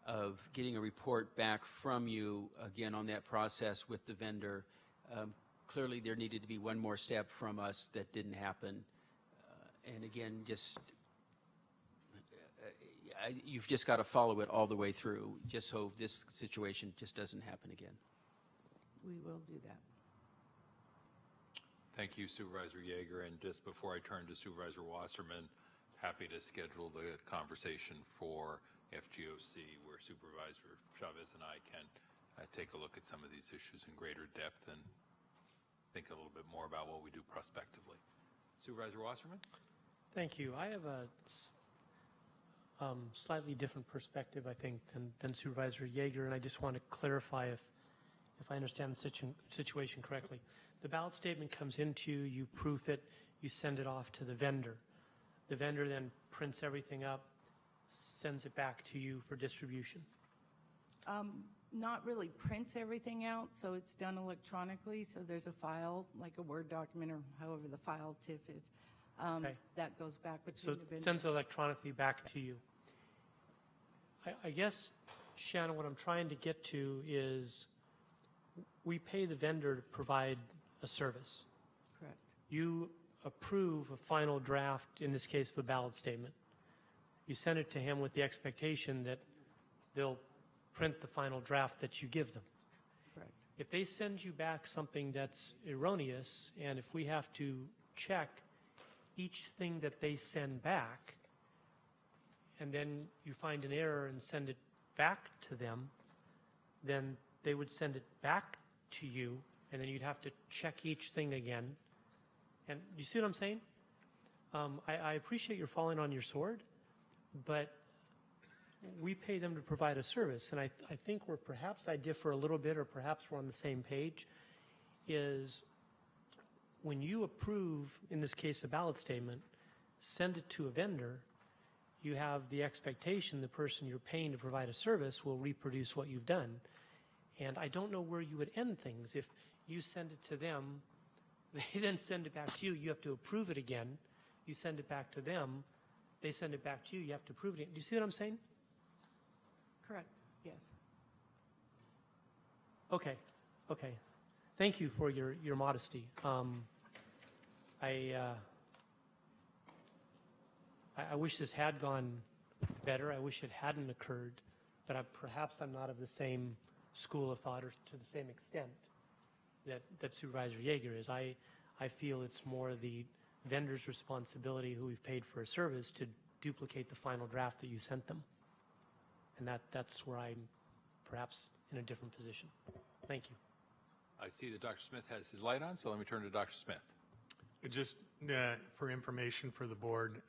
of getting a report back from you, again, on that process with the vendor. Clearly, there needed to be one more step from us that didn't happen. And again, you've just got to follow it all the way through, just so this situation just doesn't happen again. We will do that. Thank you, Supervisor Yeager. And just before I turn to Supervisor Wasserman, happy to schedule the conversation for FGOC, where Supervisor Chavez and I can take a look at some of these issues in greater depth and think a little bit more about what we do prospectively. Supervisor Wasserman? Thank you. I have a slightly different perspective, I think, than Supervisor Yeager, and I just want to clarify if I understand the situation correctly. The ballot statement comes into you, you proof it, you send it off to the vendor. The vendor then prints everything up, sends it back to you for distribution. Not really prints everything out, so it's done electronically. So there's a file, like a Word document or however the file TIFF is, Okay. that goes back between So the vendor. it sends it electronically back to you. I guess, Shannon, what I'm trying to get to is we pay the vendor to provide a service. Correct. You approve a final draft, in this case of a ballot statement. You send it to him with the expectation that they'll print the final draft that you give them. Correct. If they send you back something that's erroneous, and if we have to check each thing that they send back, and then you find an error and send it back to them, then they would send it back to you, and then you'd have to check each thing again. And do you see what I'm saying? I appreciate your falling on your sword, but we pay them to provide a service. And I think where perhaps I differ a little bit, or perhaps we're on the same page, is when you approve, in this case, a ballot statement, send it to a vendor, you have the expectation the person you're paying to provide a service will reproduce what you've done. And I don't know where you would end things. If you send it to them, they then send it back to you, you have to approve it again. You send it back to them, they send it back to you, you have to approve it again. Do you see what I'm saying? Correct, yes. Okay, okay. Thank you for your modesty. I wish this had gone better. I wish it hadn't occurred, but perhaps I'm not of the same school of thought or to the same extent that Supervisor Yeager is. I feel it's more the vendor's responsibility who we've paid for a service to duplicate the final draft that you sent them. And that's where I'm perhaps in a different position. Thank you. I see that Dr. Smith has his light on, so let me turn to Dr. Smith. Just for information for the board,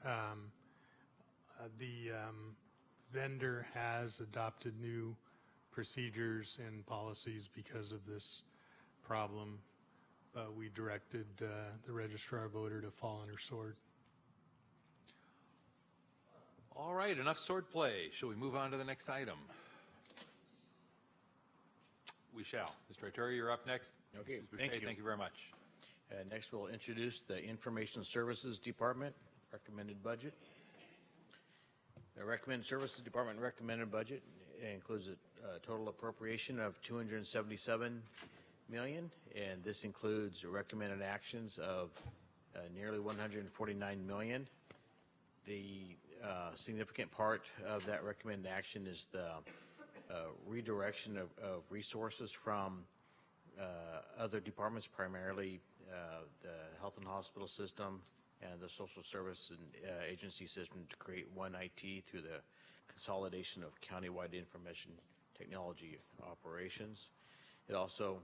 the vendor has adopted new procedures and policies because of this problem. We directed the registrar voter to fall on her sword. All right, enough sword play. Shall we move on to the next item? We shall. Mr. Ituri, you're up next. Okay, Ms. Boucher, thank you very much. Next, we'll introduce the Information Services Department recommended budget. The Recommended Services Department recommended budget includes a total appropriation of $277 million, and this includes recommended actions of nearly $149 million. The significant part of that recommended action is the redirection of resources from other departments, primarily the health and hospital system and the social service and agency system, to create one IT through the consolidation of countywide information technology operations. It also,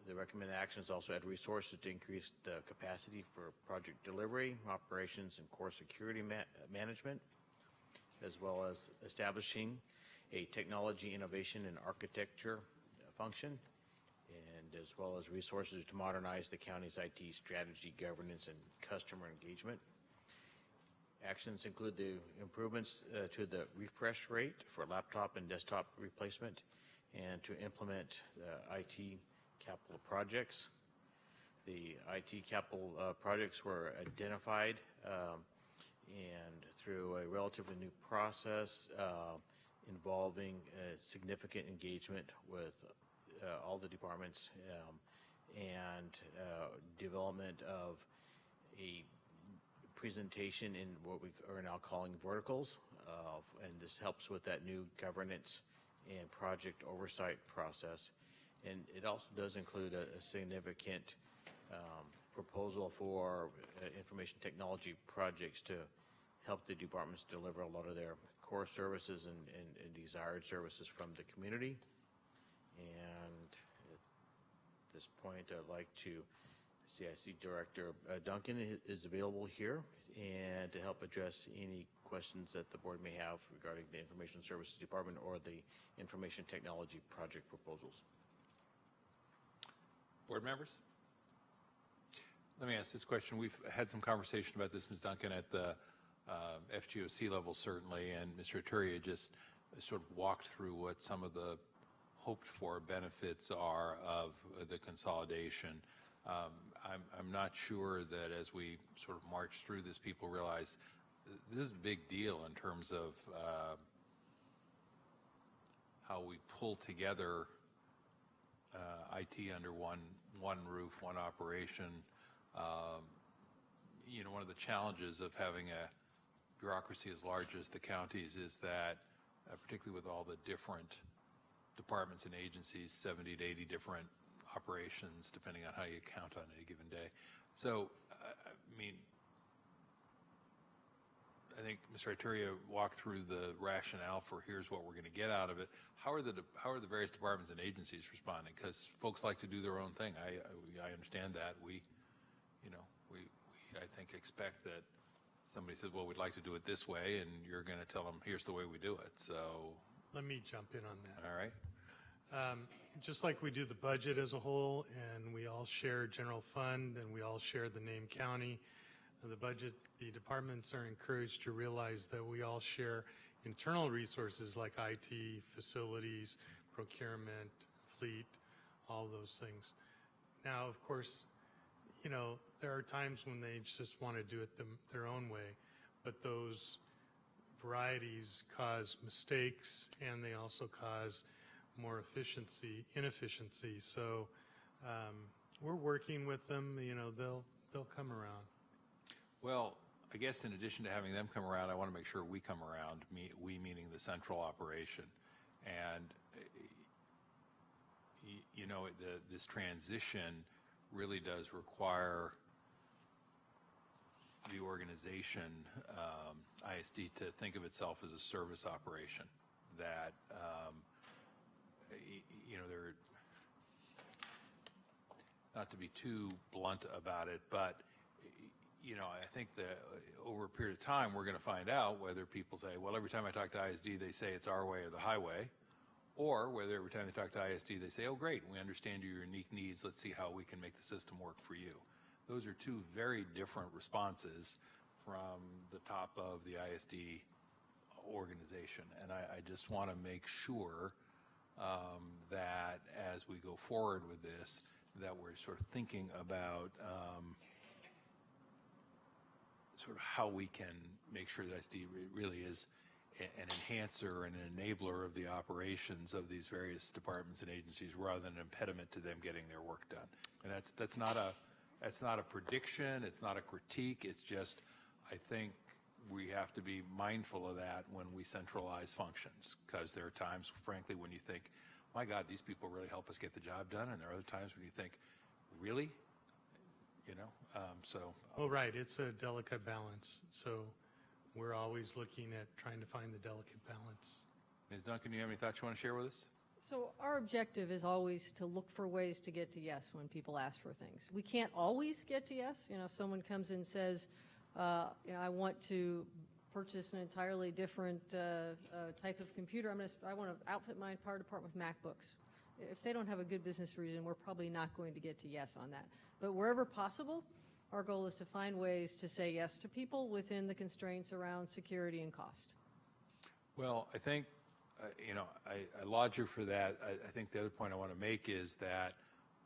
the recommended actions also add resources to increase the capacity for project delivery, operations, and core security management, as well as establishing a technology innovation and architecture function, and as well as resources to modernize the county's IT strategy, governance, and customer engagement. Actions include the improvements to the refresh rate for laptop and desktop replacement, and to implement the IT capital projects. The IT capital projects were identified and through a relatively new process involving significant engagement with all the departments and development of a presentation in what we are now calling verticals, and this helps with that new governance and project oversight process. And it also does include a significant proposal for information technology projects to help the departments deliver a lot of their core services and desired services from the community. And at this point, I'd like to see, I see Director Duncan is available here and to help address any questions that the board may have regarding the Information Services Department or the information technology project proposals. Board members? Let me ask this question. We've had some conversation about this, Ms. Duncan, at the FGOC level, certainly, and Mr. Ituri just sort of walked through what some of the hoped for benefits are of the consolidation. I'm not sure that as we sort of march through this, people realize this is a big deal in terms of how we pull together IT under one roof, one operation. You know, one of the challenges of having a bureaucracy as large as the counties is that, particularly with all the different departments and agencies, 70 to 80 different operations, depending on how you count on any given day. So, I mean, I think Mr. Ituri walked through the rationale for here's what we're going to get out of it. How are the various departments and agencies responding? Because folks like to do their own thing. I understand that. We I think expect that somebody says, well, we'd like to do it this way, and you're going to tell them, here's the way we do it. So, Let me jump in on that. all right. Just like we do the budget as a whole, and we all share general fund, and we all share the name county, the budget, the departments are encouraged to realize that we all share internal resources like IT, facilities, procurement, fleet, all those things. Now, of course, you know, there are times when they just want to do it their own way, but those varieties cause mistakes, and they also cause more inefficiency. So we're working with them. You know, they'll come around. Well, I guess in addition to having them come around, I want to make sure we come around, we meaning the central operation. And, you know, this transition really does require the organization, ISD, to think of itself as a service operation. That, you know, there, not to be too blunt about it, but you know, I think that over a period of time, we're going to find out whether people say, well, every time I talk to ISD, they say it's our way or the highway, or whether every time they talk to ISD, they say, oh, great, we understand your unique needs. Let's see how we can make the system work for you. Those are two very different responses from the top of the ISD organization. And I just want to make sure that as we go forward with this, that we're sort of thinking about sort of how we can make sure that ISD really is an enhancer and an enabler of the operations of these various departments and agencies, rather than an impediment to them getting their work done. And that's not a prediction. It's not a critique. It's just, I think we have to be mindful of that when we centralize functions, because there are times, frankly, when you think, my God, these people really help us get the job done, and there are other times when you think, really? You know, so. Well, right, it's a delicate balance. So we're always looking at trying to find the delicate balance. Ms. Duncan, do you have any thoughts you want to share with us? So our objective is always to look for ways to get to yes when people ask for things. We can't always get to yes. You know, if someone comes in and says, you know, I want to purchase an entirely different type of computer, I want to outfit my entire department with MacBooks. If they don't have a good business reason, we're probably not going to get to yes on that. But wherever possible, our goal is to find ways to say yes to people within the constraints around security and cost. Well, I think, you know, I laud you for that. I think the other point I want to make is that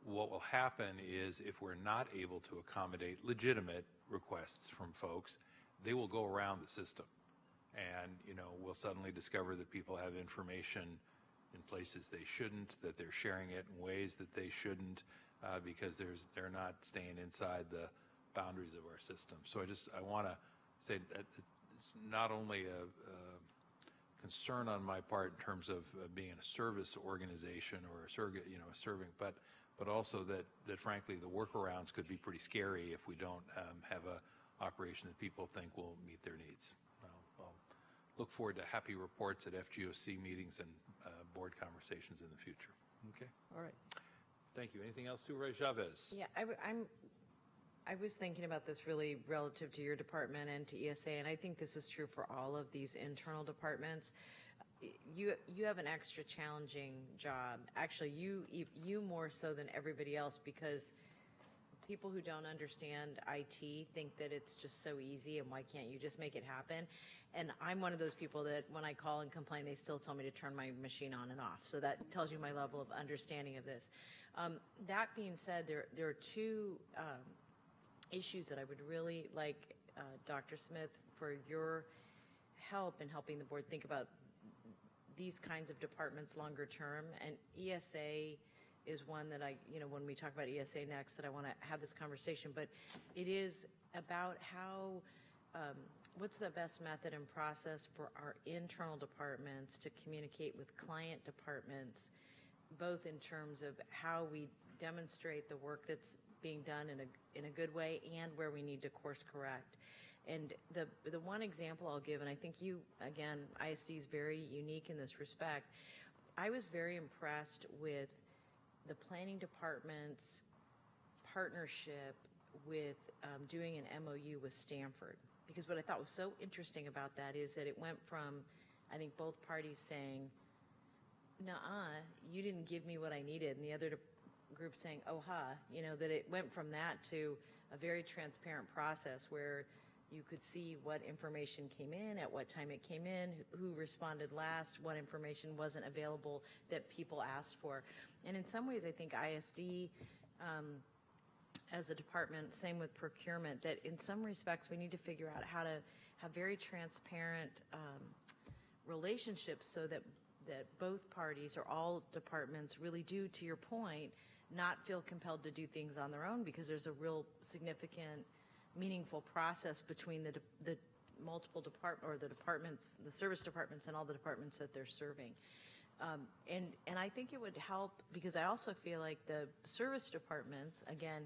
what will happen is, if we're not able to accommodate legitimate requests from folks, they will go around the system. And, you know, we'll suddenly discover that people have information in places they shouldn't, that they're sharing it in ways that they shouldn't, because they're not staying inside the boundaries of our system. So I want to say that it's not only a concern on my part in terms of being a service organization or a surrogate, you know, serving, but also that frankly the workarounds could be pretty scary if we don't have a operation that people think will meet their needs. I'll look forward to happy reports at FGOC meetings and board conversations in the future. Okay. All right. Thank you. Anything else, Supervisor Chavez? Yeah, I was thinking about this really relative to your department and to ESA, and I think this is true for all of these internal departments. You have an extra challenging job. Actually, you more so than everybody else, because people who don't understand IT think that it's just so easy and why can't you just make it happen? And I'm one of those people that when I call and complain, they still tell me to turn my machine on and off. So that tells you my level of understanding of this. That being said, there are two issues that I would really like, Dr. Smith, for your help in helping the board think about these kinds of departments longer term. And ESA is one that when we talk about ESA next, that I want to have this conversation. But it is about how, what's the best method and process for our internal departments to communicate with client departments, both in terms of how we demonstrate the work that's being done in a good way and where we need to course correct. And the one example I'll give, and I think you, again, ISD is very unique in this respect, I was very impressed with the planning department's partnership with doing an MOU with Stanford. because what I thought was so interesting about that is that it went from, I think, both parties saying, nuh-uh, you didn't give me what I needed, and the other group saying, oh, ha, that it went from that to a very transparent process where you could see what information came in, at what time it came in, who responded last, what information wasn't available that people asked for. And in some ways, I think ISD, as a department, same with procurement, that in some respects we need to figure out how to have very transparent relationships so that both parties or all departments really do, to your point, not feel compelled to do things on their own, because there's a real significant, meaningful process between the multiple departments, the service departments and all the departments that they're serving. And I think it would help, because I also feel like the service departments, again,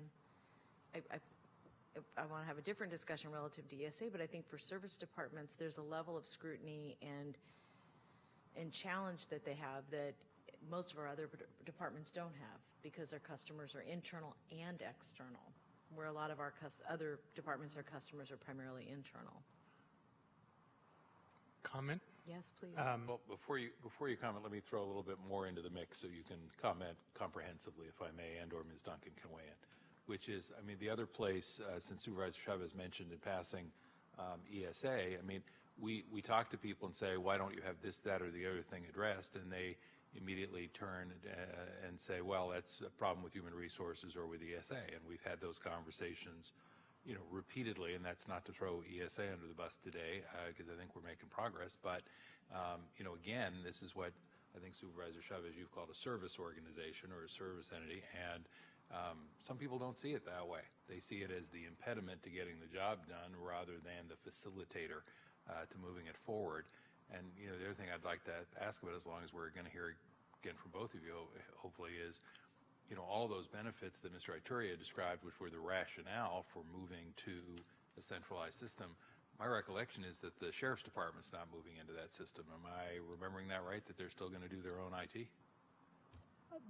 I want to have a different discussion relative to ESA, but I think for service departments, there's a level of scrutiny and challenge that they have that most of our other departments don't have, because their customers are internal and external, where a lot of our other departments, our customers are primarily internal. Comment? Yes, please. Well, before you comment, let me throw a little bit more into the mix so you can comment comprehensively, if I may, and or Ms. Duncan can weigh in, which is, I mean, the other place, since Supervisor Chavez mentioned in passing ESA, I mean, we talk to people and say, why don't you have this, that, or the other thing addressed? And they immediately turn and say, well, that's a problem with human resources or with ESA. And we've had those conversations, repeatedly, and that's not to throw ESA under the bus today, because I think we're making progress. But, again, this is what I think Supervisor Chavez, you've called a service organization or a service entity, and some people don't see it that way. They see it as the impediment to getting the job done rather than the facilitator to moving it forward. And, the other thing I'd like to ask about, as long as we're going to hear again from both of you, hopefully, is, all those benefits that Mr. Ituria described, which were the rationale for moving to a centralized system. My recollection is that the Sheriff's Department's not moving into that system. Am I remembering that right, that they're still going to do their own IT?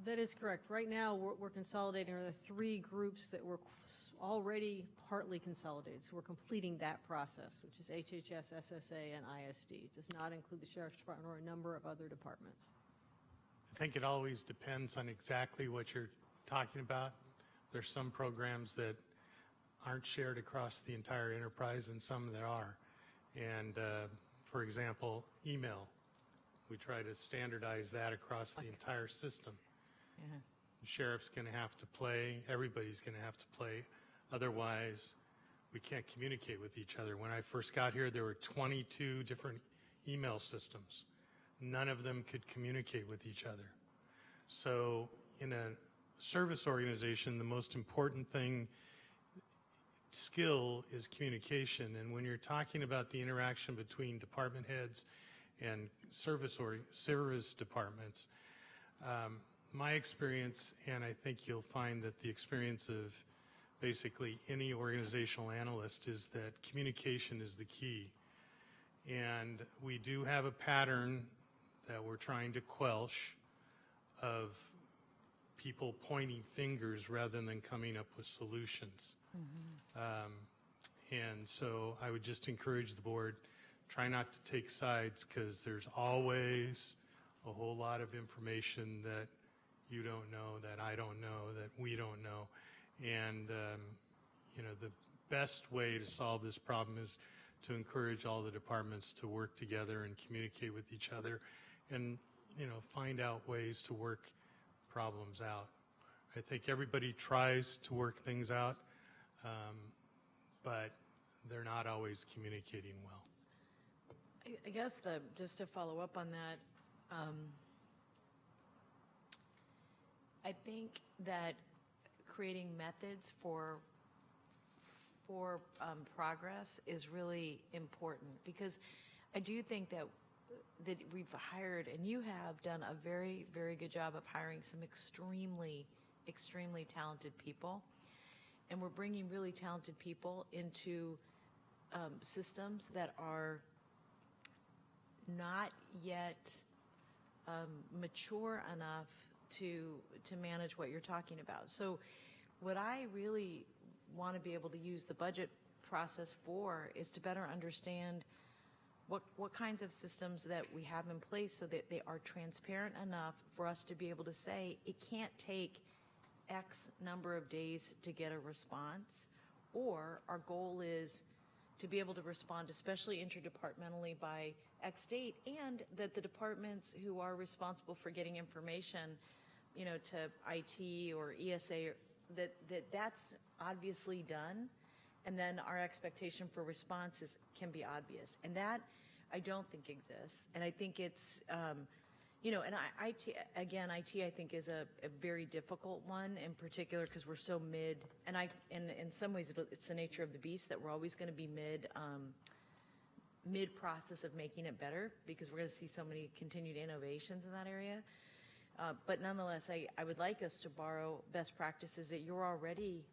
That is correct. Right now, we're consolidating the three groups that were already partly consolidated. So we're completing that process, which is HHS, SSA, and ISD. It does not include the Sheriff's Department or a number of other departments. I think it always depends on exactly what you're talking about. There's some programs that aren't shared across the entire enterprise and some that are. And for example, email. We try to standardize that across the entire system. Yeah. The sheriff's going to have to play, everybody's going to have to play, otherwise we can't communicate with each other. When I first got here, there were 22 different email systems. None of them could communicate with each other. So in a service organization, the most important skill is communication. And when you're talking about the interaction between department heads and service departments, my experience, and I think you'll find that the experience of basically any organizational analyst, is that communication is the key. And we do have a pattern that we're trying to quelch of people pointing fingers rather than coming up with solutions. And so I would just encourage the board, try not to take sides, because there's always a whole lot of information that you don't know, that I don't know, that we don't know. And, the best way to solve this problem is to encourage all the departments to work together and communicate with each other and, find out ways to work problems out. I think everybody tries to work things out, but they're not always communicating well. I guess just to follow up on that, I think that creating methods for progress is really important, because I do think that we've hired, and you have done a very, very good job of hiring some extremely, extremely talented people. And we're bringing really talented people into systems that are not yet mature enough to manage what you're talking about. So what I really want to be able to use the budget process for is to better understand what kinds of systems that we have in place so that they are transparent enough for us to be able to say it can't take X number of days to get a response, or our goal is to be able to respond, especially interdepartmentally, by X date, and that the departments who are responsible for getting information, you know, to IT or ESA, that's obviously done, and then our expectation for responses can be obvious. And that I don't think exists. And I think it's, you know, and IT, again, IT I think is a very difficult one in particular because we're so mid, and in some ways it's the nature of the beast that we're always going to be mid process of making it better because we're going to see so many continued innovations in that area. But nonetheless, I would like us to borrow best practices that you're already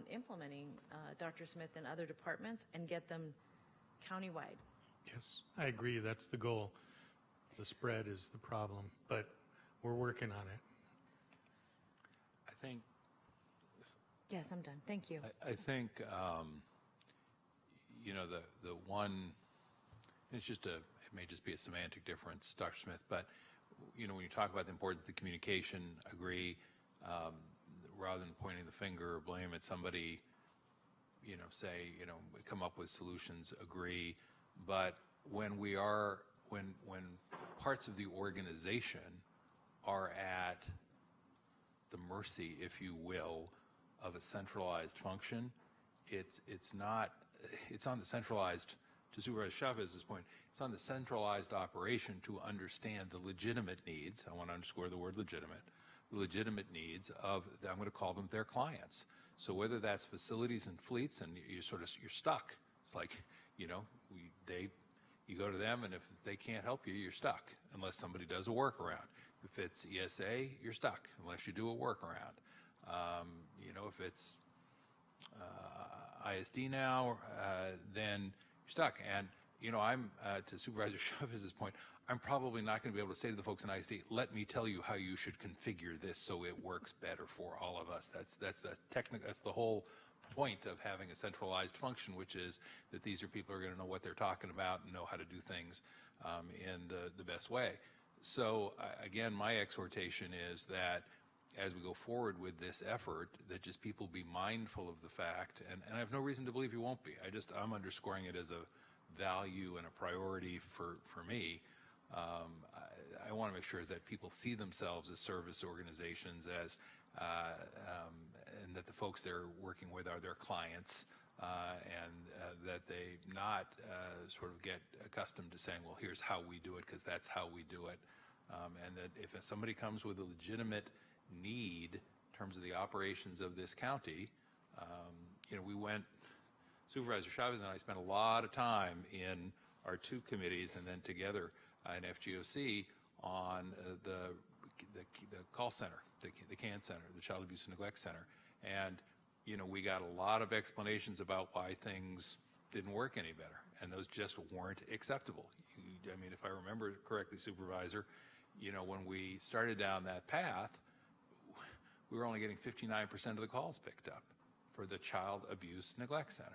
implementing, Dr. Smith, and other departments, and get them countywide. Yes, I agree. That's the goal. The spread is the problem, but we're working on it. I think. Yes, I'm done. Thank you. I think, you know, the one, it's just it may just be a semantic difference, Dr. Smith, but, you know, when you talk about the importance of the communication, agree, rather than pointing the finger or blame at somebody, you know, say, you know, come up with solutions, agree, but when parts of the organization are at the mercy, if you will, of a centralized function, it's on the centralized, to Supervisor Chavez's point, it's on the centralized operation to understand the legitimate needs, I want to underscore the word legitimate, the legitimate needs of, I'm going to call them their clients. So whether that's facilities and fleets, and you're stuck. It's like, you know, you go to them, and if they can't help you, you're stuck unless somebody does a workaround. If it's ESA, you're stuck unless you do a workaround. You know, if it's ISD now, then you're stuck. And, you know, I'm, to Supervisor Chavez's point, I'm probably not going to be able to say to the folks in ISD, let me tell you how you should configure this so it works better for all of us. That's the whole point of having a centralized function, which is that these are people who are going to know what they're talking about and know how to do things in the best way. So again, my exhortation is that as we go forward with this effort, that just people be mindful of the fact, and I have no reason to believe you won't be. I'm underscoring it as a value and a priority for me. I want to make sure that people see themselves as service organizations, as and that the folks they're working with are their clients, and that they not sort of get accustomed to saying, well, here's how we do it because that's how we do it, and that if somebody comes with a legitimate need in terms of the operations of this county, you know, Supervisor Chavez and I spent a lot of time in our two committees and then together in FGOC on the call center, the CAN Center, the Child Abuse and Neglect Center. And, you know, we got a lot of explanations about why things didn't work any better, and those just weren't acceptable. I mean, if I remember correctly, Supervisor, you know, when we started down that path, we were only getting 59% of the calls picked up for the Child Abuse Neglect Center.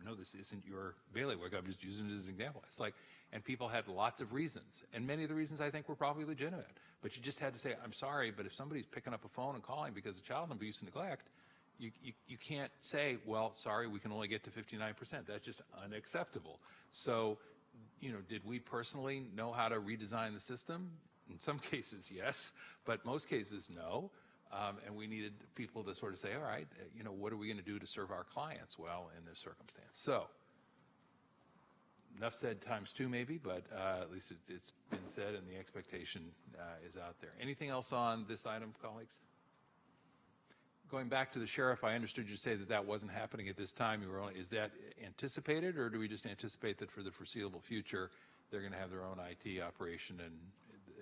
No, this isn't your bailiwick. I'm just using it as an example. It's like, and people had lots of reasons, and many of the reasons I think were probably legitimate. But you just had to say, I'm sorry, but if somebody's picking up a phone and calling because of child abuse and neglect, you can't say, well, sorry, we can only get to 59%. That's just unacceptable. So, you know, did we personally know how to redesign the system? In some cases, yes, but most cases, no. And we needed people to sort of say, all right, you know, what are we going to do to serve our clients well in this circumstance? So, enough said times two maybe, but at least it's been said and the expectation is out there. Anything else on this item, colleagues? Going back to the sheriff, I understood you say that that wasn't happening at this time. Is that anticipated, or do we just anticipate that for the foreseeable future they're going to have their own IT operation and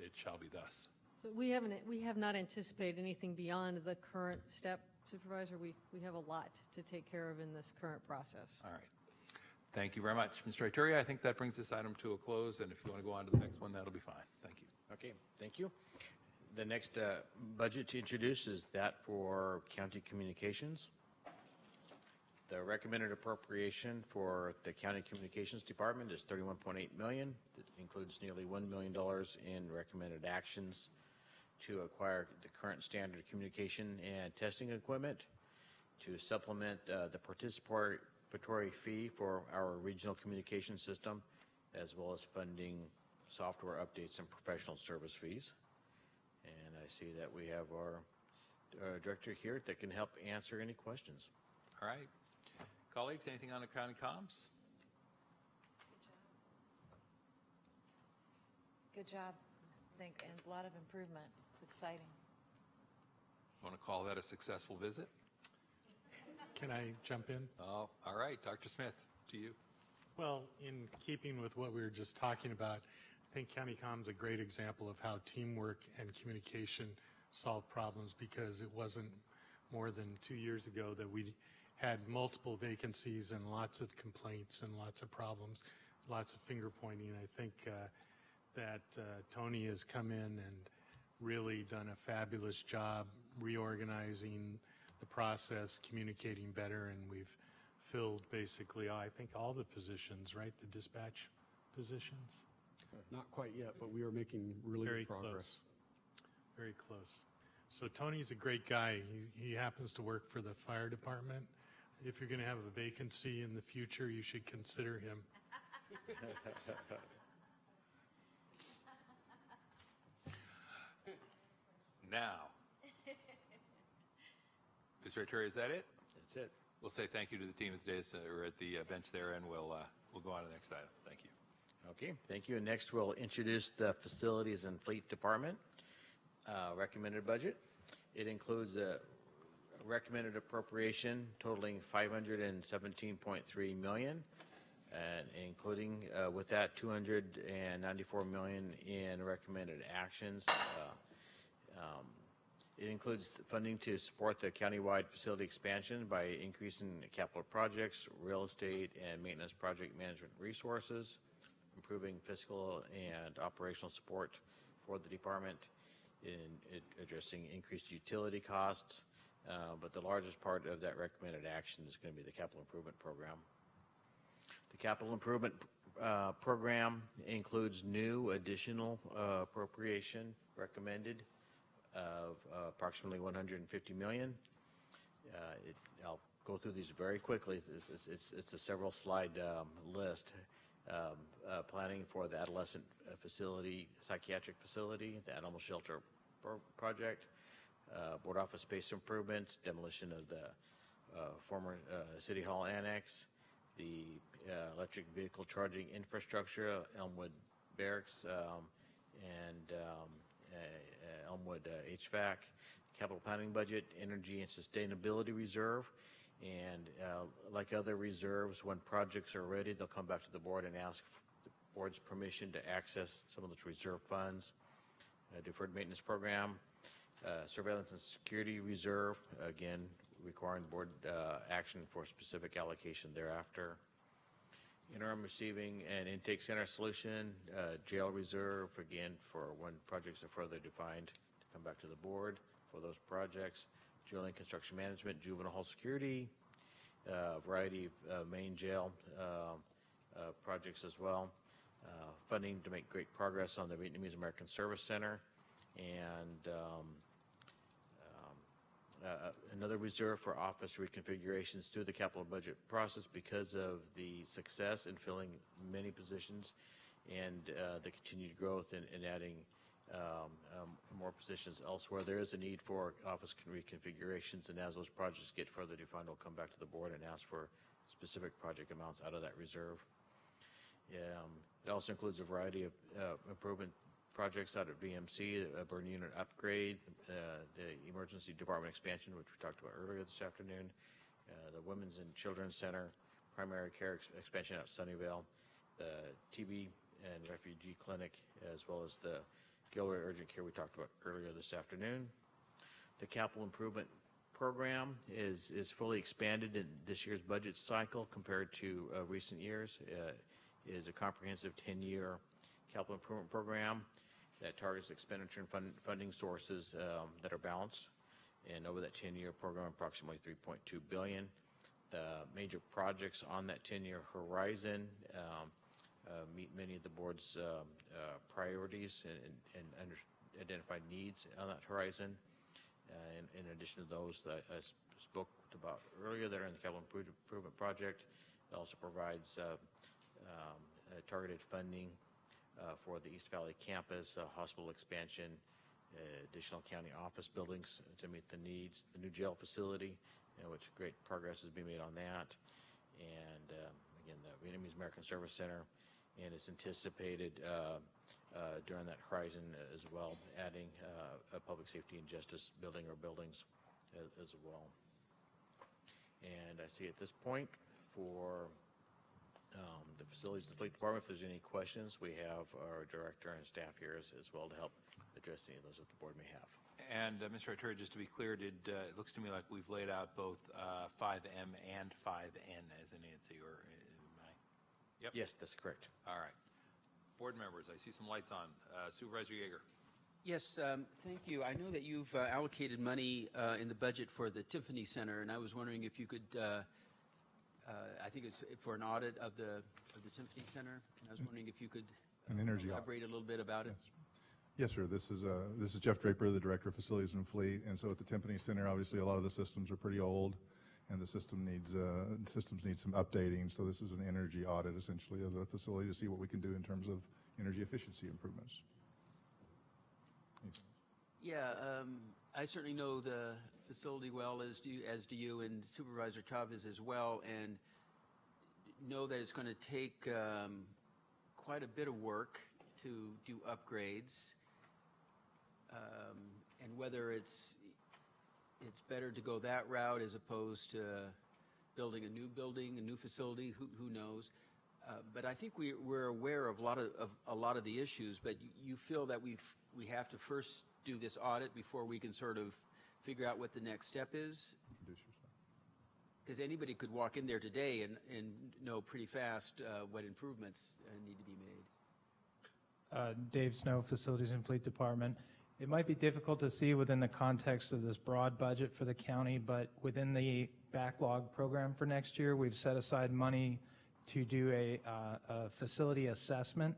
it shall be thus? So we have not anticipated anything beyond the current step, Supervisor. We have a lot to take care of in this current process. All right. Thank you very much. Mr. Ituria, I think that brings this item to a close, and if you want to go on to the next one, that'll be fine. Thank you. Okay, thank you. The next budget to introduce is that for county communications. The recommended appropriation for the County Communications Department is $31.8 million. That includes nearly $1 million in recommended actions to acquire the current standard communication and testing equipment, to supplement the participatory fee for our regional communication system, as well as funding software updates and professional service fees. And I see that we have our director here that can help answer any questions. All right. Colleagues, anything on the county comms? Good job. And a lot of improvement. It's exciting. Want to call that a successful visit? Can I jump in? Oh, all right. Dr. Smith, to you. Well, in keeping with what we were just talking about, I think County Comm's a great example of how teamwork and communication solve problems, because it wasn't more than 2 years ago that we had multiple vacancies and lots of complaints and lots of problems, lots of finger pointing. I think that Tony has come in and really done a fabulous job reorganizing the process, communicating better, and we've filled basically, I think, all the positions, right? The dispatch positions? Not quite yet, but we are making really Very good progress. close. Very close. So Tony's a great guy. He happens to work for the fire department. If you're going to have a vacancy in the future, you should consider him. Now, Mr. Victoria, is that it? That's it. We'll say thank you to the team at the dais, or at the bench there, and we'll go on to the next item. Thank you. Okay, thank you. And next we'll introduce the Facilities and Fleet Department recommended budget. It includes a recommended appropriation totaling $517.3 million, and including with that $294 million in recommended actions. It includes funding to support the countywide facility expansion by increasing capital projects, real estate, and maintenance project management resources, improving fiscal and operational support for the department, in addressing increased utility costs, but the largest part of that recommended action is going to be the capital improvement program. The capital improvement program includes new additional appropriation recommended of approximately $150 million. I'll go through these very quickly. It's a several slide list. Planning for the adolescent facility, psychiatric facility, the animal shelter project, board office space improvements, demolition of the former City Hall annex, the electric vehicle charging infrastructure, Elmwood Barracks, and Elmwood HVAC, capital planning budget, energy and sustainability reserve, and like other reserves, when projects are ready, they'll come back to the board and ask the board's permission to access some of those reserve funds. Deferred maintenance program, surveillance and security reserve, again, requiring board action for specific allocation thereafter. Interim receiving and intake center solution, jail reserve, again, for when projects are further defined, to come back to the board for those projects. Juvenile construction management, juvenile hall security, a variety of main jail projects as well. Funding to make great progress on the Vietnamese American Service Center, and another reserve for office reconfigurations through the capital budget process because of the success in filling many positions and the continued growth in adding more positions elsewhere. There is a need for office reconfigurations, and as those projects get further defined, we'll come back to the board and ask for specific project amounts out of that reserve. It also includes a variety of improvement projects out at VMC, a burn unit upgrade, the emergency department expansion, which we talked about earlier this afternoon, the Women's and Children's Center, primary care expansion at Sunnyvale, the TB and refugee clinic, as well as the Gilroy urgent care we talked about earlier this afternoon. The capital improvement program is fully expanded in this year's budget cycle compared to recent years. It is a comprehensive 10-year capital improvement program that targets expenditure and funding sources that are balanced. And over that 10-year program, approximately $3.2 billion. The major projects on that 10-year horizon, meet many of the board's priorities and identify needs on that horizon. In addition to those that I spoke about earlier that are in the capital improvement project, it also provides targeted funding for the East Valley campus, hospital expansion, additional county office buildings to meet the needs, the new jail facility, which great progress has been made on that, and again, the Vietnamese American Service Center, and it's anticipated during that horizon as well, adding a public safety and justice building or buildings as well. And I see at this point for the Facilities and Fleet Department, if there's any questions, we have our director and staff here as well to help address any of those that the board may have. And Mr. Arturo, just to be clear, it looks to me like we've laid out both 5M and 5N as in Nancy, or am I? Yep. Yes, that's correct. All right. Board members, I see some lights on. Supervisor Yeager. Yes, thank you. I know that you've allocated money in the budget for the Tiffany Center, and I was wondering if you could, I think it's for an audit of the Tiffany Center, and I was wondering if you could an energy elaborate a little bit about it. Yes, sir. This is Jeff Draper, the Director of Facilities and Fleet. And so at the Tiffany Center, obviously a lot of the systems are pretty old, and the systems need some updating. So this is an energy audit, essentially, of the facility to see what we can do in terms of energy efficiency improvements. Yeah, I certainly know the facility well, as do you, and Supervisor Chavez as well, and know that it's going to take quite a bit of work to do upgrades, and whether it's better to go that route as opposed to building a new facility, who knows. But I think we're aware of a lot of the issues, but you feel that we have to first do this audit before we can sort of figure out what the next step is? Because anybody could walk in there today and know pretty fast what improvements need to be made. Dave Snow, Facilities and Fleet Department. It might be difficult to see within the context of this broad budget for the county, but within the backlog program for next year, we've set aside money to do a facility assessment,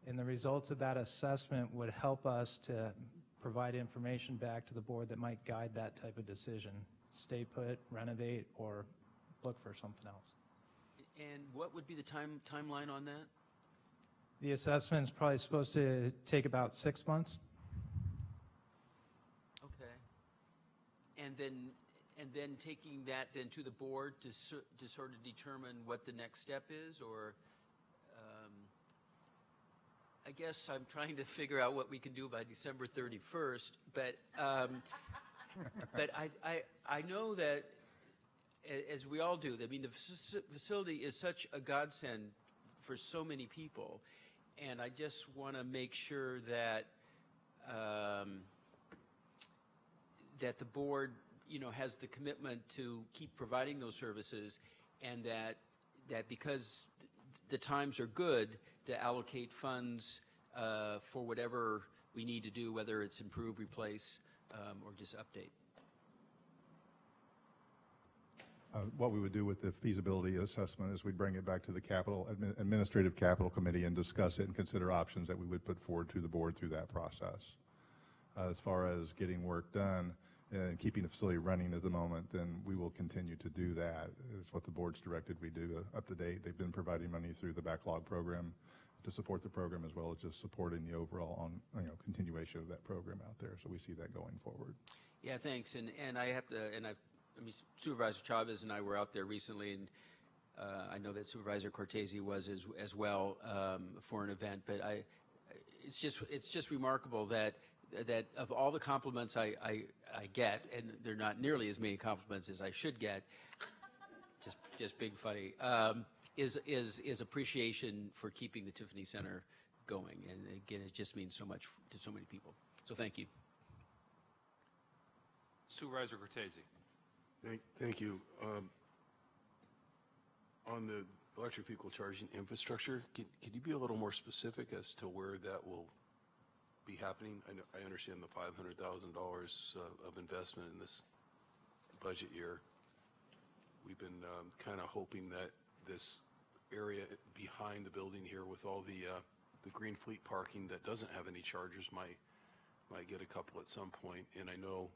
and the results of that assessment would help us to provide information back to the board that might guide that type of decision. Stay put, renovate, or look for something else. And what would be the timeline on that? The assessment is probably supposed to take about 6 months. Okay. And then taking that then to the board to sort of determine what the next step is, or I guess I'm trying to figure out what we can do by December 31st, but but I know that, as we all do, I mean, the facility is such a godsend for so many people, and I just want to make sure that that the board, has the commitment to keep providing those services, and that because the times are good, to allocate funds for whatever we need to do, whether it's improve, replace, or just update. What we would do with the feasibility assessment is we'd bring it back to the Administrative Capital Committee and discuss it and consider options that we would put forward to the board through that process. As far as getting work done and keeping the facility running at the moment, then we will continue to do that. It's what the board's directed we do up to date. They've been providing money through the backlog program to support the program, as well as just supporting the overall continuation of that program out there. So we see that going forward. Yeah, thanks. And I have to, I mean, Supervisor Chavez and I were out there recently, and I know that Supervisor Cortese was as well for an event. But it's just remarkable that of all the compliments I get, and they're not nearly as many compliments as I should get, just being funny, is appreciation for keeping the Tiffany Center going. And again, it just means so much to so many people. So thank you. Supervisor Cortese. Thank you. On the electric vehicle charging infrastructure, can you be a little more specific as to where that will be happening? I understand the $500,000 of investment in this budget year. we've been kind of hoping that this area behind the building here with all the green fleet parking that doesn't have any chargers might get a couple at some point. And I know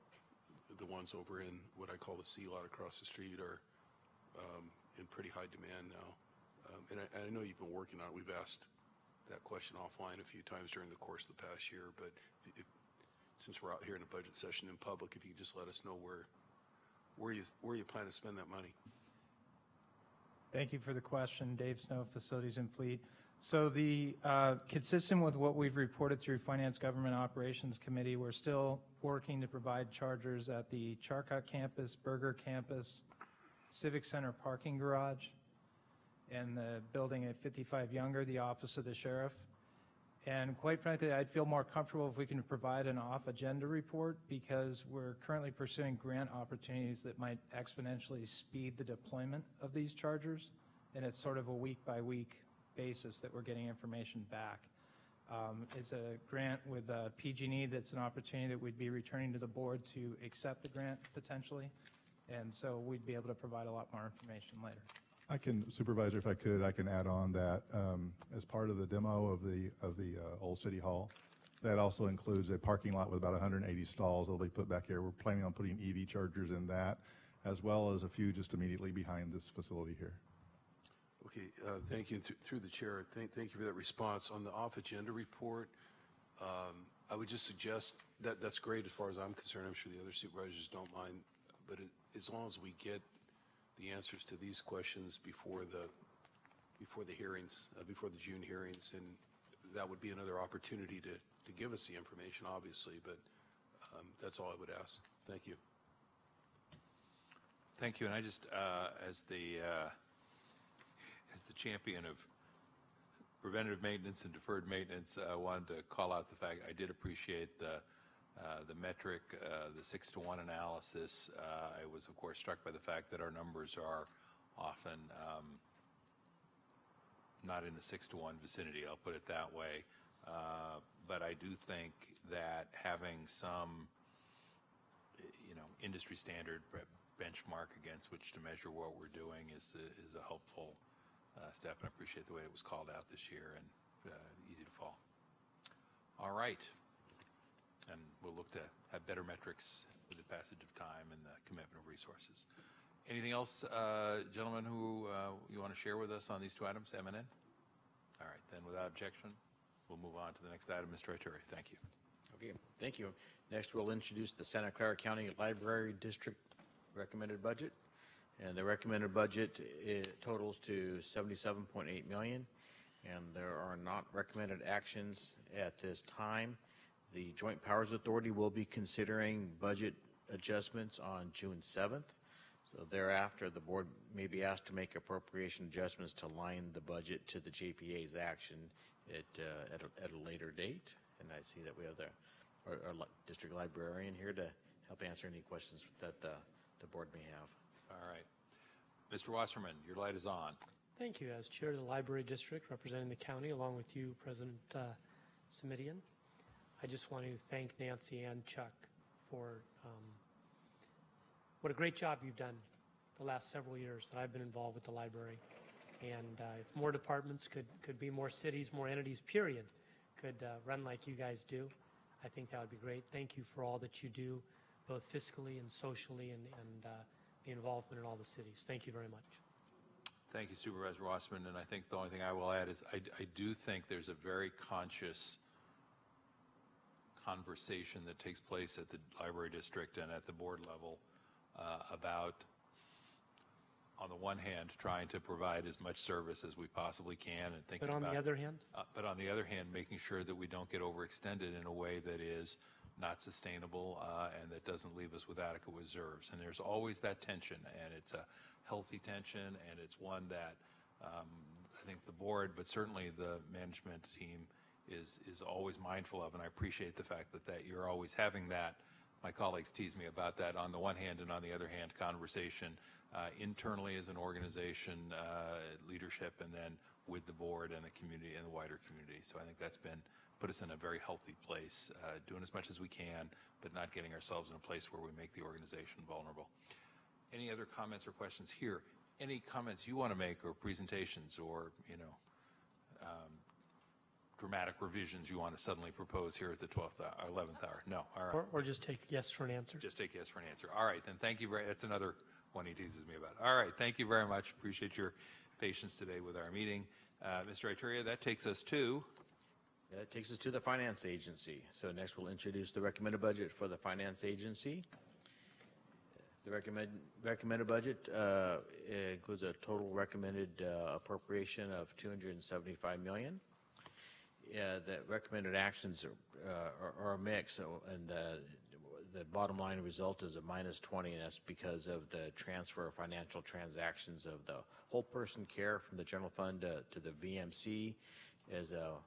the ones over in what I call the C lot across the street are in pretty high demand now. And I know you've been working on it. We've asked that question offline a few times during the course of the past year, but since we're out here in a budget session in public, if you could just let us know where you plan to spend that money. Thank you for the question, Dave Snow, Facilities and Fleet. So the consistent with what we've reported through Finance Government Operations Committee, we're still working to provide chargers at the Charcot campus, Berger campus, Civic Center parking garage, and the building at 55 Younger, the office of the sheriff. And quite frankly, I'd feel more comfortable if we can provide an off-agenda report, because we're currently pursuing grant opportunities that might exponentially speed the deployment of these chargers, and it's sort of a week-by-week basis that we're getting information back. It's a grant with PG&E that's an opportunity that we'd be returning to the board to accept the grant potentially, and so we'd be able to provide a lot more information later. I can, Supervisor, if I could, I can add on that as part of the demo of the old City Hall. That also includes a parking lot with about 180 stalls that'll be put back here. We're planning on putting EV chargers in that, as well as a few just immediately behind this facility here. Okay, thank you. Through the chair, thank you for that response. On the off-agenda report, I would just suggest that that's great as far as I'm concerned. I'm sure the other supervisors don't mind, but as long as we get the answers to these questions before the hearings, before the June hearings, and that would be another opportunity to give us the information, obviously, but that's all I would ask. Thank you. Thank you. And I just, as the champion of preventative maintenance and deferred maintenance, I wanted to call out the fact I did appreciate the metric, the 6-to-1 analysis. I was, of course, struck by the fact that our numbers are often not in the 6-to-1 vicinity, I'll put it that way. But I do think that having some, industry standard benchmark against which to measure what we're doing is a helpful step, and I appreciate the way it was called out this year and easy to follow. All right. And we'll look to have better metrics with the passage of time and the commitment of resources. Anything else, gentlemen, who you want to share with us on these two items, M&N? All right, then without objection, we'll move on to the next item. Mr. Ituri, thank you. Okay, thank you. Next, we'll introduce the Santa Clara County Library District recommended budget. And the recommended budget totals to $77.8 million, and there are not recommended actions at this time. The Joint Powers Authority will be considering budget adjustments on June 7th. So thereafter, the board may be asked to make appropriation adjustments to align the budget to the JPA's action at a later date. And I see that we have our district librarian here to help answer any questions that the board may have. All right. Mr. Wasserman, your light is on. Thank you. As chair of the library district representing the county, along with you, President Simidian, I just want to thank Nancy and Chuck for what a great job you've done the last several years that I've been involved with the library. And if more departments could be more cities, more entities, period, could run like you guys do, I think that would be great. Thank you for all that you do, both fiscally and socially, and the involvement in all the cities. Thank you very much. Thank you, Supervisor Wasserman. And I think the only thing I will add is I do think there's a very conscious conversation that takes place at the library district and at the board level about, on the one hand, trying to provide as much service as we possibly can, and thinking But on the other hand? But on the other hand, making sure that we don't get overextended in a way that is not sustainable and that doesn't leave us with adequate reserves. And there's always that tension, and it's a healthy tension, and it's one that I think the board, but certainly the management team, is always mindful of, and I appreciate the fact that you're always having that. My colleagues tease me about that on the one hand, and on the other hand, conversation internally as an organization, leadership, and then with the board and the community and the wider community. So I think that's put us in a very healthy place, doing as much as we can, but not getting ourselves in a place where we make the organization vulnerable. Any other comments or questions here? Any comments you want to make, or presentations, or, dramatic revisions you want to suddenly propose here at the 12th hour, 11th hour? No, all right. Or just take yes for an answer. Just take yes for an answer. All right, then thank you very, that's another one he teases me about. All right, thank you very much. Appreciate your patience today with our meeting. Mr. Ituria, that takes us to? That takes us to the Finance Agency. So next we'll introduce the recommended budget for the Finance Agency. The recommended budget includes a total recommended appropriation of $275 million. The recommended actions are a mix, and the bottom line result is a -20, and that's because of the transfer of financial transactions of the whole person care from the general fund to the VMC as a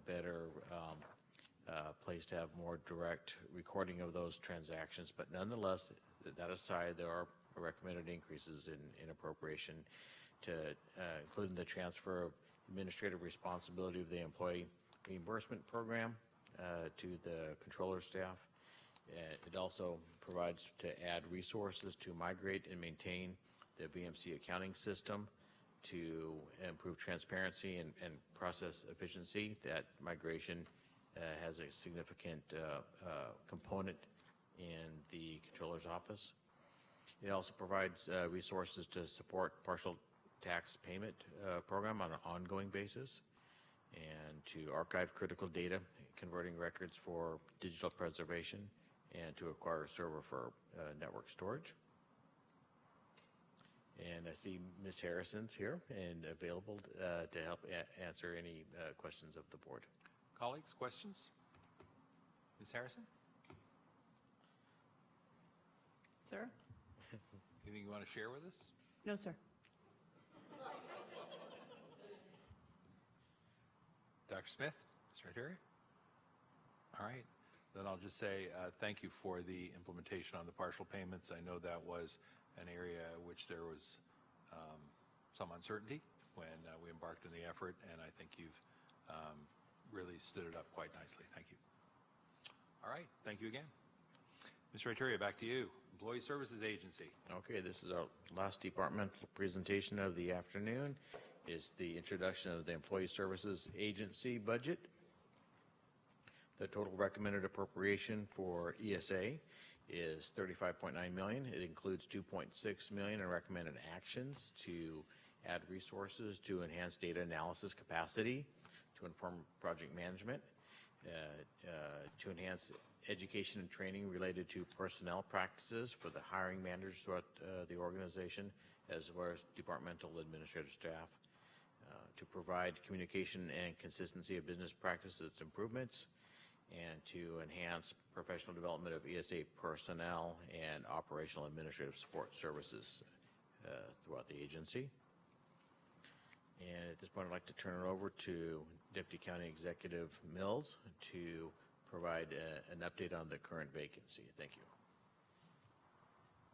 better place to have more direct recording of those transactions. But nonetheless, that aside, there are recommended increases in appropriation to including the transfer of administrative responsibility of the employee reimbursement program to the controller staff. It also provides to add resources to migrate and maintain the VMC accounting system to improve transparency and process efficiency. That migration has a significant component in the controller's office. It also provides resources to support partial tax payment program on an ongoing basis, and to archive critical data, converting records for digital preservation, and to acquire a server for network storage. And I see Ms. Harrison's here and available to help answer any questions of the board. Colleagues, questions? Ms. Harrison? Sir? Anything you want to share with us? No, sir. Dr. Smith, Mr. Ituria? All right. Then I'll just say thank you for the implementation on the partial payments. I know that was an area which there was some uncertainty when we embarked on the effort, and I think you've really stood it up quite nicely. Thank you. All right. Thank you again. Mr. Ituria, back to you. Employee Services Agency. Okay, this is our last departmental presentation of the afternoon. Is the introduction of the Employee Services Agency budget. The total recommended appropriation for ESA is $35.9 million. It includes $2.6 million in recommended actions to add resources to enhance data analysis capacity, to inform project management, to enhance education and training related to personnel practices for the hiring managers throughout the organization, as well as departmental administrative staff, to provide communication and consistency of business practices improvements, and to enhance professional development of ESA personnel and operational administrative support services throughout the agency. And at this point, I'd like to turn it over to Deputy County Executive Mills to provide an update on the current vacancy. Thank you.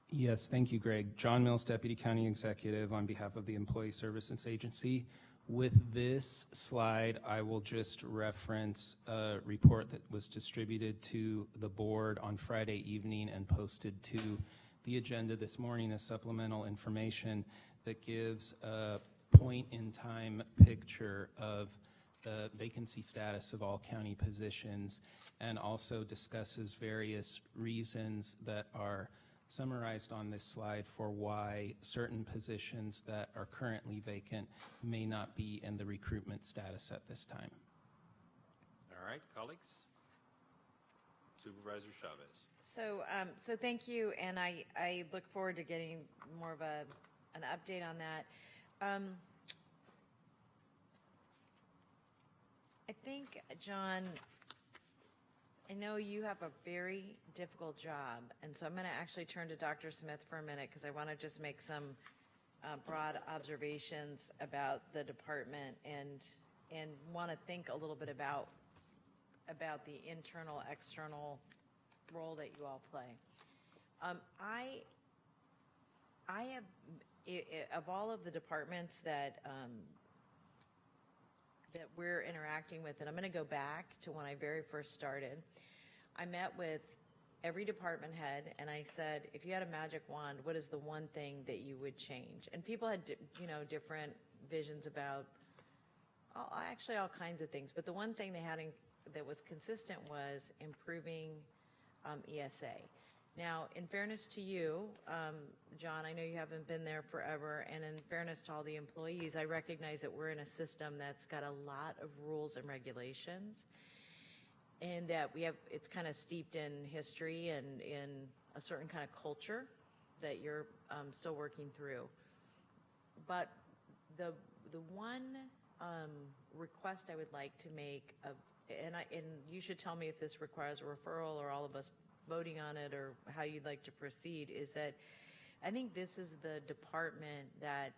Yes, thank you, Greg. John Mills, Deputy County Executive on behalf of the Employee Services Agency. With this slide, I will just reference a report that was distributed to the board on Friday evening and posted to the agenda this morning as supplemental information that gives a point-in-time picture of the vacancy status of all county positions, and also discusses various reasons that are summarized on this slide for why certain positions that are currently vacant may not be in the recruitment status at this time. All right, colleagues. Supervisor Chavez. So thank you, and I look forward to getting more of an update on that. I think, John, I know you have a very difficult job, and so I'm going to actually turn to Dr. Smith for a minute because I want to just make some broad observations about the department and want to think a little bit about the internal, external role that you all play. I have, of all of the departments that we're interacting with, and I'm going to go back to when I very first started. I met with every department head, and I said, if you had a magic wand, what is the one thing that you would change? And people had, different visions about, actually all kinds of things. But the one thing they had that was consistent was improving ESA. Now, in fairness to you, John, I know you haven't been there forever, and in fairness to all the employees, I recognize that we're in a system that's got a lot of rules and regulations, and that it's kind of steeped in history and in a certain kind of culture that you're still working through. But the one request I would like to make, and you should tell me if this requires a referral or all of us voting on it or how you'd like to proceed, is that I think this is the department that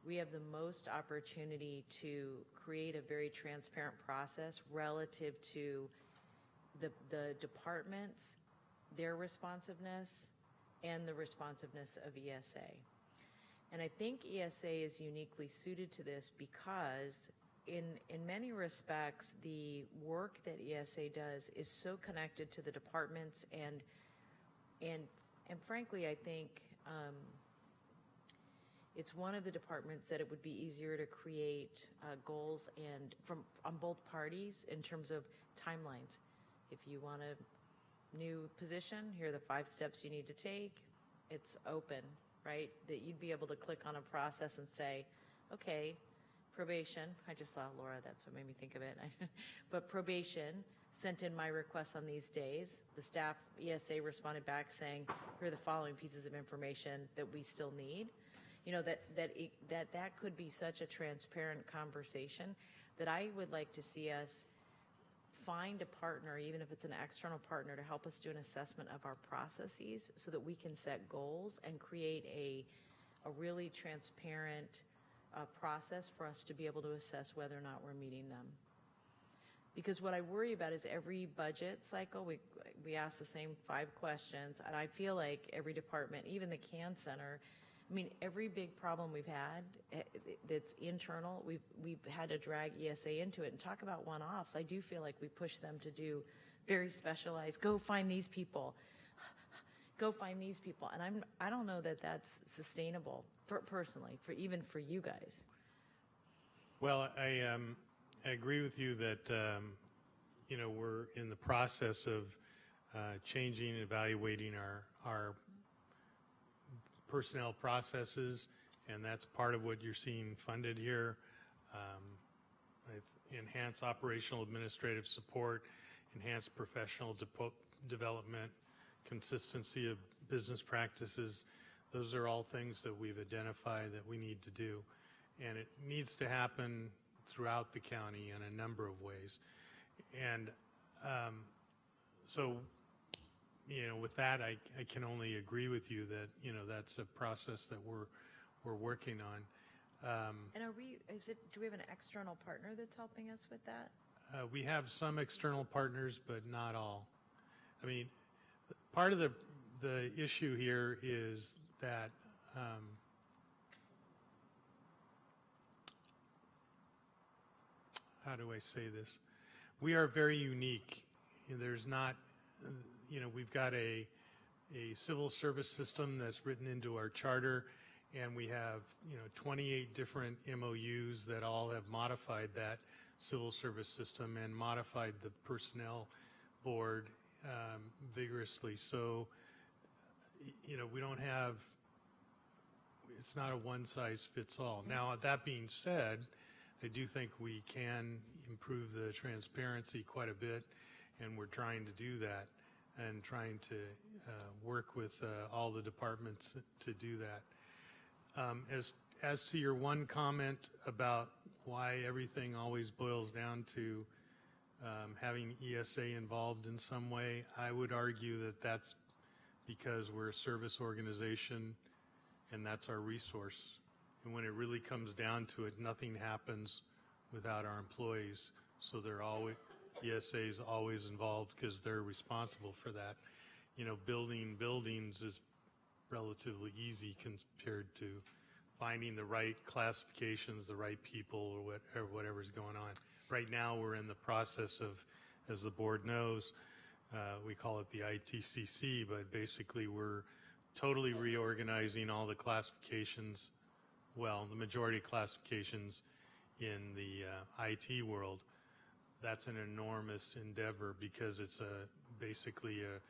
we have the most opportunity to create a very transparent process relative to the departments, their responsiveness, and the responsiveness of ESA. And I think ESA is uniquely suited to this because in many respects, the work that ESA does is so connected to the departments, and frankly, I think it's one of the departments that it would be easier to create goals and on both parties in terms of timelines. If you want a new position, here are the 5 steps you need to take. It's open, right? That you'd be able to click on a process and say, okay, probation, I just saw Laura, that's what made me think of it. But probation sent in my requests on these days. The staff, ESA, responded back saying, here are the following pieces of information that we still need. That could be such a transparent conversation that I would like to see us find a partner, even if it's an external partner, to help us do an assessment of our processes so that we can set goals and create a really transparent process for us to be able to assess whether or not we're meeting them. Because what I worry about is every budget cycle, we ask the same 5 questions, and I feel like every department, even the CAN Center, I mean, every big problem we've had that's internal, we've had to drag ESA into it and talk about one-offs. I do feel like we push them to do very specialized, go find these people, go find these people. And I don't know that that's sustainable personally, even for you guys. Well, I agree with you that, we're in the process of changing and evaluating our personnel processes, and that's part of what you're seeing funded here. Enhance operational administrative support, enhance professional development, consistency of business practices. Those are all things that we've identified that we need to do, and it needs to happen throughout the county in a number of ways. And so with that, I can only agree with you that, that's a process that we're working on. And do we have an external partner that's helping us with that? We have some external partners, but not all. I mean, part of the issue here is that how do I say this? We are very unique. There's not, we've got a civil service system that's written into our charter, and we have, 28 different MOUs that all have modified that civil service system and modified the personnel board vigorously. So, we don't have, it's not a one-size-fits-all. Now, that being said, I do think we can improve the transparency quite a bit, and we're trying to do that and trying to work with all the departments to do that. As to your one comment about why everything always boils down to having ESA involved in some way, I would argue that that's because we're a service organization and that's our resource. And when it really comes down to it, nothing happens without our employees. So ESA is always involved because they're responsible for that. Building buildings is relatively easy compared to finding the right classifications, the right people, or whatever's going on. Right now, we're in the process of, as the board knows, We call it the ITCC, but basically we're totally reorganizing all the classifications, well, the majority of classifications in the IT world. That's an enormous endeavor because it's basically a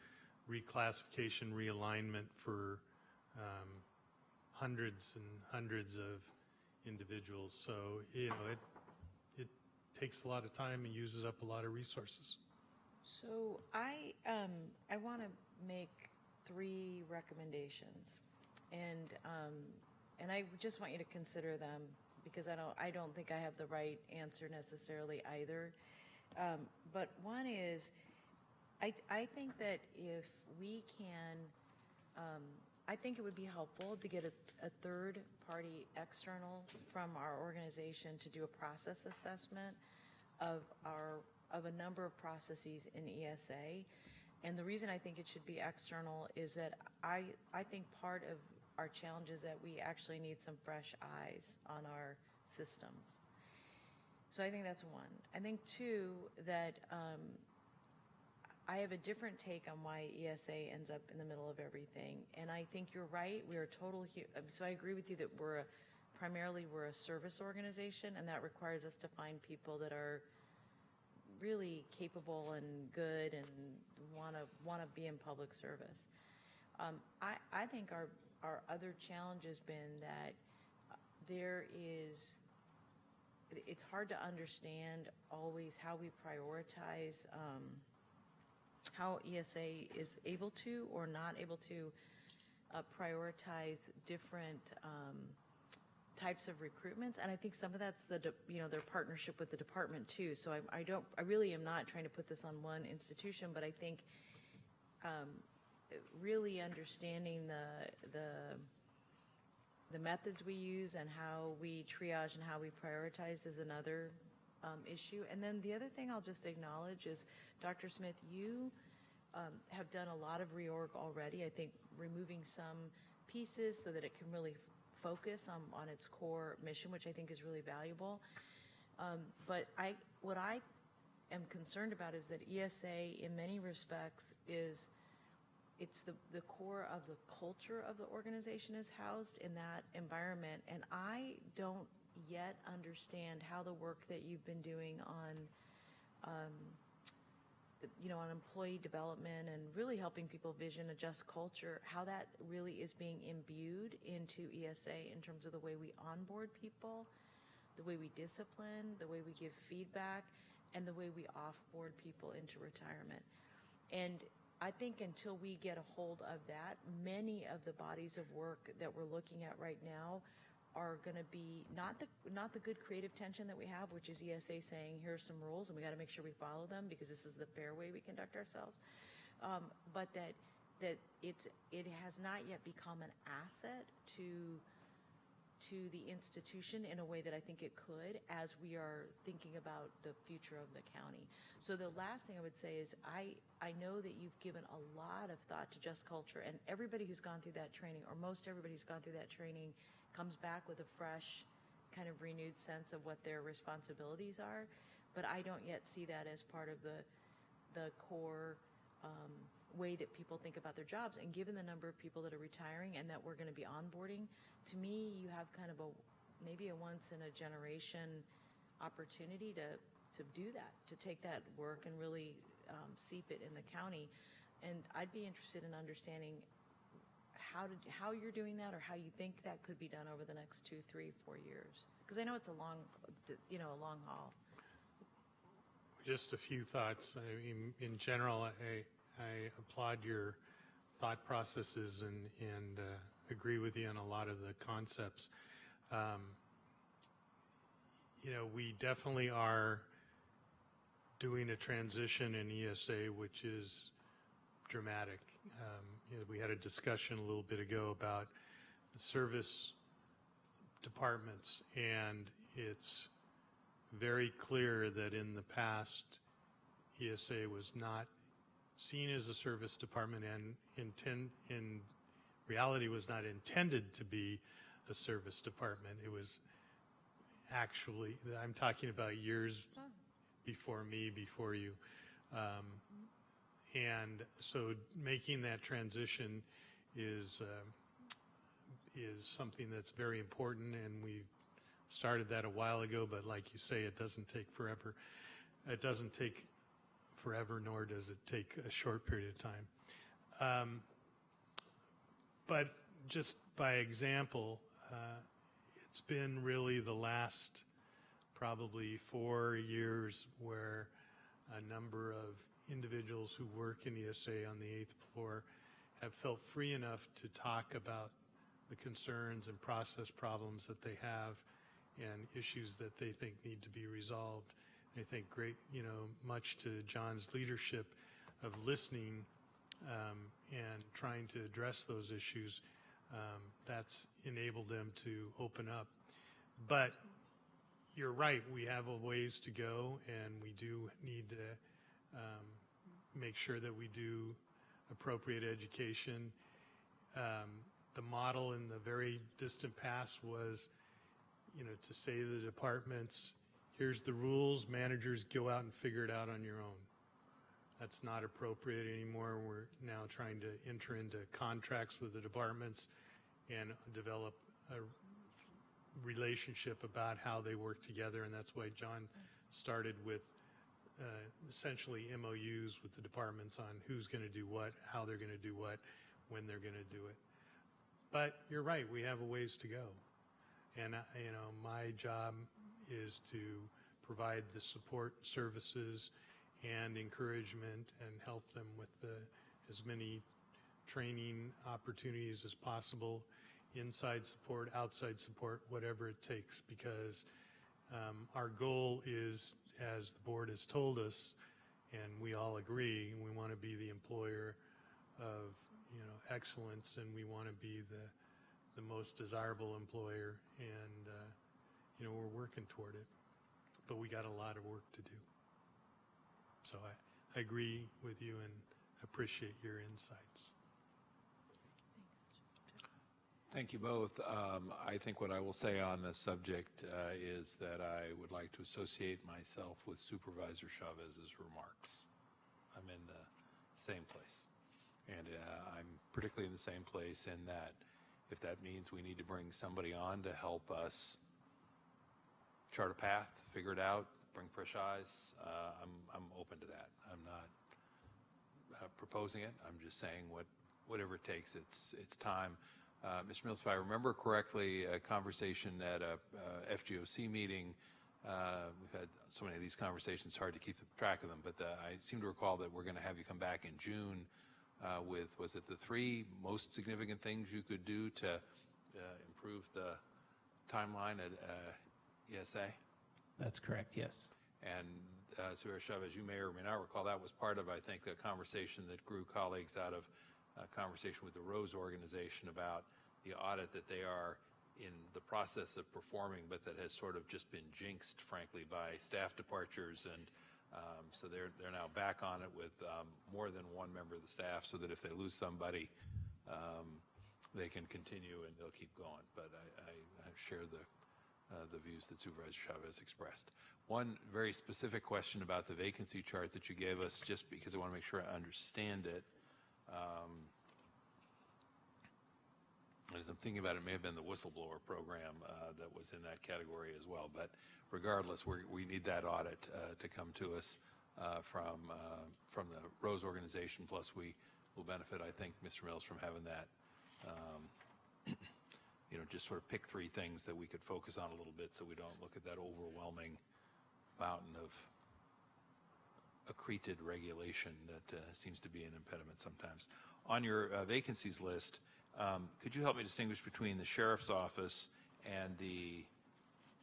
reclassification, realignment for hundreds and hundreds of individuals. So, you know, it takes a lot of time and uses up a lot of resources. So I want to make 3 recommendations, and I just want you to consider them because I don't think I have the right answer necessarily either. But one is, I think that if we can, I think it would be helpful to get a third-party external from our organization to do a process assessment of a number of processes in ESA. And the reason I think it should be external is that I think part of our challenge is that we actually need some fresh eyes on our systems. So I think that's one. I think 2, that I have a different take on why ESA ends up in the middle of everything. And I think you're right. We are so I agree with you that primarily we're a service organization, and that requires us to find people that are really capable and good and want to be in public service. I think our other challenge has been that it's hard to understand always how we prioritize, how ESA is able to or not able to prioritize different types of recruitments, and I think some of that's their partnership with the department too. So I really am not trying to put this on one institution, but I think really understanding the methods we use and how we triage and how we prioritize is another issue. And then the other thing I'll just acknowledge is, Dr. Smith, you have done a lot of reorg already. I think removing some pieces so that it can really focus on its core mission, which I think is really valuable. But what I am concerned about is that ESA, in many respects, it's the core of the culture of the organization is housed in that environment. And I don't yet understand how the work that you've been doing on employee development and really helping people vision a just culture, how that really is being imbued into ESA in terms of the way we onboard people, the way we discipline, the way we give feedback, and the way we offboard people into retirement. And I think until we get a hold of that, many of the bodies of work that we're looking at right now are going to be not the good creative tension that we have, which is ESA saying here's some rules and we got to make sure we follow them because this is the fair way we conduct ourselves, but that it has not yet become an asset to the institution in a way that I think it could as we are thinking about the future of the county. So the last thing I would say is I know that you've given a lot of thought to just culture, and everybody who's gone through that training, or most everybody who's gone through that training, comes back with a fresh kind of renewed sense of what their responsibilities are. But I don't yet see that as part of the core way that people think about their jobs. And given the number of people that are retiring and that we're going to be onboarding, to me, you have kind of maybe a once in a generation opportunity to do that, to take that work and really seep it in the county. And I'd be interested in understanding how you're doing that, or how you think that could be done over the next 2, 3, 4 years, because I know it's a long haul. Just a few thoughts. I mean, in general, I applaud your thought processes and agree with you on a lot of the concepts. We definitely are doing a transition in ESA, which is dramatic. We had a discussion a little bit ago about the service departments, and it's very clear that in the past, ESA was not seen as a service department, and in reality was not intended to be a service department. It was actually, I'm talking about years before me, before you, And so making that transition is something that's very important, and we started that a while ago, but like you say, it doesn't take forever. It doesn't take forever, nor does it take a short period of time. But just by example, it's been really the last probably 4 years where a number of individuals who work in ESA on the 8th floor have felt free enough to talk about the concerns and process problems that they have and issues that they think need to be resolved. I think much to John's leadership of listening and trying to address those issues, that's enabled them to open up. But you're right, we have a ways to go, and we do need to make sure that we do appropriate education. The model in the very distant past was, to say to the departments, here's the rules, managers, go out and figure it out on your own. That's not appropriate anymore. We're now trying to enter into contracts with the departments and develop a relationship about how they work together, and that's why John started with essentially MOUs with the departments on who's going to do what, how they're going to do what, when they're going to do it. But you're right, we have a ways to go. And my job is to provide the support services and encouragement and help them with as many training opportunities as possible, inside support, outside support, whatever it takes, because our goal is, as the board has told us, and we all agree, we want to be the employer of excellence, and we want to be the most desirable employer, and we're working toward it, but we got a lot of work to do. So I agree with you and appreciate your insights. Thank you both. I think what I will say on this subject is that I would like to associate myself with Supervisor Chavez's remarks. I'm in the same place. And I'm particularly in the same place in that if that means we need to bring somebody on to help us chart a path, figure it out, bring fresh eyes, I'm open to that. I'm not proposing it. I'm just saying whatever it takes, it's time. Mr. Mills, if I remember correctly, a conversation at a FGOC meeting, we've had so many of these conversations, it's hard to keep track of them, but I seem to recall that we're going to have you come back in June with, was it the 3 most significant things you could do to improve the timeline at ESA? That's correct, yes. And Supervisor Chavez, you may or may not recall, that was part of, I think, a conversation that grew colleagues out of a conversation with the Rose organization about the audit that they are in the process of performing, but that has sort of just been jinxed, frankly, by staff departures. And so they're now back on it with more than one member of the staff, so that if they lose somebody, they can continue and they'll keep going. But I share the views that Supervisor Chavez expressed. One very specific question about the vacancy chart that you gave us, just because I want to make sure I understand it. As I'm thinking about it, it may have been the whistleblower program that was in that category as well. But regardless, we need that audit to come to us from the Rose organization. Plus, we will benefit, I think, Mr. Mills, from having that. Just sort of pick 3 things that we could focus on a little bit, so we don't look at that overwhelming mountain of accreted regulation that seems to be an impediment sometimes. On your vacancies list, could you help me distinguish between the sheriff's office and the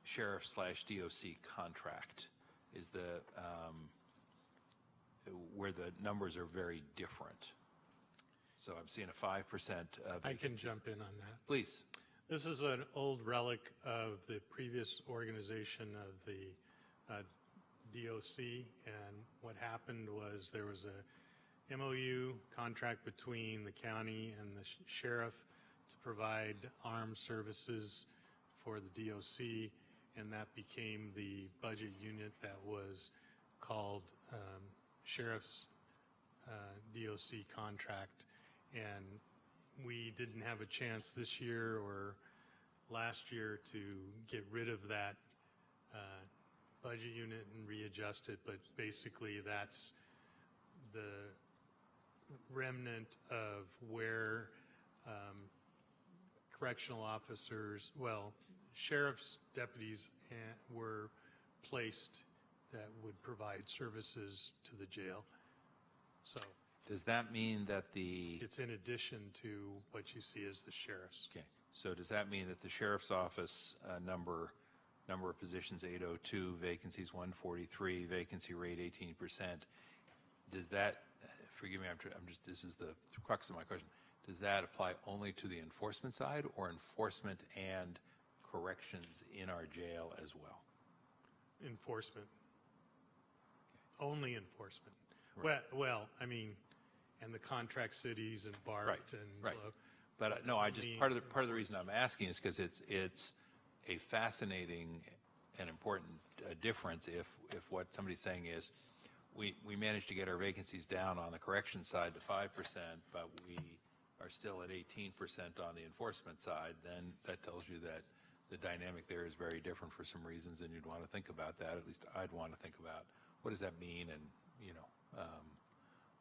sheriff/DOC contract? Is where the numbers are very different. So I'm seeing a 5% vacancy. I can jump in on that. Please. This is an old relic of the previous organization of the DOC, and what happened was there was a MOU contract between the county and the sheriff to provide armed services for the DOC, and that became the budget unit that was called Sheriff's DOC contract, and we didn't have a chance this year or last year to get rid of that budget unit and readjust it, but basically that's the remnant of where correctional officers, well, sheriff's deputies were placed that would provide services to the jail. So Does that mean that the... it's in addition to what you see as the sheriff's. Okay, so does that mean that the sheriff's office number of positions 802, vacancies 143, vacancy rate 18%, does that, forgive me, I'm just, this is the crux of my question, does that apply only to the enforcement side or enforcement and corrections in our jail as well? Enforcement. Only enforcement. Right. Well, I mean, and the contract cities and BART and right. But no, I just part of the reason I'm asking is because it's a fascinating and important difference if what somebody's saying is we managed to get our vacancies down on the correction side to 5%, but we are still at 18% on the enforcement side, then that tells you that the dynamic there is very different for some reasons, and you'd want to think about that. At least I'd want to think about what does that mean, and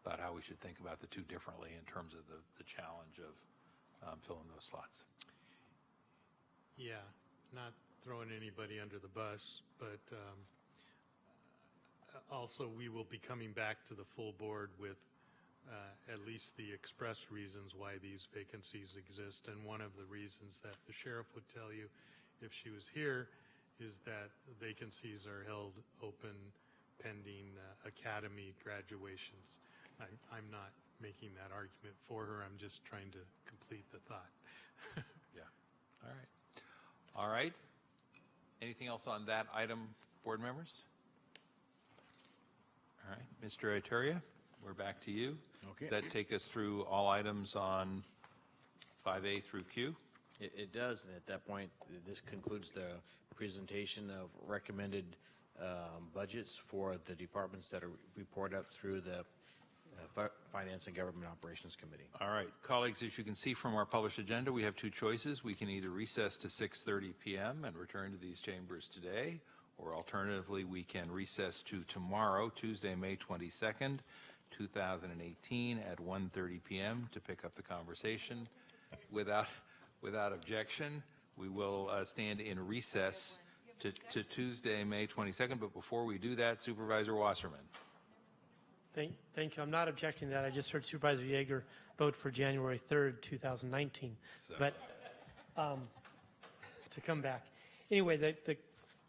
about how we should think about the two differently in terms of the challenge of filling those slots. Yeah, not throwing anybody under the bus, but also we will be coming back to the full board with at least the express reasons why these vacancies exist. And one of the reasons that the sheriff would tell you if she was here is that vacancies are held open pending academy graduations. I'm not making that argument for her. I'm just trying to complete the thought. Yeah. All right. All right. Anything else on that item, board members? All right. Mr. Ituria, we're back to you. Okay. Does that take us through all items on 5A through Q? It does, and at that point, this concludes the presentation of recommended budgets for the departments that are report up through the Finance and Government Operations Committee. All right, colleagues, as you can see from our published agenda, we have two choices. We can either recess to 6:30 p.m. and return to these chambers today, or alternatively, we can recess to tomorrow, Tuesday, May 22nd, 2018 at 1:30 p.m. to pick up the conversation. Without objection, we will stand in recess to Tuesday, May 22nd, but before we do that, Supervisor Wasserman. Thank you. I'm not objecting to that. I just heard Supervisor Yeager vote for January 3rd, 2019. So. But to come back. Anyway, the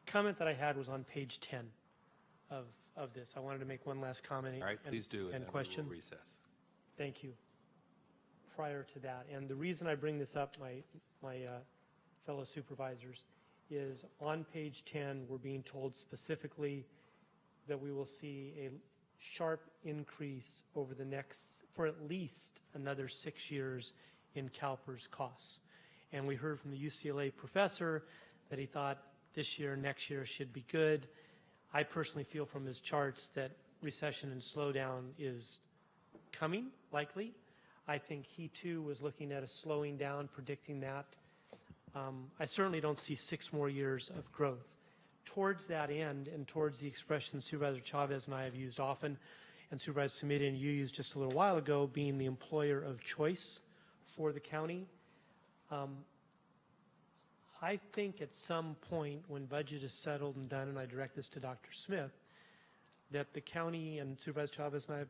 comment that I had was on page 10 of this. I wanted to make one last comment. All right, please do. And question. We will recess. Thank you. Prior to that, and the reason I bring this up, my fellow supervisors, is on page 10, we're being told specifically that we will see a sharp increase over the next, for at least another 6 years in CalPERS costs. And we heard from the UCLA professor that he thought this year, next year should be good. I personally feel from his charts that recession and slowdown is coming, likely. I think he too was looking at a slowing down, predicting that. I certainly don't see 6 more years of growth. Towards that end, and towards the expression Supervisor Chavez and I have used often, and Supervisor Samita and you used just a little while ago, being the employer of choice for the county, I think at some point when budget is settled and done, and I direct this to Dr. Smith, that the county and Supervisor Chavez and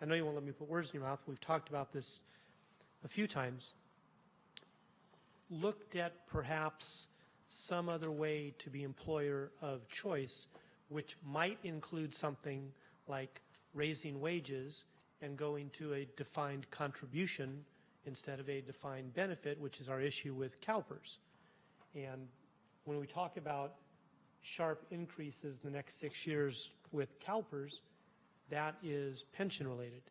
I know you won't let me put words in your mouth, we've talked about this a few times, looked at perhaps some other way to be employer of choice, which might include something like raising wages and going to a defined contribution instead of a defined benefit, which is our issue with CalPERS. And when we talk about sharp increases in the next 6 years with CalPERS, that is pension related.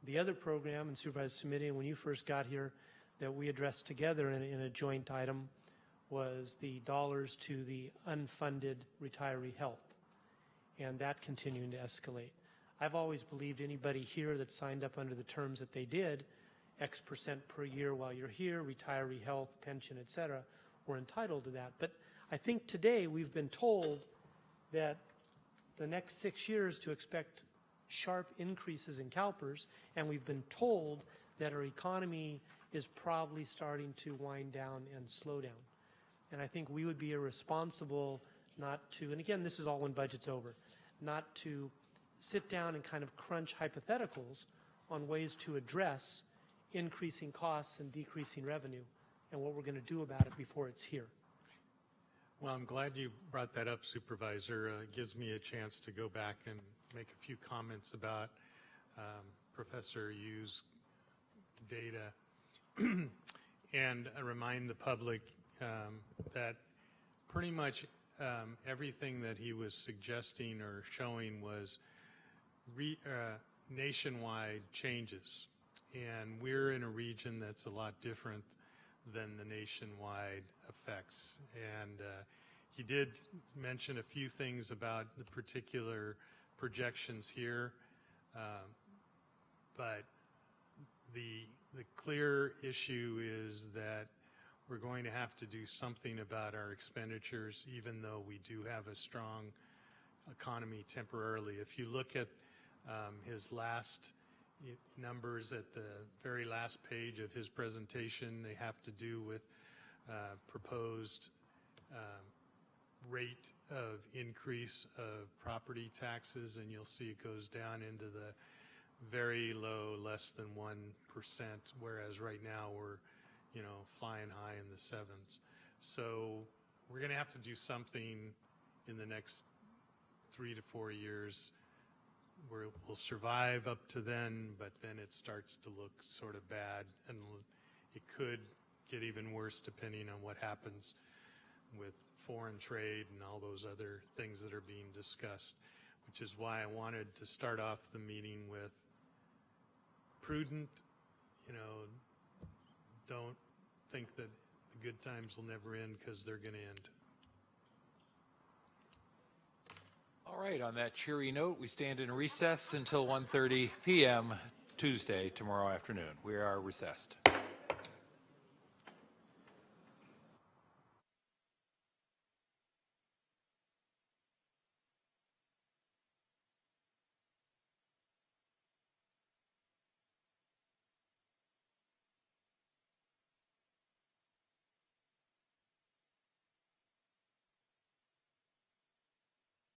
The other program, and Supervisor Samita, when you first got here, that we addressed together in a joint item was the dollars to the unfunded retiree health, and that continuing to escalate. I've always believed anybody here that signed up under the terms that they did, X percent per year while you're here, retiree health, pension, et cetera, were entitled to that. But I think today we've been told that the next 6 years to expect sharp increases in CalPERS, and we've been told that our economy is probably starting to wind down and slow down. And I think we would be irresponsible not to, and again, this is all when budget's over, not to sit down and kind of crunch hypotheticals on ways to address increasing costs and decreasing revenue and what we're going to do about it before it's here. Well, I'm glad you brought that up, Supervisor. It gives me a chance to go back and make a few comments about Professor Yu's data and remind the public that pretty much everything that he was suggesting or showing was nationwide changes. And we're in a region that's a lot different than the nationwide effects. And he did mention a few things about the particular projections here, but the clear issue is that we're going to have to do something about our expenditures, even though we do have a strong economy temporarily. If you look at his last numbers at the very last page of his presentation, they have to do with proposed rate of increase of property taxes, and you'll see it goes down into the very low, less than 1%, whereas right now we're, you know, flying high in the 7s. So we're going to have to do something in the next 3 to 4 years. We'll survive up to then, but then it starts to look sort of bad, and it could get even worse depending on what happens with foreign trade and all those other things that are being discussed, which is why I wanted to start off the meeting with prudent, you know, don't think that the good times will never end, because they're going to end. All right, on that cheery note, we stand in recess until 1:30 p.m. Tuesday, tomorrow afternoon. We are recessed.